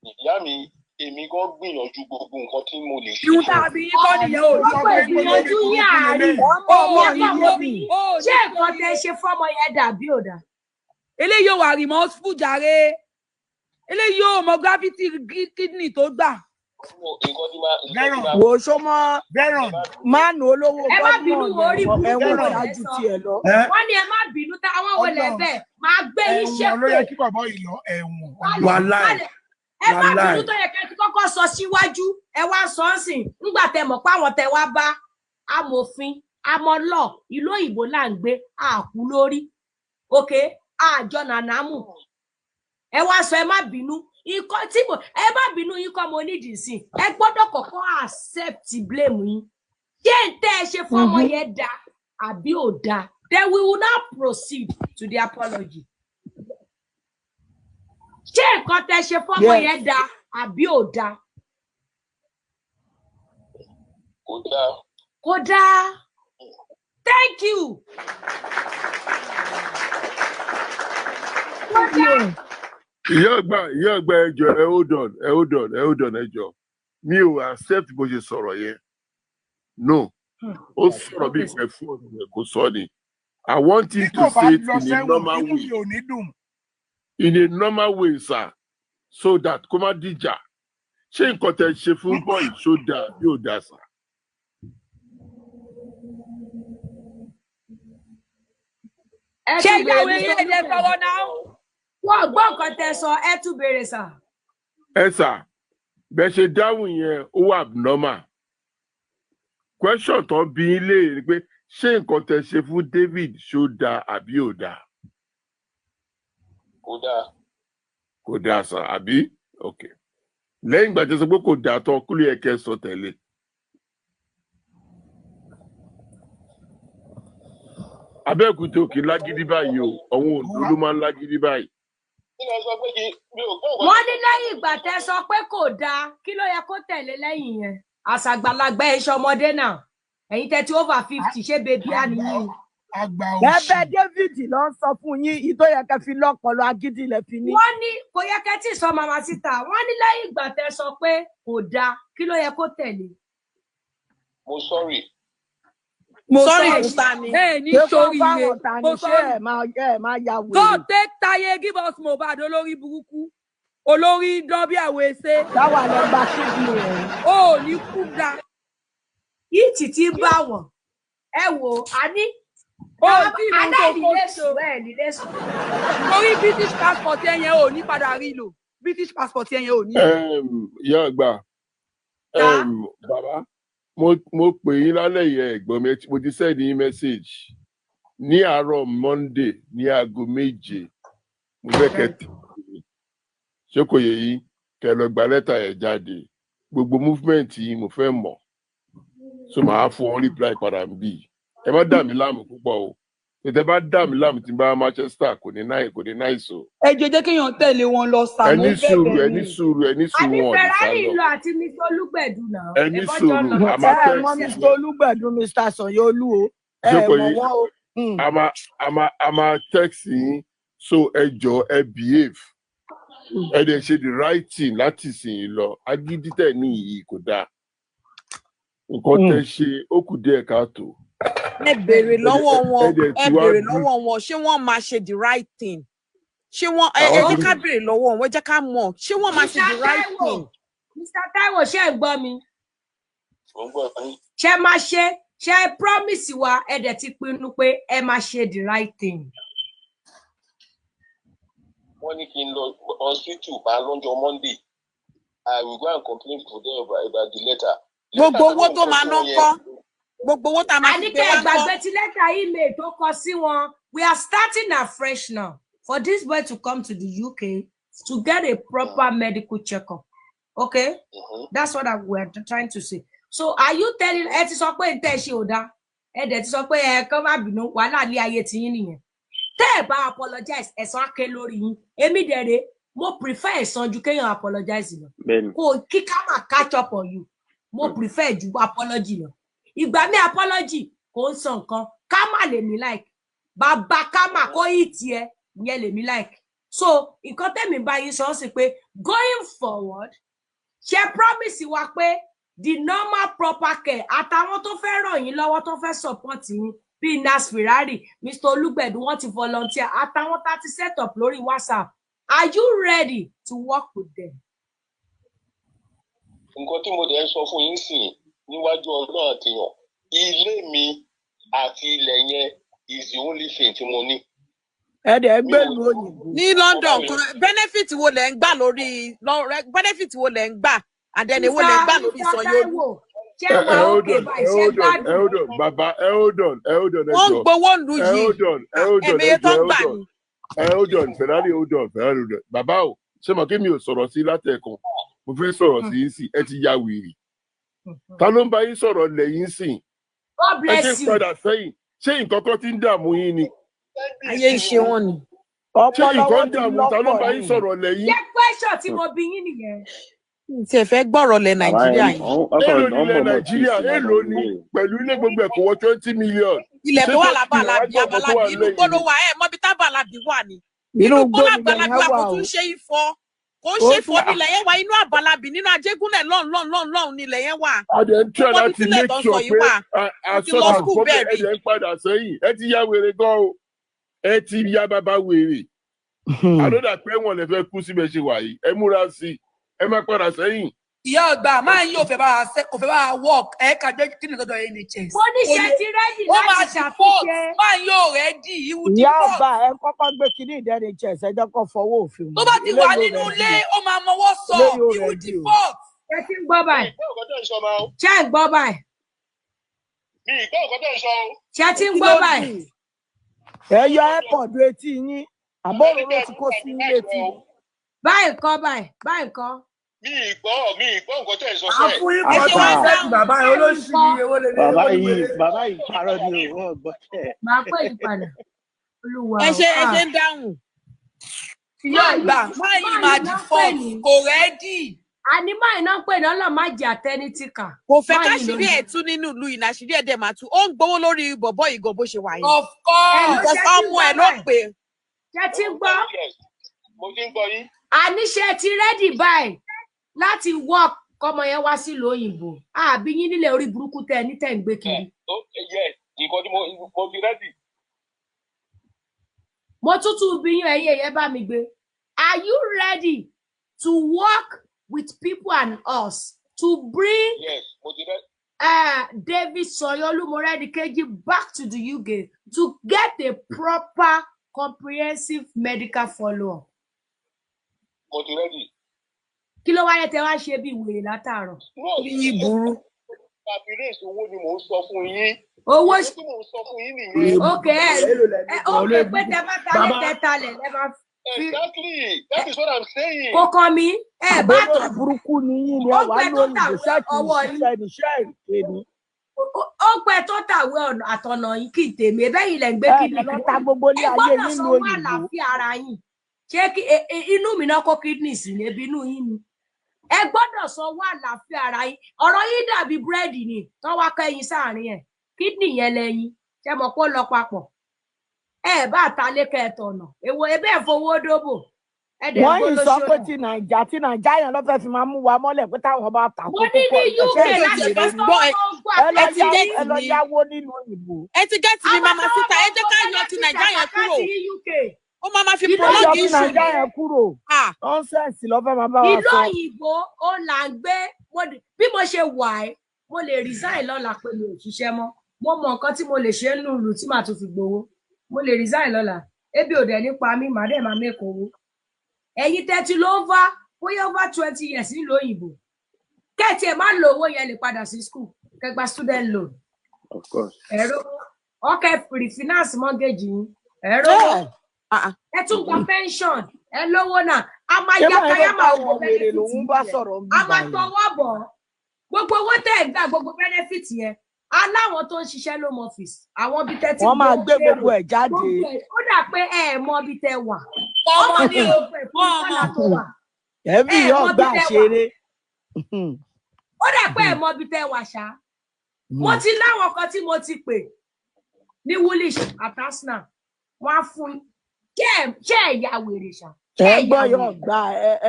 ìyá mi èmi gan gbìyànjú gbogbo nǹkan tí mo lè ṣe. irun tàbí ikọ́ nìyẹn ò ní ọ̀pọ̀ ìgbìyànjú yín àárín ṣé nǹkan tẹ ṣe fọ́mọ yẹn dáa bí ò dáa. eléyìí ò wà remorseful jàre eléyìí ò mọ gravity kidney tó gbà. Wo sọmọ mánu olówó ẹ má bínú orí ẹ̀wọ̀n burúkú ìdájú tiẹ̀ lọ. wọ́n ní ẹ má bínú táwọn wọlé bẹ́ẹ̀ máa gbé yín Ẹ̀wọ̀n ló yẹ ṣépè. kí bàbá yìí lọ ẹ̀wọ̀n. Wàláì. ẹ má bínú tó yẹ kẹ́ ti kọ́kọ́ sọ síwájú ẹ wá sọ ọ́ sìn nígbà tẹ mọ̀ pé àwọn tẹ wá bá amòfin amọ̀lọ́ ìlú òyìnbó là ń gbé àkú lórí òkè àjọ nànámù ẹ wá sọ ẹ má bínú ikọ́ tí mo ẹ má bínú yín kọ́ mo nídìí sí ẹ gbọ́dọ̀ kọ́kọ́ accept blame yín ṣé ń tẹ́ ẹ ṣe fọ́mọ yẹn dá àbí ò dá then we will now proceed to the apology. Ṣé nǹkan tẹ ṣe fọ́mọ yẹn dá àbí ò dá? kò dáa. Kò dáa. Thank you. Kò dáa. ìyá àgbà ẹjọ ẹ hold on ẹjọ mi ò accept bó ṣe sọ̀rọ̀ yẹn no ó sọ̀rọ̀ bí ìfẹ́ fún ọ̀nà kò sọ ni I want him to say it in a normal way in a normal way sir so that kó má dìjà ṣé nǹkan tẹ́ ṣe fún bọ́ọ̀lù ṣó dáa yóò dáa sir. ṣé ìyàwó ilé ẹ̀jẹ̀ sọ̀rọ̀ náà. Wọ́n gbọ́ nǹkan tẹ sọ ẹ tún béèrè sà. ẹ sà bẹ́ẹ̀ ṣe dáhùn yẹn ó wà abnormal question tó bí í léèrè ni pé ṣé nǹkan tẹ́ ṣe fún David ṣó dáa àbí ò dáa. kò dáa. kò dáa sà àbí ok lẹ́yìn ìgbà tí ó sọ pé kò dáa tán kúlù yẹ kẹ́ sọ tẹ̀lé. Abẹ́òkúta òkè lágídí báyìí o àwọn Oǹdó ló máa ń lágídí báyìí. Wọ́n ní lẹ́yìn ìgbà tẹ sọ pé kò dáa kí ló yẹ kó tẹ̀lé lẹ́yìn yẹn àṣàgbàlagbà ẹ̀ṣọ́ ọmọdé náà ẹ̀yin tẹ́tí over 50 ṣé bèbí àníyàn. Bẹ́ẹ̀ David ló ń sọ fún yín ìtò yẹ kẹ́ fi lọ́pọlọ agídí lẹ fi ní. Wọ́n ní kò yẹ kẹ́ tí sọ màmá síta wọ́n ní lẹ́yìn ìgbà tẹ sọ pé kò dáa kí ló yẹ kó tẹ̀lé. mo sorry. Mo Sorry, sorry. Mutani. Hey, nítorí Ṣé rẹ̀, mo mo sorry. ẹ máa ya wèrè. Go take Taye give us Mohbad olórí burúkú. Olórí dán bí àwọn èsè. Táwa lọ gba kídìní rẹ̀. Ó ní kú da. Yìí títí bá wọ̀n. Ẹ wò a ní. Ó tí ìlú tó kó Aláìnílẹ̀sùn bẹ́ẹ̀ nílẹ̀sùn. Torí British passport yẹn ò ní padà rí lò. British passport yẹn ò ní. Ìyá àgbà bàbá mo pè yín lálẹ́ yẹn ẹ̀gbọ́n mi mo ti send yín message ní àárọ̀ Monday ní aago 7 mo fẹ́ kẹ́ tẹ̀lé ṣé kò yẹ yín kẹ́ lọ gba lẹ́tà ẹ̀ jáde gbogbo movement yìí mo fẹ́ mọ̀ so màá fún wọn reply padà ń bì ẹ má dà mí láàmú púpọ̀ o tètè bá dà mí láàmú tí n bá Manchester kò ní náì so. ẹ jẹ́ kéèyàn tẹ̀lé wọn lọ sàmú ẹni sùúrù wọn ní àní sálọ. Ferrari lọ àti Mr. Olúgbẹ̀dù náà. ẹni sùúrù àmà ẹ mọ Mr. Olúgbẹ̀dù Mr. Sanyo-Olú o ẹ mọ wọn o. àmà text yín so ẹ jọ ẹ behave ẹ dẹ̀ ṣe the right thing láti sìn lọ agídí tẹ̀ ní ìyí kò dáa nǹkan tẹ́ ṣe ó kù díẹ̀ káàtó. ẹ béèrè lọ́wọ́ wọn ṣé wọ́n máa ṣe the right thing ṣé wọ́n ẹ jẹ́ ká béèrè lọ́wọ́ wọn ẹ jẹ́ ká mọ̀ ṣé wọ́n máa ṣe the right thing. Mr. Taiwo ṣé ẹ gbọ́ mi ṣé máa ṣe promise wa ẹ dẹ̀ ti pinnu pé ẹ máa ṣe the right thing. wọ́n ní kí n lọ hospital máa lọ́jọ́ Monday I will go and complain to them about the letter. gbogbo owó tó máa ná kọ́ gbogbo owó tá a máa fi gbé wá kọ́. àníkẹ́ ìgbàgbé ti lẹ́tà email tó kọ sí wọn we are starting afresh now for this boy to come to the UK to get a proper medical checkup. Okay? That's what we are trying to say. So are you telling ẹ ti sọ pé n tẹ́ ṣe ò dá ẹ dẹ̀ ti sọ pé ẹ kàn má bínú wàhálà ní ayé tí yín nìyẹn tẹ́ ẹ bá apologize ẹ̀san á ké lórí yín èmi dẹ̀rẹ̀ mo prefer ẹ̀san ju kéèyàn apologize lọ kò kí ká má catch up on you mo prefer ju apology lọ ìgbà mi apology kò ń sọ nǹkan ká má lè mí like bàbá ká má kó yìí tiẹ̀ ìyẹn lè mí like so nǹkan tẹ́mi bá yín sọ sí pé going forward ṣe promise wa pé the normal proper care àtàwọn tó fẹ́ ràn yín lọ́wọ́ tó fẹ́ support yín bíi Nas Ferrari Mr. Olúgbẹ̀dù wọ́n ti volunteer àtàwọn tá ti set up lórí WhatsApp are you ready to work with them? nǹkan tí mo dẹ̀ ń sọ fún yín sìn níwájú Ọlọ́run àtìyàn ilé mi àti ilẹ̀ yẹn is the only thing tí mo ní. ẹ dẹ̀ gbẹ́lu òyìnbó. ní London benefit wo lẹ̀ ń gbà lórí benefit wo lẹ̀ ń gbà àdẹ́ni wo lẹ̀ ń gbà lórí Sanyo-Olú. Hold on, Baba, hold on. wọ́n ń gbowó ìlú yìí ẹ̀mẹ́yẹ tó ń gbà ní. Hold on, Ferrari. Bàbá o, ṣé mo kí mi ò sọ̀rọ̀ sí látẹ̀kùn? Mo fẹ́ sọ̀rọ̀ sí yín sí, ẹ ti ya wèrè. Ta ló ń bá yín sọ̀rọ̀ lẹ́yìn sìn? God bless you. Ẹ ti padà sẹ́yìn. Ṣé nǹkan kan ti ń dààmú yín ni? Ayé ìṣe wọn ni. Ṣé nǹkan ń dààmú ta ló ń bá yín sọ̀rọ̀ lẹ́yìn? Jẹ́ question tí mo bí yín nìyẹn. Tí ẹ fẹ́ gbọ́rọ̀ lẹ Nàìjíríà yìí. Èló ni ilẹ̀ Nàìjíríà? Èló ni pẹ̀lú ilé gbogbo ẹ̀kọ́ wọ 20 million? Ilẹ̀ tó wà lábàlábí abalabi inú gbọ́dọ̀ wà ẹ̀ mọ́bí tábàlábí wà ní. Inú gbọ́dọ̀ àgbàlagbà kò tún ṣe ifọ̀. Kò ń ṣe ifọ̀ nílẹ̀ yẹn wà inú àbàlábí nínú Ajégúnlẹ̀ lọ́n nílẹ̀ yẹn wà. A dẹ̀ ń try láti make sure pé àsọ̀tà fọ́bẹ̀ ẹ̀ dẹ̀ ń padà sẹ́yìn. Ẹ ti ya wèrè gan o. Ẹ ti ya bàbá wèrè. Àdódà pé wọ́n lè fẹ́ kú síbẹ̀ ṣe wà yìí. Ẹ múra sí i. Ẹ má padà sẹ́yìn. Ìyá ọgbà máa ń yóò fẹ́ bá work ẹ̀ka jẹ́ kí ni tọ́jọ́ NHS. Mo ní ṣe ti rẹ́dì láti ṣàfihàn. Máa ń yóò rẹ́dì ìwú ti ìyá pọ̀. ọba ẹ kọ́kọ́ gbé kíní ìdẹ́ni NHS ẹ jẹ́ kó fọwọ́ òfin. Tó bá ti wà nínú ilé, ó máa mọwọ́ sọ ìwú ti pọ̀. Ṣé ti ń gbọ́ báyìí? Ṣé ń gbọ́ báyìí? Mi ìgbọ́ nǹkan tó ń sọ o. Ṣé ti ń gbọ́ báyìí? Ẹ yọ airpod etí yín àbọ̀rò ló ti kó sí ilé etí. Báyìí kọ́ báyìí kọ́. Mi ìgbọ́ nǹkan tó ń sọ sẹ́ẹ̀. Àfún ikọ̀ tó ń sẹ́yìn bàbá yẹn olóṣì ni ewé lè lé. Bàbá yìí parọ́ ni o, wọ́n gbọ́ tẹ̀. Màá pè é padà. Olúwa. Ẹ ṣe ń dáhùn. Ìyá ọgbà máa yìí máa di fọ́ọ̀mù kò rẹ́dì. Àní máa iná pè ní ọlọ́ọ̀ má jẹ́ àtẹnitíkà. Kò fẹ́ káṣírí ẹ̀ tú nínú ìlú yìí náṣírí ẹ̀ dẹ̀ máa tú. Ó ń gbowó lórí bọ̀bọ̀ ìgò bó ṣe wà yìí. Of course. Ọmọ ẹ̀ ló pè. Ṣé ti ń gbọ́? Mo ti ń gbọ́ yín. Àníṣe ti rẹ́dì báyìí láti work kọ́mọ yẹn wá sílùú òyìnbó. Àbí yín nílẹ̀ orí burúkú tẹ ní tẹ̀ ń gbé kiri. Nǹkan tí mo fi rẹ́dì. Mo tútù bí yín ẹ̀yìn ẹ̀yẹ́ bá mi gbé. Are you ready to work with people and us to bring David Sanyo-Olú Morenikeji back to the UK to get a proper comprehensive medical follow-up? Mo ti rẹ́dì. Kí ló wáyé tẹ wá ṣe bí wèrè látàárọ̀? Yín burú. Àpírèsì owó ni mò ń sọ fún yín. Owó tí mò ń sọ fún yín nìyẹn. Okay, pé tẹ bá talẹ̀ tẹ máa fi. Exactly, that is what I'm saying. Kò kàn mí, bá tó burúkú ni yín ni ẹ wà lórí ìgbésẹ̀ kì í ṣiṣẹ́ níṣẹ́ ìké ni. ó pẹ́ tó tàwé àtọ̀nà yìí kì í tèmi bẹ́yìn lẹ̀ ń gbé kídìní lọ ta gbogbo ní ayé gbọ́dọ̀ nínú sanwó òyìnbó àlàáfíà ara yín ṣé inú mi náà kó kídìní sí ní ebi inú yín ni ẹ gbọ́dọ̀ sanwó àlàáfíà ara yín ọ̀rọ̀ yín dàbí búrẹ́dì ni tó wá kẹ́yìn sáàrin ẹ̀ kídìní yẹn lẹ́yìn ṣé mo kó lọ papọ̀ ẹ bá ta lékè ẹ̀tọ̀nà èwo ebe fowó dóbò wọ́n yìí sọ pé tí nàìjà yẹn ló fẹ́ fi máa mú wa mọ́lẹ̀ pé táwọn bá ta mo ní ní UK láti fẹ́ sọ́wọ́ ẹ lọ yáwó nínú òyìnbó. ẹ ti gẹ́tì ní mama síta ẹ jẹ́ ká yọ ti nàìjà yẹn kúrò ó máa fi prolong issue nàìjà yẹn kúrò nonsense ló fẹ́ máa bá wa sọ. ìlú òyìnbó ó là ń gbé bí mo ṣe wà ẹ́ mo lè resign lọ́la pé mi ò ṣiṣẹ́ mọ́ mo mọ nǹkan tí mo lè ṣe ń lùlù tí màá tún fi gbowó mo lè resign lọ́la ebi ò dẹ̀ nípa mi màá dẹ̀ máa mẹ́kọ̀ọ́ owó ẹ̀yin tẹ́tí ló ń va bóyá over 20 years nílùú òyìnbó kẹ́ẹ̀tì ẹ̀ máa lo owó yẹn lè padà sí school kẹgbà student loan ẹ̀rọ ọkẹ́ refinance mortgage yín ẹ̀rọ ẹ tún gba pension ẹ lówó náà a máa ya káyàmà owó benefit a máa tọwọ́ bọ̀ gbogbo owó tẹ̀ ń gbà gbogbo benefit yẹn aláwọn tó ń ṣiṣẹ́ ló mọ ọ́fíìsì àwọn bíi tẹ́tí wọ́n máa gbé gbogbo ẹ̀ jáde ó dà pé ẹ mọ bí tẹ wà ọmọ ní òpè fún ọ̀nà tó wà ẹbí yóò gbà ṣeré ó dà pé ẹ mọ bí tẹ wà ṣá mo ti láwọn kan tí mo ti pè ní Woolwich àti Arsenal wọn á fún ṣé ẹ̀yà wèrè ṣá ẹgbọ́n yóò gbà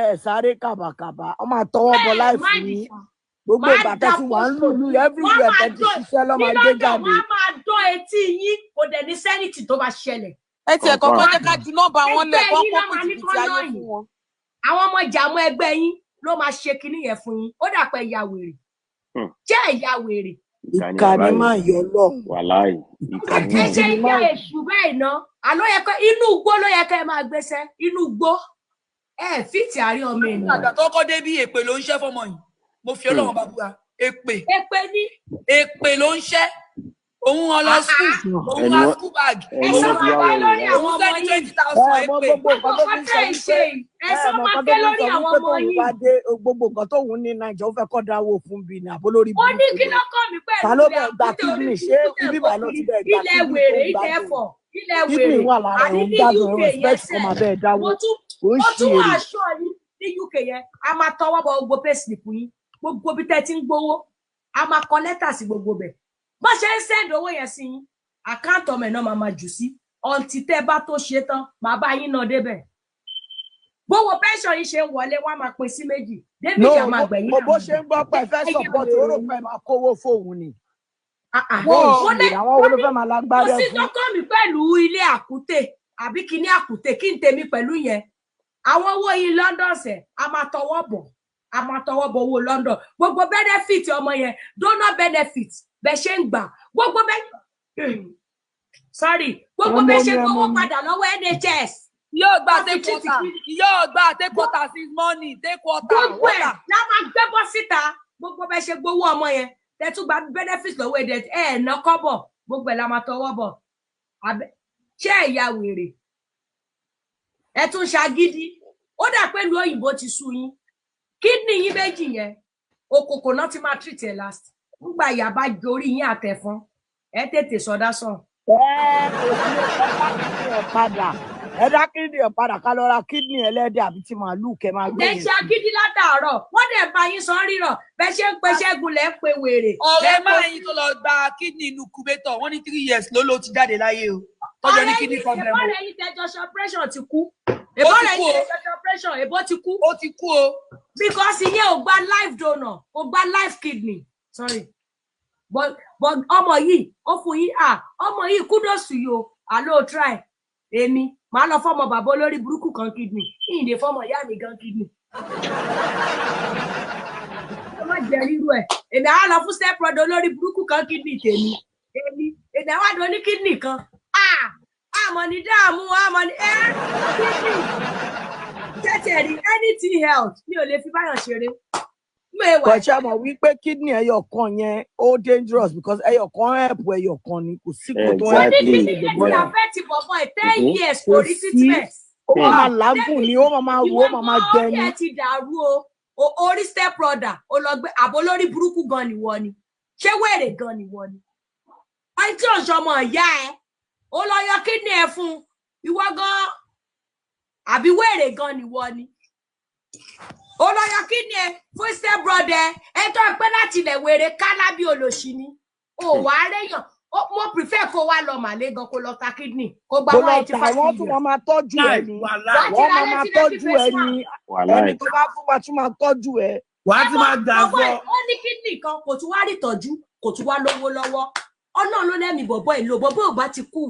ẹ sáré kàbàkàbà ọmọ àtọwọ́ bọ láìfù yín gbogbo ìgbà tó ti wà ń lùlù everywhere tẹ́ ti ṣiṣẹ́ lọ́mọ gbé jáde. wọ́n máa dán etí yín kò dẹ̀ ní sẹ́nìtì tó bá ṣẹlẹ̀. ẹ tiẹ̀ kọ́kọ́ jẹ́ ká ju nọ́mbà wọn lẹ̀ kọ́ pìtìpìtì ayé fún wọn. àwọn ọmọ ìjàmú ẹgbẹ́ yín ló máa ṣe kinní yẹn fún yín ó dà pé ìyá wèrè jẹ́ ìyá wèrè. ìkànnì máa yọ lọ. wàláì ẹ ṣe ìyá èṣù bẹ́ẹ̀ ná àlọ́ yẹ kọ́ inú igbó ló yẹ kẹ́ ẹ máa gbéṣẹ́ inú igbó ẹ fìtì àárín ọmọ ènìyàn. àgbà tó kọ́ débi èpè ló ń ṣẹ́ fọmọ yìí mo fi Ọlọ́run bá búra èpè ló ń ṣẹ́ òun ọlọ skul òun wá skul bag ẹ̀sán máa ké lórí àwọn ọmọ yìí gbogbo nǹkan tẹ̀ ń ṣe ẹ̀sán máa ké lórí àwọn ọmọ yìí. gbogbo nǹkan tóun ní nàìjíríà ó fẹ́ kọ́ dáwọ́ fún bí ní àbólórí bí. ó ní kí ló kọ́ mi pẹ̀lú ta ló bẹ̀ gba kídìní ṣé ibi ìbà ló ti bẹ̀ gba ilẹ̀ wèrè ilẹ̀ ẹ̀fọ́ ilẹ̀ wèrè àní ní UK yẹn sẹ́ mo tún wá aṣọ yìí ní UK yẹn a máa tọwọ́ bọ gbogbo payslip yín gbogbo bí tẹ́ ti ń gbowó a máa kọ lẹ́tà sí gbogbo bẹ̀ bó ṣe ń send owó yẹn sí yín àkáǹtì ọmọ ẹ̀ náà máa jù sí ọ̀ǹtí tẹ́ bá tó ṣe tán màá bá yín náà débẹ̀ gbogbo pension yìí ṣe ń wọlé wọn máa pín sí méjì david jà máa gbẹ̀yìn àwọn bó ṣe ń gbọ́ pé fẹ́ support ó rò pé máa kówó fóun ni àwọn olùfẹ́ máa lágbára fún. kò sí tó kọ́ mi pẹ̀lú ilé àkútè àbí kíní àkútè kí n tèmi pẹ̀lú yẹn àwọn owó yìí London ṣe a máa tọwọ́ bọ̀ owó London gbogbo benefit ọmọ yẹn donor benefit bẹ ṣe ń gbà gbogbo bẹ ṣe gbowó padà lọ́wọ́ NHS yóò gba take quarter since morning take quarter gbogbo ẹ̀ la máa gbé bọ́ síta gbogbo bẹ ṣe gbowó ọmọ yẹn tẹtú gba benefit lọ́wọ́ ẹ ná kọ́bọ̀ gbogbo ẹ̀ la máa tọwọ́ bọ̀ ṣé ẹ̀yà wèrè ẹ tún ṣagídí ó dà pé ìlú òyìnbó ti sú yín kídìní yín méjì yẹn òkòkò náà ti máa treat ẹ last nígbà ìyá bá gorí yín àtẹ̀fọn ẹ tètè sọdá sàn. ẹ dá kídìní ẹ padà ká lọ ra kídìní ẹlẹ́dẹ̀ àbí tí màálù kẹ máa gbé. ẹ ṣe agídí látàárọ̀ wọ́n dẹ̀ bá yín sọ rírọ̀ bẹ́ ṣe ń pe Ṣẹ́gun lẹ́ ń pe wèrè. ọ̀rẹ́ máa yín tó lọ gba kídìní incubator wọ́n ní 3 years ló ti jáde láyé o tọ́jọ́ ní kídìní problem. ìbọ̀rẹ̀ yìí tẹjọ ṣe operation ti kú ìbọ̀rẹ̀ yìí tẹjọ ṣe operation èbó ti kú. ó ti kú o. because ìyẹn ò gba live donor ò gba live kidney sorry but ọmọ yìí ó fún yín ọmọ yìí kudos to you àlọ́ try èmi màá lọ fọmọ bàbá olórí burúkú kan kidney ìyìnde fọmọ ìyá mi gan kidney. ó má jẹ rírú ẹ èmi á lọ fún step brother olórí burúkú kan kidney tèmi èmi àwọn àdó ní kidney kan àmọ́ ní dààmú àmọ́ ní kidney tẹ́tẹ̀ rí anything health mi ò lè fi báyọ̀ ṣeré. Kọ̀ọ̀ṣà mọ̀ wípé kidney ẹyọ kan yẹn ó dangerous because ẹyọ kan help ẹyọ kan ni kò sí kò tó help ní ìgbésí àfẹ́ ti bọ̀bọ̀ ẹ̀ 10 years kò rí treatment. ó máa lágùn ni ó máa wò ó máa jẹ ni. ìwọ ti dàrú o orí step brother ó lọ gbé àbó lórí burúkú gan nìwọ ni ṣé wèrè gan ni wọ́n ni ẹni tí òṣọmọ ìyá ẹ ó lọ yọ kídìní ẹ fún ìwọ gan àbí wèrè gan ni wọ́n ni ó lọ yọ kídìní ẹ fún step brother ẹ tó ń pẹ́ láti ilẹ̀ wèrè kálábí olóṣì ni ó wà á réyàn mo prefer kó wá lọ màlẹ́ gan kó lọ ta kídìní kó gba 185 wọ́n tún máa tọ́jú ẹ ní wọ́n máa tọ́jú ẹ ní ẹni tó bá fún wa tún máa tọ́jú ẹ. wàá ti máa gbà fọ. ó ní kídìní kan kò tún wá rí ìtọ́jú kò tún wá lówó lọ́wọ́ ọlọ́run ló lẹ́mìí bọ̀bọ̀ ìlò bọ̀bọ̀ ò bá ti kú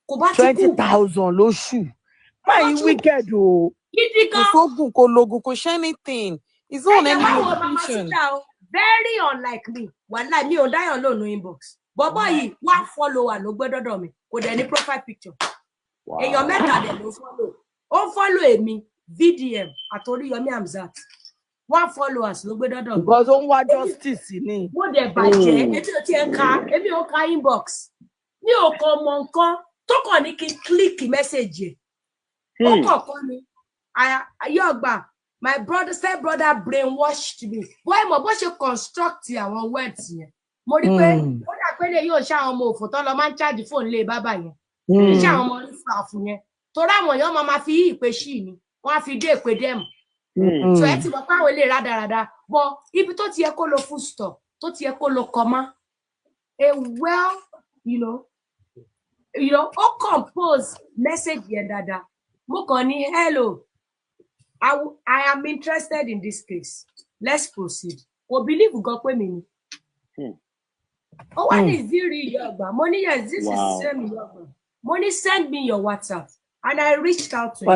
kò bá ti kú. 20,000 lóṣù báyìí wicked o kò sóògùn kò lògùn kò ṣe anything it's not any medication. very unlike me wàhálà mi ò dáyàn lónú inbox bọ̀bọ̀ yìí wá follower ló gbé dọ́dọ̀ mi kò dẹ̀ ní profile picture èèyàn mẹ́ta dẹ̀ ló follow ó follow èmi VDM àtòríyọmí Hamzat 1 followers ló gbé dọ́dọ̀ mi. because ó ń wá justice ni. mo dẹ̀ bàjẹ́ èmi ò tiẹ̀ ka èmi ò ka inbox mi ò kàn mọ nǹkan tó kàn ní kí n click message ó kọ̀ọ̀kan ni ayọ̀gbà my brother step brother brainwashed me boy mo bó ṣe construct àwọn words yẹn mo rí pé ó dà pé lè yóò ṣe àwọn ọmọ òfò tó lọ máa ń charge phone lé bàbá yẹn iṣẹ́ àwọn ọmọ orí fàáfù yẹn torí àwọn èèyàn máa fi yí ìpè sí ni wọ́n á fi dé ìpè dẹ́mù so ẹ ti mọ̀ pé àwọn ilé rádaràda bọ ibi tó ti yẹ kó lo full stop tó ti yẹ kó lo comma a well ó compose message yẹn dáadáa mo kàn ní hello I am interested in this case let's proceed kò believe gan pé mi ni ó wá ní ziri Ìyá-Ọgbà mo ní yes this is same Ìyá-Ọgbà mo ní send me your WhatsApp and I reached out to him.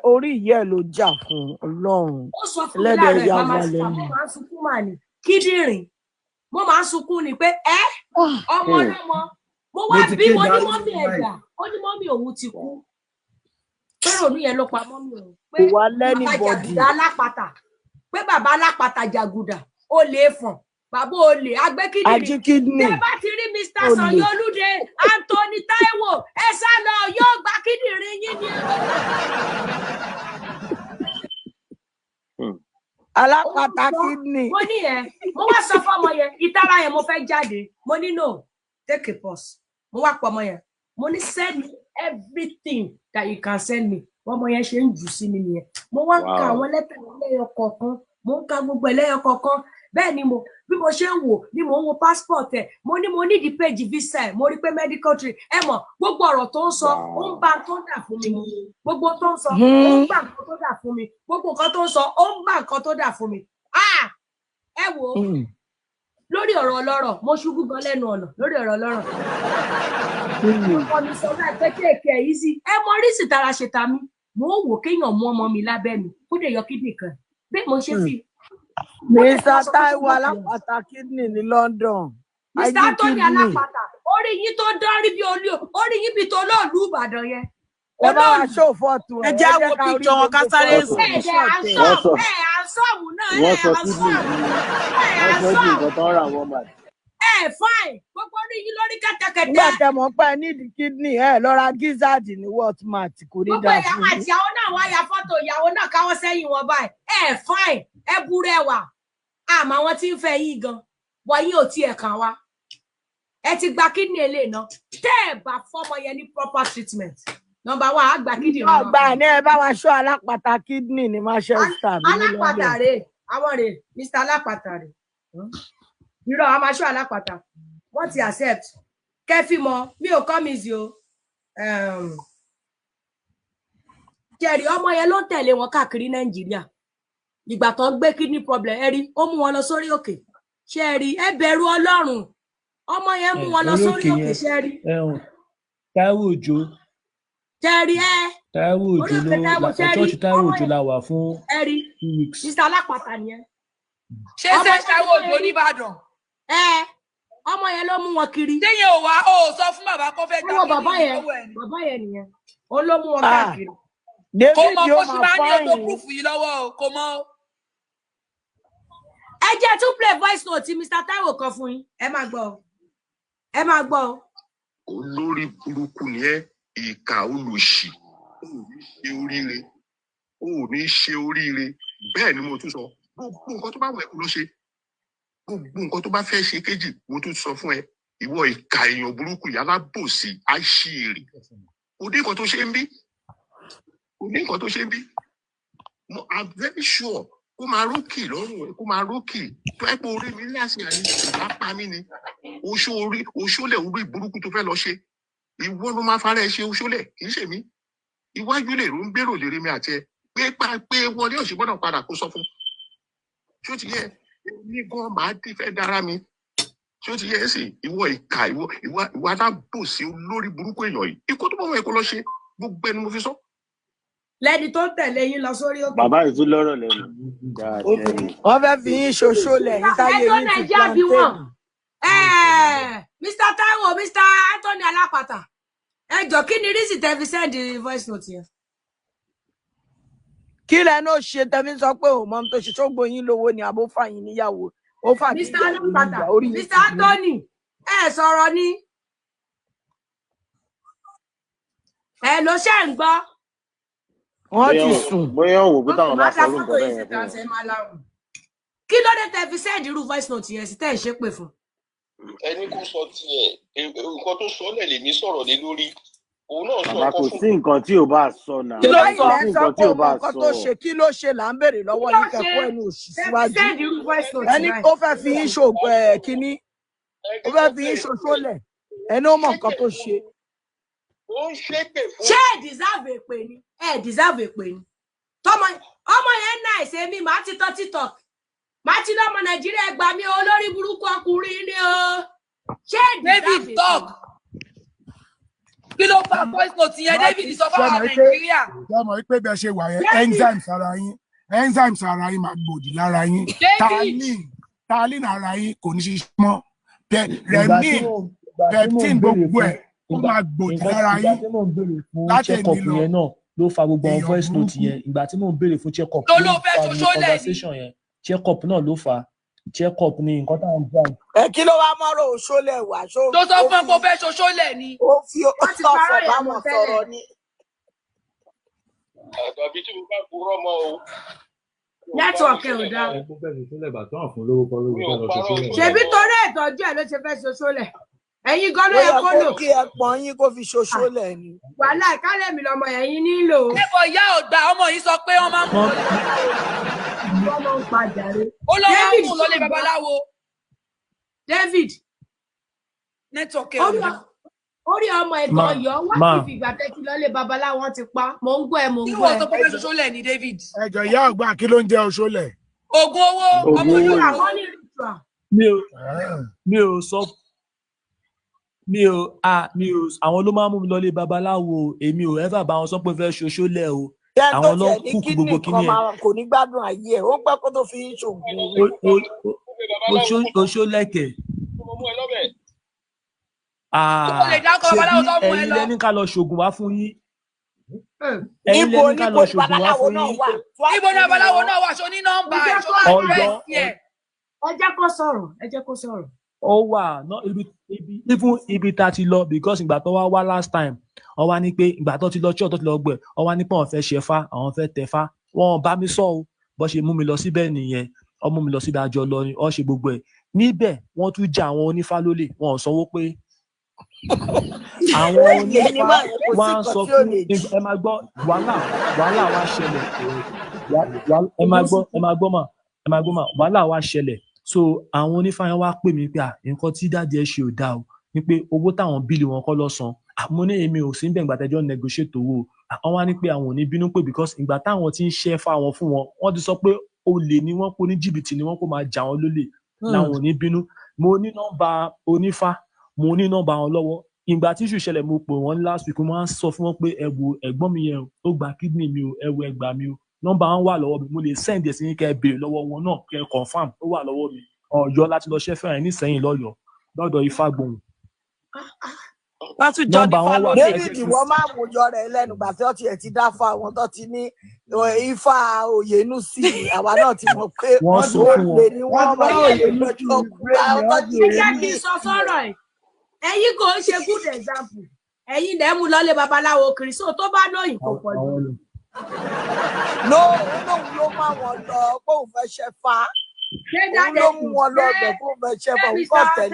orí ìyá ẹ ló jà fún Ọlọ́run ẹlẹ́dẹ̀ ìyá wa lẹ́nu. mo máa ń sunkún mà ní kíndìnrín mo máa ń sunkún ni pé ọmọ ọlọ́mọ mo wá bí mo ní mọ́mí ẹ̀dà ó ní mọ́mí òun ti kú pẹ̀rọ òun yẹn ló pa mọ́mí òun pé bàbá jàgùdà alápàtà pé bàbá alápàtà jàgùdà ó lè fọ̀n bàbá olè agbẹ́kídìrín tẹ́ bá ti rí Mr. Sanyolude Anthony Taiwo ẹ sá lọ yóò gba kídìrín yín ni. alápàtà kídìrín. mo ní mo wá sọ fọmọ yẹn ìtara yẹn mo fẹ́ jáde mo ní no take a pause mo wá pọ ọmọ yẹn mo ní send me everything that you can send me ọmọ yẹn ṣe ń jù sí mi nìyẹn mo wá ń ka àwọn lẹ́tà lẹ́yọ kọ̀ọ̀kan mo ń ka gbogbo ẹlẹ́yọ kọ̀ọ̀kan bẹ́ẹ̀ ni bí mo ṣe ń wò ni mo ń wo passport ẹ̀ mo ní the page visa ẹ̀ mo rí pé medical tree ẹ mọ̀ gbogbo ọ̀rọ̀ tó ń sọ ó ń bá tó dà fún mi gbogbo tó ń sọ ó ń bá nǹkan tó dà fún mi gbogbo nǹkan tó ń sọ ó ń bá nǹkan tó dà fún mi ẹ wò ó lórí ọ̀rọ̀ ọlọ́rọ̀ mo ṣubú gan lẹ́nu ọ̀nà lórí ọ̀rọ̀ ọlọ́rọ̀ ọkọ mi sọ bá pé kéèké yìí sí ẹ mọ oríṣi tara ṣe ta mí mo ń wò kéèyàn mú ọmọ mi lábẹ́ mi kó dé yọ kídìnrín kan bẹ́ẹ̀ mo ṣe fi. Mr. Taiwo alápàtà kidney ní London. Mr. Anthony alápàtà orí yín tó dán rí bí olú orí yín bí tó lóòlù Ìbàdàn yẹn. Ẹ bá wa ṣó fọ́tò ẹ jẹ́ àwọn píjọ wọn ká sáré sí. àǹsọ́ọ̀mù náà àǹsọ́ọ̀mù. Fine gbogbo orí yín lórí kẹtẹkẹtẹ. Nígbà tẹ mọ̀ pé ẹ nídìí kidney lọ ra gizzard ní Walmart kò ní dáa fún gbogbo ìyàwó náà wá ya fọ́tò ìyàwó náà káwọ́ sẹ́yìn wọn báyìí fine ẹ búrẹ́wà àmọ́ àwọn tí ń fẹ́ yìí gan wọ́n yín ò tiẹ̀ kàn wá ẹ ti gba kidney eléyìí náà tẹ́ ẹ bá fọ́mọ yẹn ní proper treatment number 1 á gba kidney wọn. ọgbà ní ẹ bá wa ṣọ́ alápàtà kidney ní Manchester. alápàtà rè àwọn rè Mr. alápàtà rè irọ́ a máa ṣọ́ alápàtà wọ́n ti accept kẹfí mọ mi ò kọ́ mi sí o jẹ̀rì ọmọ yẹn ló ń tẹ̀lé wọn káàkiri Nàìjíríà ìgbà tó gbé kidney problem ẹ rí ó mú wọn lọ sórí òkè ṣé ẹ rí ẹ bẹ̀rù Ọlọ́run ọmọ yẹn mú wọn lọ sórí òkè ṣé ẹ rí. Táíwò Òjó jẹ̀rì Táíwò Òjó ló ṣọ́ọ̀ṣì Táíwò Òjó la wà fún 2 weeks. Mr. alápàtà nìyẹn. ṣé Táíwò Òjó nìbàdàn. ọmọ yẹn ló mú wọn kiri. téèyàn ò wá ó sọ fún bàbá kó fẹ́ gbà bàbá yẹn nìyẹn ó ló mú wọn káàkiri. kò mọ bó ṣe máa ní ètò proof yìí lọ́wọ́ o kò mọ. ẹ jẹ́ tún play voice note tí Mr. Taiwo kan fún yín ẹ máa gbọ́ o. olórí burúkú ni ẹ ìkà olùṣì ò ní ṣe oríire bẹ́ẹ̀ ni mo tún sọ gbogbo nǹkan tó bá wẹ̀ kú ló ṣe gbogbo nǹkan tó bá fẹ́ ṣe kejì mo tún sọ fún ẹ ìwọ ìka èèyàn burúkú yàrá bòsí àṣírí kò ní nǹkan tó ṣe ń bí I'm very sure kó máa rókì lọ́rùn ẹ̀ kó máa rókì tó ẹ pé orí mi láti àyè ìgbà pa mí ni oṣólẹ̀ orí burúkú tó fẹ́ lọ ṣe ìwọ ló máa fara ẹ ṣe oṣólẹ̀ kì í ṣe mí iwájú lè ró ń gbèrò lè rí mi àti ẹ pé wọlé òṣìbọ́dọ̀ padà kó sọ fún ṣé ó ti yẹ ní gan máa dífẹ́ dára mi ṣé ó ti yẹ sí ìwọ ìka ìwọ alábòsí olórí burúkú èèyàn yìí ikú tó bọ́ wọn kó lọ ṣe gbogbo ẹni mo fi sọ. lẹ́ni tó ń tẹ̀lé yín lọ sórí òkè. bàbá yìí tún lọ́rọ̀ lẹ́nu. wọ́n fẹ́ fi yín ṣoṣo lẹ̀ yín táyé yín ti plantain. Mr. Taiwo Mr. Anthony Alápàtà ẹ jọ kí ni reason tẹ́ fi send voice note yẹn. kí lẹ́nu ó ṣe tẹ́mi sọ pé òun mọ́ tó ṣe ṣógbó yín lówó ni àbó fàyín níyàwó ó fà ní ìyàwó nígbà orí yín. Mr. Anthony ẹ sọ̀rọ̀ ni ẹ ló ṣe ń gbọ́. wọ́n ti sùn. bóyá òwò pé táwọn bá sọ lóǹkọ bẹ́ẹ̀ yẹn fún un. kí ló dé tẹ́ fi send irú voice note yẹn sí tẹ́ ẹ̀ ṣe pè fún. ẹni kò sọ tiẹ̀ nǹkan tó sọ lẹ̀ lèmi sọ̀rọ̀ lé lórí òun náà sọ bàbá ọkọ kò fún sí nǹkan tí ò bá sọ náà kí ló kò sọ sí nǹkan tí ò bá nǹkan sọ. tó ṣe kí ló ṣe là ń béèrè lọ́wọ́ yín kẹ́kọ̀ọ́ ẹnu òṣì síwájú ẹni ó fẹ́ fi yín ṣògbọ́ ẹ̀ kínní ó fẹ́ fi yín ṣoṣo lẹ̀ ẹni ó mọ̀ nǹkan tó ṣe. ó ń ṣépè fún. ṣé ẹ deserve èpè ni tọmọ ọmọ yẹn náà ṣe mí màá ti tọ́ tiktok màá ti lọ́mọ Nàìjíríà gbà mí olórí burúkú ọkùnrin ni o ṣé ẹ deserve èpè ni. kí ló fa voice note yẹn David sọ fún àwọn Nàìjíríà. ṣé mo rí pé bẹ́ẹ̀ ṣe wà yẹn enzymes ara yín máa gbòdì lára yín taline ara yín kò ní ṣiṣẹ́ mọ́ renin peptin gbogbo ẹ̀ ó máa gbòdì lára yín láti èmi lọ. ló fa gbogbo àwọn voice note yẹn ìgbà tí mò ń béèrè fún check up ló fa gbogbo conversation yẹn check up náà ló fa check up ní nǹkan tá à ń gbà. kí ló wá mọ́rọ̀ òṣòlẹ̀ wà. tó sọ fún ẹ kó fẹ́ ṣoṣólẹ̀ ni. ó fi ọ̀sọ̀ báwọn sọ̀rọ̀ ni. àgbàbí tí mo bá purọ́ mọ́ o. nẹ́tíwọ̀kì ò dáa. ṣebí torí ìtọ́jú ẹ̀ ló ṣe fẹ́ ṣoṣólẹ̀ ẹ̀yin gan ló yẹ kó lò. kí ẹ pọn yín kó fi ṣoṣólẹ̀ ni. wàhálà ìkálẹ̀ mi lọmọ ẹ̀yin nílò. ẹ̀fọ́ ìyá ọ̀gbà ọmọ yìí sọ pé wọ́n máa ń mú wọ́n máa ń padà rẹ̀. ó lọ́ máa ń mú lọ́lé babaláwo. David nẹ́tíwọ̀kì ọ̀gbà. orí ọmọ ẹ̀gbọ́n yọ wọ́n ti fìgbà tẹ́tí lọ́lé babaláwo wọ́n ti pa mò ń gbọ́ ẹ. kí wọ́n sọ pé fẹ́ ṣoṣólẹ̀ ni David. ẹjọ ìyá ọgbà kí ló ń jẹ oṣólẹ̀. oògùn owó ọmọ yóò rà. mi ò sọ àwọn ló máa ń mú mi lọlé babaláwo èmi ò ever bá wọn sọ pé fẹ́ ṣoṣólẹ̀ o àwọn lọ kúkú gbogbo kíní ẹ. kò ní gbádùn ayé ẹ ó pẹ́ kó tó fi ń ṣògùn. oṣólẹ̀kẹ̀. ẹ̀yin lẹ́ni ká lọ ṣògùn wá fún yín. ẹ̀yin lẹ́ni ká lọ ṣògùn wá fún yín. ibo ni babaláwo náà wà ṣo ní nọ́mbà ẹ̀ ṣo máa ń rẹ̀ sí ẹ̀. ẹ jẹ́ kó sọ̀rọ̀. ó wà ibi tá a ti lọ because ìgbà tó wá last time wọ́n wá ní pé ìgbà tó ti lọ church tó ti lọ gbẹ wọ́n wá ní pé wọ́n fẹ́ ṣẹfá àwọn fẹ́ tẹfá wọ́n bá mi sọ o bó ṣe mú mi lọ síbẹ̀ nìyẹn wọ́n mú mi lọ síbẹ̀ àjọ lọ ni wọ́n ṣe gbogbo ẹ̀ níbẹ̀ wọ́n tún já àwọn onífá lólè wọ́n sanwó pé àwọn onífá wọ́n á sọ fún ẹ máa gbọ́ wàhálà wá ṣẹlẹ̀ ẹ máa gbọ́ mà wàhálà wá ṣẹlẹ̀ so àwọn onífá yẹn wá pè mí pé nǹkan tí dáàdi ẹ ṣe ò dáa o ní pé owó táwọn bíìlì wọn kọ́ lọ san mo ní èmi ò sí níbẹ̀ ìgbà tẹ́jọ́ negotiate owó àwọn wá ní pé àwọn ò ní bínú pé because ìgbà táwọn ti ń ṣe fáwọn fún wọn wọ́n ti sọ pé olè ni wọ́n kó ní jìbìtì ni wọ́n kó máa jà wọ́n lólè láwọn ò ní bínú mo ní nọ́mbà onífá mo ní nọ́mbà wọn lọ́wọ́ ìgbà tí ìṣù ìṣẹ̀lẹ̀ mo pè wọ́n last week mo máa ń sọ fún wọn pé ẹ wo ẹ̀gbọ́n mi yẹn ó gba kidney mi o ẹ wo ẹgbà mi o nọ́mbà wọn wà lọ́wọ́ mi mo lè send ẹ̀ sí yín kẹ́ ẹ béèrè lọ́wọ́ wọn náà kẹ́ ẹ confam ó wà lọ́wọ́ mi Ọ̀yọ́ láti lọ ṣẹ́fẹ́ rẹ̀ nísẹ̀yìn lọ́dọ̀ Ifágbohùn. nọ́mbà wọn wà. David wọ́n máa mú yọ rẹ̀ lẹ́nu gbà tí wọ́n ti ẹ̀ ti dá fa àwọn tó ti ní Ifá Oyènúsì àwa náà ti mọ̀ pé wọ́n sọ fún wọn. ni wọ́n bá Oyènúsì ọkùnrin àwọn tó ti ẹ jẹ́ kí n sọ sọ́rọ̀ ẹ̀ ẹ̀yin kò ń ṣe good example ẹ̀yin lẹ́ mú lọ́lé babaláwo kiri so tó bá lóyìn kò pọ̀ jù. lóun ló máa wọn lọ kóun fẹ́ ṣẹfá òun ló mú wọn lọ ọbẹ̀ fún ọmọ ẹ̀ṣẹ̀ fún òun kọ́ tẹ̀lé.